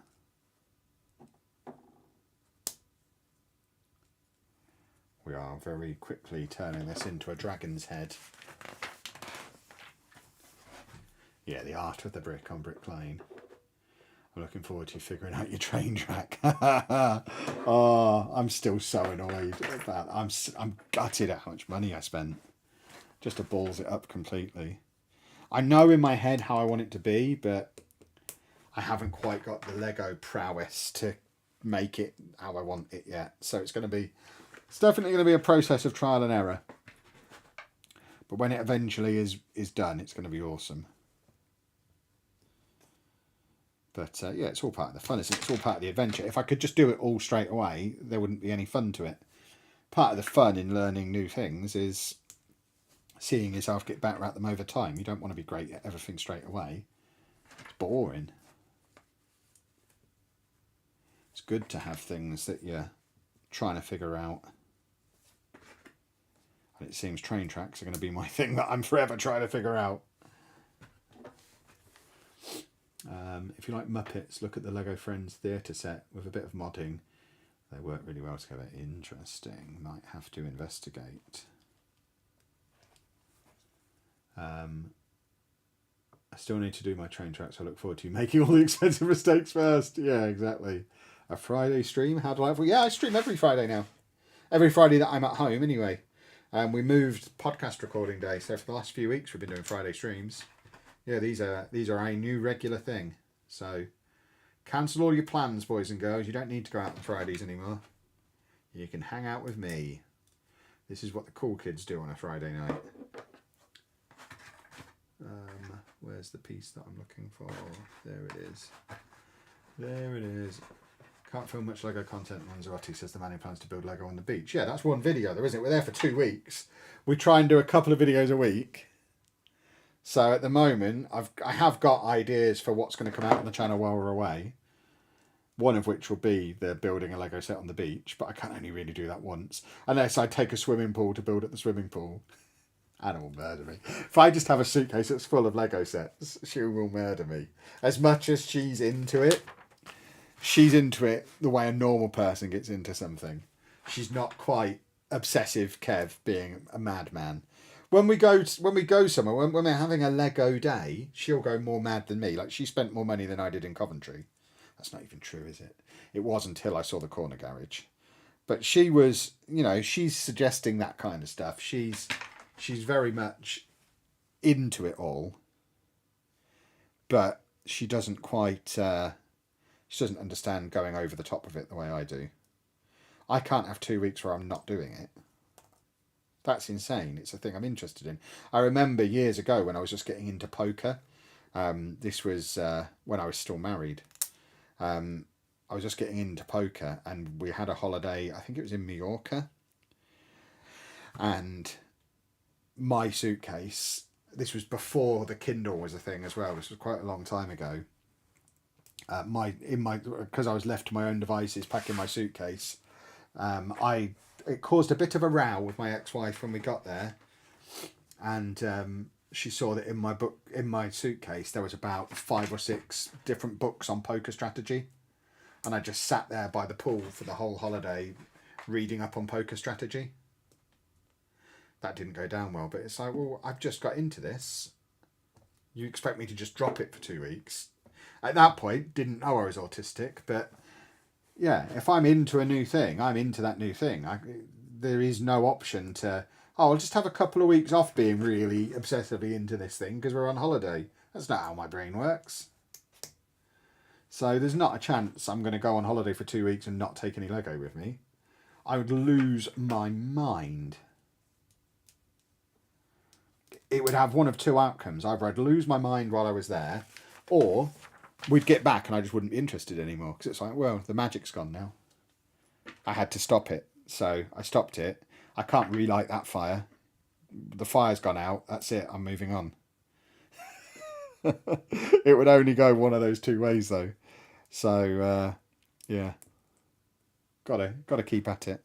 We are very quickly turning this into a dragon's head. Yeah, the art of the brick on Brick Lane. I'm looking forward to figuring out your train track. Oh, I'm still so annoyed about that. I'm gutted at how much money I spent just to balls it up completely. I know in my head how I want it to be, but I haven't quite got the Lego prowess to make it how I want it yet. So it's definitely going to be a process of trial and error. But when it eventually is done, it's going to be awesome. But yeah, it's all part of the fun. It's all part of the adventure. If I could just do it all straight away, there wouldn't be any fun to it. Part of the fun in learning new things is seeing yourself get better at them over time. You don't want to be great at everything straight away. It's boring. It's good to have things that you're trying to figure out. And it seems train tracks are going to be my thing that I'm forever trying to figure out. If you like Muppets, look at the Lego Friends theatre set with a bit of modding. They work really well together. Interesting. Might have to investigate. I still need to do my train tracks. I look forward to making all the expensive mistakes first. Yeah, exactly. A Friday stream? How do I... Yeah, I stream every Friday now. Every Friday that I'm at home anyway. We moved podcast recording day, so for the last few weeks we've been doing Friday streams. Yeah, these are a new regular thing. So cancel all your plans, boys and girls. You don't need to go out on Fridays anymore. You can hang out with me. This is what the cool kids do on a Friday night. Where's the piece that I'm looking for? There it is. There it is. Can't film much Lego content. Lanzarote says the man who plans to build Lego on the beach. Yeah, that's one video though, isn't it? We're there for 2 weeks. We try and do a couple of videos a week. So at the moment, I have got ideas for what's going to come out on the channel while we're away. One of which will be the building a Lego set on the beach, but I can only really do that once. Unless I take a swimming pool to build at the swimming pool. Anna will murder me. If I just have a suitcase that's full of Lego sets, she will murder me. As much as she's into it the way a normal person gets into something. She's not quite obsessive Kev being a madman. When we go somewhere, when we're having a Lego day, she'll go more mad than me. Like, she spent more money than I did in Coventry. That's not even true, is it? It was until I saw the corner garage. But she was, she's suggesting that kind of stuff. She's very much into it all. But she doesn't quite, she doesn't understand going over the top of it the way I do. I can't have 2 weeks where I'm not doing it. That's insane. It's a thing I'm interested in. I remember years ago when I was just getting into poker. This was when I was still married. I was just getting into poker and we had a holiday, I think it was in Mallorca. And my suitcase, this was before the Kindle was a thing as well. This was quite a long time ago. Because I was left to my own devices packing my suitcase, it caused a bit of a row with my ex-wife when we got there, and she saw that in my suitcase there was about 5 or 6 different books on poker strategy, and I just sat there by the pool for the whole holiday reading up on poker strategy. That didn't go down well, but it's like, well, I've just got into this. You expect me to just drop it for 2 weeks? At that point, didn't know I was autistic, but yeah, if I'm into a new thing, I'm into that new thing. There is no option to, I'll just have a couple of weeks off being really obsessively into this thing because we're on holiday. That's not how my brain works. So there's not a chance I'm going to go on holiday for 2 weeks and not take any Lego with me. I would lose my mind. It would have one of 2 outcomes. Either I'd lose my mind while I was there, or we'd get back and I just wouldn't be interested anymore. Because it's like, well, the magic's gone now. I had to stop it. So I stopped it. I can't relight that fire. The fire's gone out. That's it. I'm moving on. It would only go one of those 2 ways though. So, yeah. Gotta keep at it.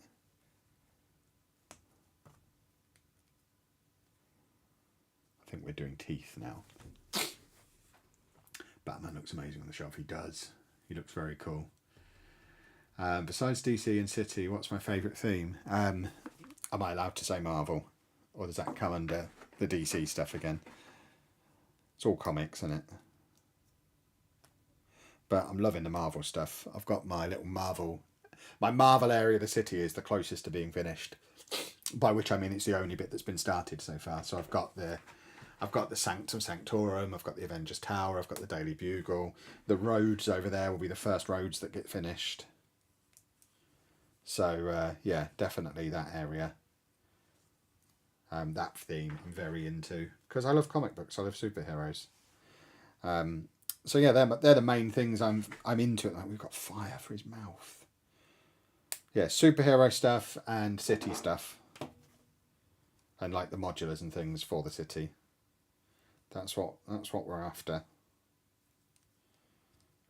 I think we're doing teeth now. Batman looks amazing on the shelf. He does. He looks very cool. Besides DC and City, what's my favourite theme? Am I allowed to say Marvel? Or does that come under the DC stuff again? It's all comics, isn't it? But I'm loving the Marvel stuff. I've got my little my Marvel area of the city is the closest to being finished. By which I mean it's the only bit that's been started so far. So I've got the Sanctum Sanctorum, I've got the Avengers Tower, I've got the Daily Bugle. The roads over there will be the first roads that get finished. So yeah, definitely that area. That theme I'm very into because I love comic books. I love superheroes. So yeah, they're the main things I'm into. Like we've got fire for his mouth. Yeah, superhero stuff and city stuff, and like the modulars and things for the city. That's what we're after.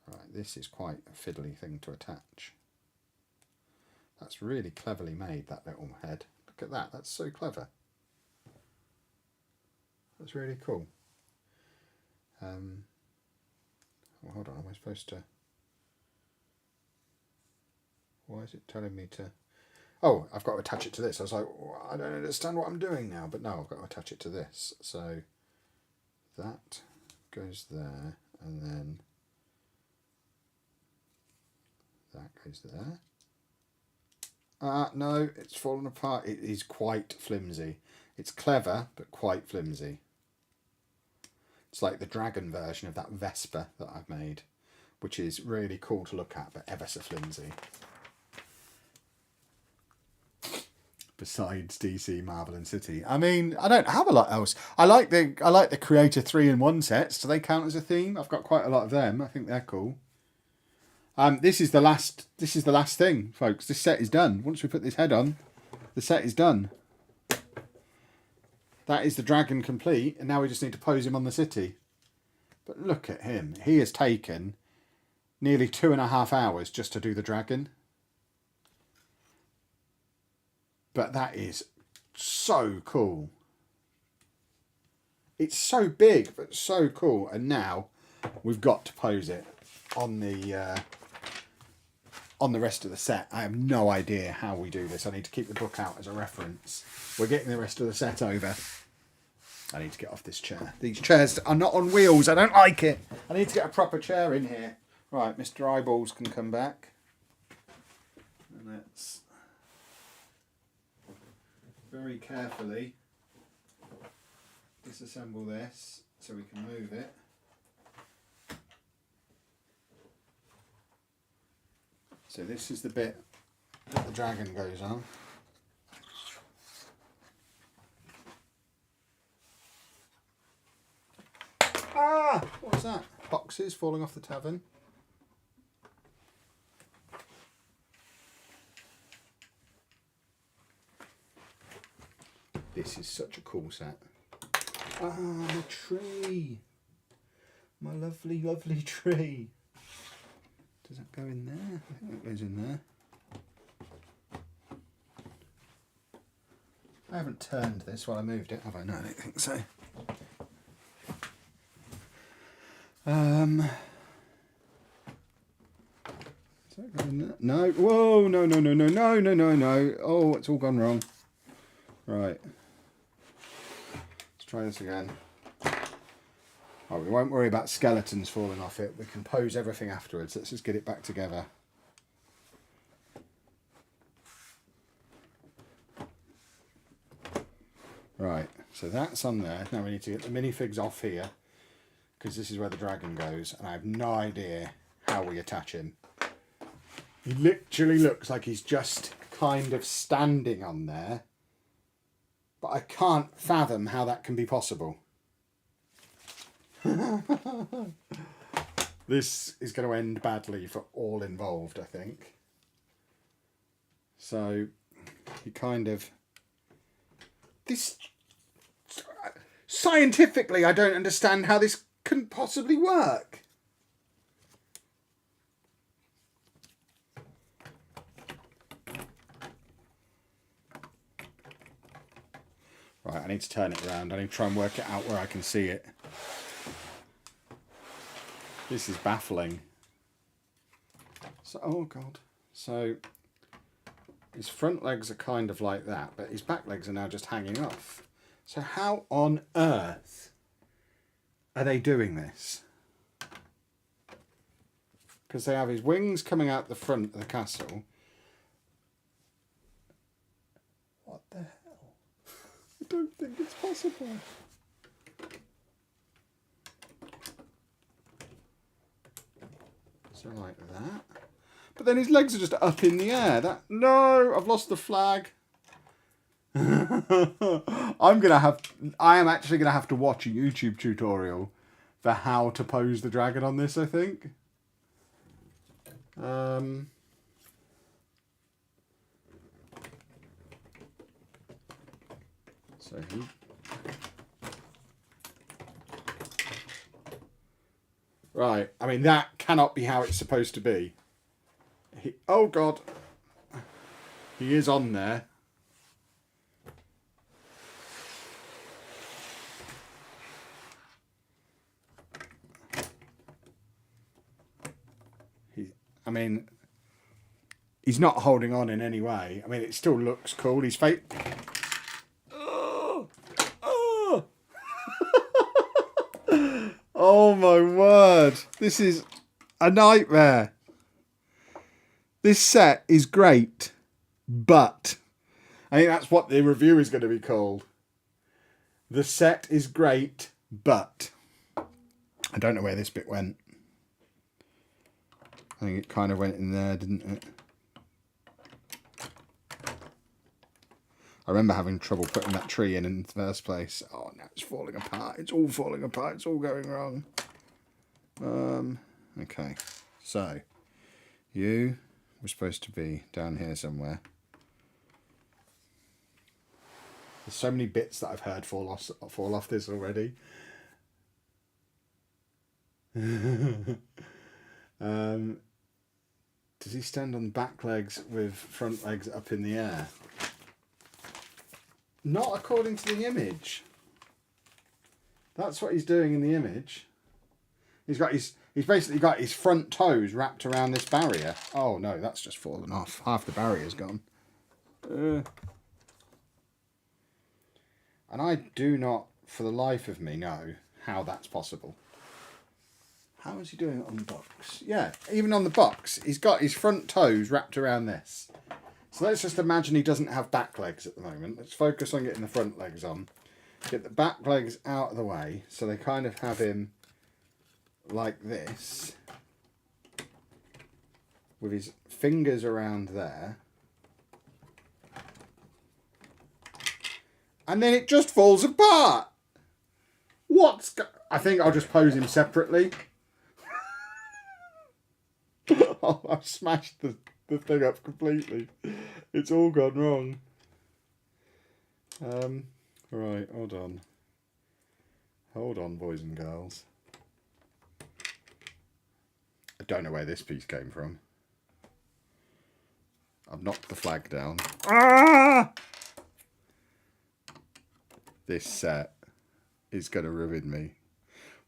Right, this is quite a fiddly thing to attach. That's really cleverly made, that little head. Look at that, that's so clever. That's really cool. Well, hold on, am I supposed to... Why is it telling me to... Oh, I've got to attach it to this. I was like, I don't understand what I'm doing now. But no, I've got to attach it to this. So that goes there, and then that goes there. No, it's fallen apart. It is quite flimsy. It's clever, but quite flimsy. It's like the dragon version of that Vespa that I've made, which is really cool to look at, but ever so flimsy. Besides DC, Marvel, and City, I mean, I don't have a lot else. I like the Creator 3-in-1 sets. Do they count as a theme? I've got quite a lot of them. I think they're cool. This is the last thing, folks. This set is done. Once we put this head on, the set is done. That is the dragon complete, and now we just need to pose him on the city. But look at him. He has taken nearly 2.5 hours just to do the dragon. But that is so cool. It's so big, but so cool. And now we've got to pose it on the rest of the set. I have no idea how we do this. I need to keep the book out as a reference. We're getting the rest of the set over. I need to get off this chair. These chairs are not on wheels. I don't like it. I need to get a proper chair in here. Right, Mr. Eyeballs can come back. And let's very carefully disassemble this so we can move it. So this is the bit that the dragon goes on. Ah! What's that? Boxes falling off the tavern. This is such a cool set. Ah, my tree. My lovely, lovely tree. Does that go in there? I think that goes in there. I haven't turned this while I moved it, have I? No, I don't think so. Does that go in there? No. Whoa, no. Oh, it's all gone wrong. Right. Let's try this again. Oh, we won't worry about skeletons falling off it. We can pose everything afterwards. Let's just get it back together. Right, so that's on there. Now we need to get the minifigs off here, because this is where the dragon goes, and I have no idea how we attach him. He literally looks like he's just kind of standing on there, but I can't fathom how that can be possible. This is going to end badly for all involved, I think. So, you kind of... This... Scientifically, I don't understand how this can possibly work. Right, I need to turn it around. I need to try and work it out where I can see it. This is baffling. So, oh God. So, his front legs are kind of like that, but his back legs are now just hanging off. So how on earth are they doing this? because they have his wings coming out the front of the castle. What the hell? I don't think it's possible. So like that. But then his legs are just up in the air. No, I've lost the flag. I am actually gonna have to watch a YouTube tutorial for how to pose the dragon on this, I think. So right, I mean that cannot be how it's supposed to be. Oh God, he is on there. I mean, he's not holding on in any way. I mean, it still looks cool. His face. Oh, oh. Oh my word! This is a nightmare. This set is great, but I think that's what the review is going to be called. The set is great, but I don't know where this bit went. I think it kind of went in there, didn't it? I remember having trouble putting that tree in the first place. Oh, now it's falling apart. It's all falling apart. It's all going wrong. Okay. So, you were supposed to be down here somewhere. There's so many bits that I've heard fall off this already. Does he stand on back legs with front legs up in the air? Not according to the image. That's what he's doing in the image. He's basically got his front toes wrapped around this barrier. Oh no, that's just fallen off. Half the barrier's gone. And I do not, for the life of me, know how that's possible. How is he doing it on the box? Yeah, even on the box, he's got his front toes wrapped around this. So let's just imagine he doesn't have back legs at the moment. Let's focus on getting the front legs on. Get the back legs out of the way so they kind of have him like this. With his fingers around there. And then it just falls apart. I think I'll just pose him separately. Oh, I've smashed the thing up completely. It's all gone wrong. Right, hold on. Hold on, boys and girls. I don't know where this piece came from. I've knocked the flag down. Ah! This set is going to ruin me.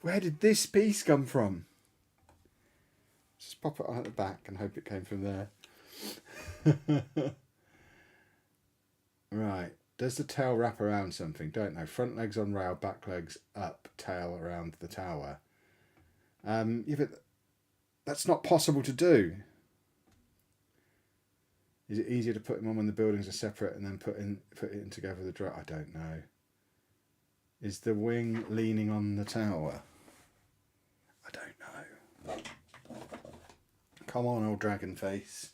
Where did this piece come from? Just pop it on at the back and hope it came from there. Right. Does the tail wrap around something? Don't know. Front legs on rail, back legs up, tail around the tower. Yeah, but that's not possible to do. Is it easier to put them on when the buildings are separate and then put it in together with the I don't know. Is the wing leaning on the tower? I don't know. Come on, old dragon face.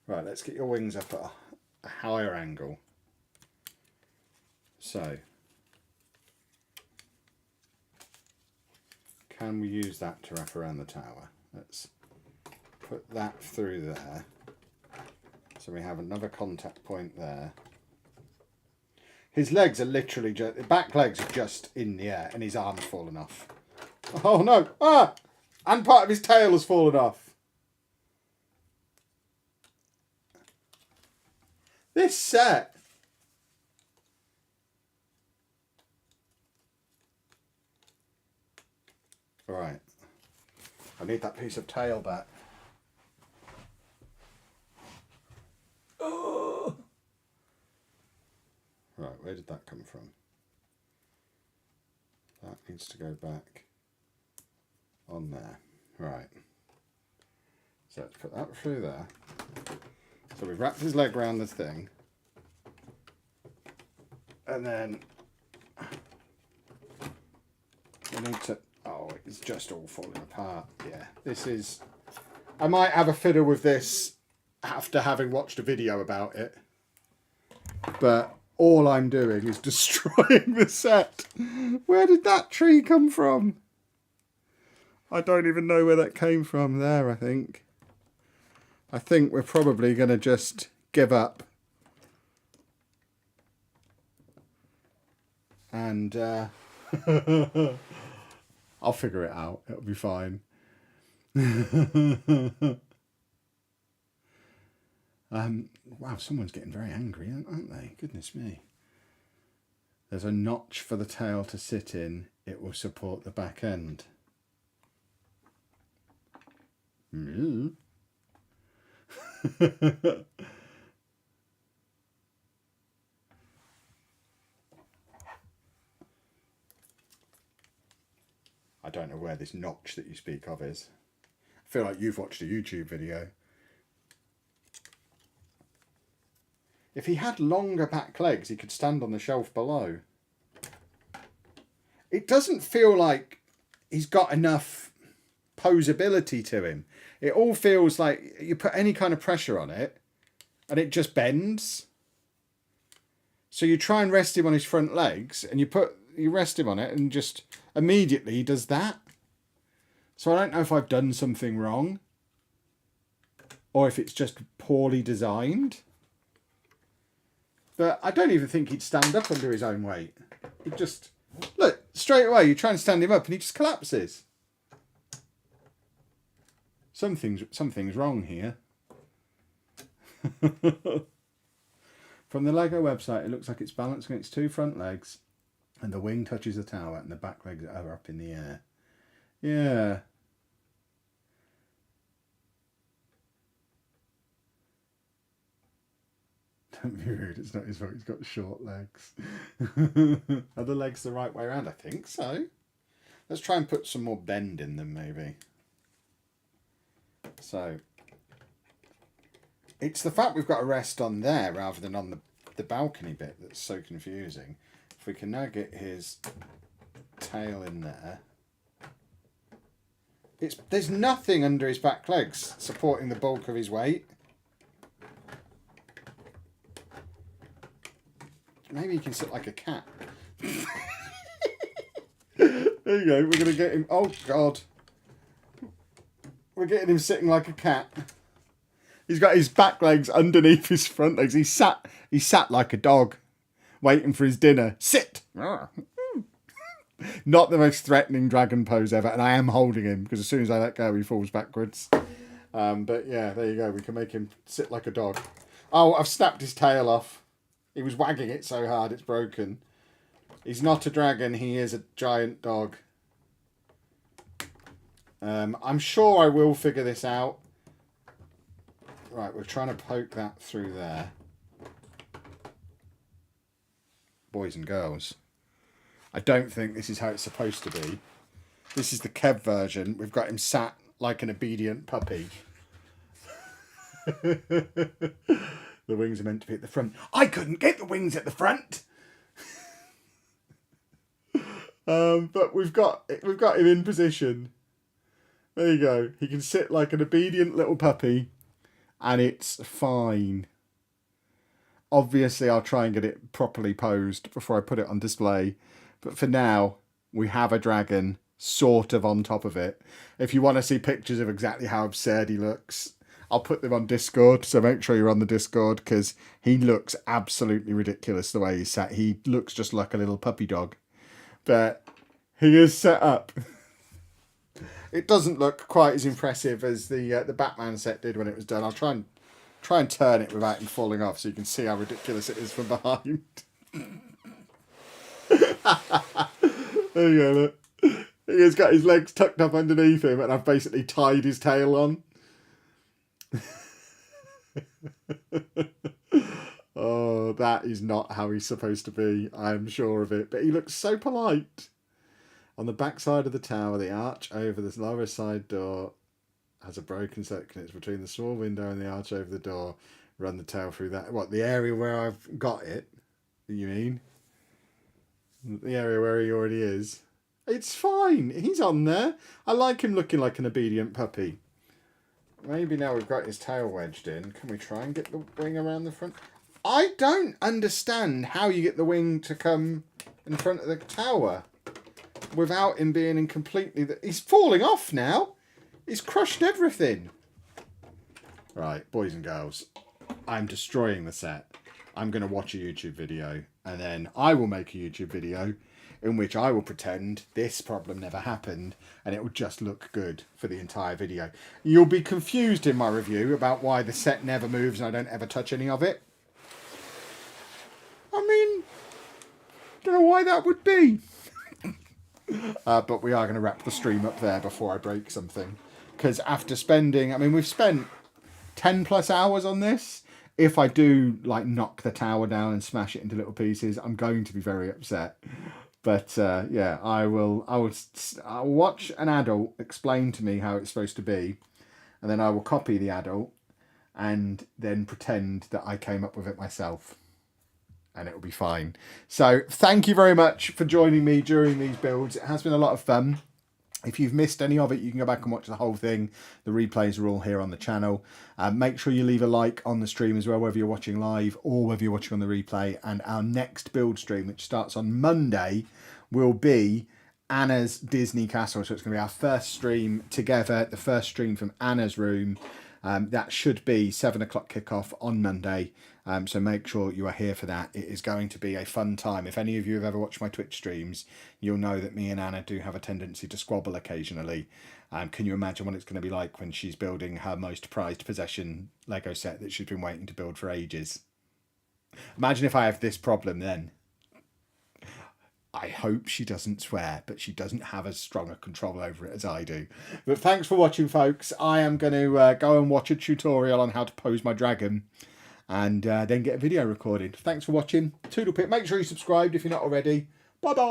Right, let's get your wings up at a higher angle. So, can we use that to wrap around the tower? Let's put that through there. So we have another contact point there. His legs are literally just, the back legs are just in the air and his arm's fallen off. Oh no! Ah! And part of his tail has fallen off. This set. Right. I need that piece of tail back. Oh! Right, where did that come from? That needs to go back on there. Right. So let's put that through there. So we've wrapped his leg around the thing. And then we need to... Oh, it's just all falling apart. Yeah, this is... I might have a fiddle with this after having watched a video about it. But all I'm doing is destroying the set. Where did that tree come from? I don't even know where that came from. There, I think. I think we're probably going to just give up. And I'll figure it out. It'll be fine. Wow, someone's getting very angry, aren't they? Goodness me. There's a notch for the tail to sit in. It will support the back end. I don't know where this notch that you speak of is. I feel like you've watched a YouTube video. If he had longer back legs, he could stand on the shelf below. It doesn't feel like he's got enough posability to him. It all feels like you put any kind of pressure on it and it just bends. So you try and rest him on his front legs and you rest him on it and just immediately he does that. So I don't know if I've done something wrong or if it's just poorly designed. But I don't even think he'd stand up under his own weight. He'd just... Look, straight away, you try and stand him up and he just collapses. Something's wrong here. From the Lego website, it looks like it's balanced on its two front legs and the wing touches the tower and the back legs are up in the air. Yeah. Don't be rude, it's not his fault, he's got short legs. Are the legs the right way around? I think so. Let's try and put some more bend in them, maybe. So, it's the fact we've got a rest on there rather than on the balcony bit that's so confusing. If we can now get his tail in there. There's nothing under his back legs supporting the bulk of his weight. Maybe he can sit like a cat. There you go. We're going to get him... Oh, God. We're getting him sitting like a cat. He's got his back legs underneath his front legs. He sat like a dog, waiting for his dinner. Sit! Not the most threatening dragon pose ever. And I am holding him, because as soon as I let go, he falls backwards. But yeah, there you go. We can make him sit like a dog. Oh, I've snapped his tail off. He was wagging it so hard it's broken. He's not a dragon, he is a giant dog. I'm sure I will figure this out. Right, we're trying to poke that through there. Boys and girls. I don't think this is how it's supposed to be. This is the Kev version. We've got him sat like an obedient puppy. The wings are meant to be at the front. I couldn't get the wings at the front. But we've got him in position. There you go. He can sit like an obedient little puppy, and it's fine. Obviously, I'll try and get it properly posed before I put it on display. But for now, we have a dragon sort of on top of it. If you want to see pictures of exactly how absurd he looks, I'll put them on Discord, so make sure you're on the Discord, because he looks absolutely ridiculous the way he's sat. He looks just like a little puppy dog. But he is set up. It doesn't look quite as impressive as the Batman set did when it was done. I'll try and turn it without him falling off so you can see how ridiculous it is from behind. There you go, look. He has got his legs tucked up underneath him and I've basically tied his tail on. Oh, that is not how he's supposed to be. I'm sure of it. But he looks so polite. On the back side of the tower, the arch over the lower side door has a broken section. It's between the small window and the arch over the door. Run the tail through that. What, the area where I've got it? You mean? The area where he already is. It's fine. He's on there. I like him looking like an obedient puppy. Maybe now we've got his tail wedged in. Can we try and get the wing around the front? I don't understand how you get the wing to come in front of the tower without him being in completely... He's falling off now. He's crushed everything. Right, boys and girls. I'm destroying the set. I'm going to watch a YouTube video. And then I will make a YouTube video in which I will pretend this problem never happened, and it will just look good for the entire video. You'll be confused in my review about why the set never moves and I don't ever touch any of it. I mean, don't know why that would be. But we are going to wrap the stream up there before I break something. Because after spending, I mean, we've spent 10 plus hours on this. If I do like knock the tower down and smash it into little pieces, I'm going to be very upset. But yeah, I'll watch an adult explain to me how it's supposed to be, and then I will copy the adult and then pretend that I came up with it myself, and it will be fine. So thank you very much for joining me during these builds. It has been a lot of fun. If you've missed any of it, you can go back and watch the whole thing. The replays are all here on the channel. Make sure you leave a like on the stream as well, whether you're watching live or whether you're watching on the replay. And our next build stream, which starts on Monday, will be Anna's Disney Castle. So it's going to be our first stream together, the first stream from Anna's room. That should be 7 o'clock kickoff on Monday. So make sure you are here for that. It is going to be a fun time. If any of you have ever watched my Twitch streams, you'll know that me and Anna do have a tendency to squabble occasionally. Can you imagine what it's going to be like when she's building her most prized possession Lego set that she's been waiting to build for ages? Imagine if I have this problem then. I hope she doesn't swear, but she doesn't have as strong a control over it as I do. But thanks for watching, folks. I am going to go and watch a tutorial on how to pose my dragon and then get a video recorded. Thanks for watching. Toodle pip. Make sure you're subscribed if you're not already. Bye-bye.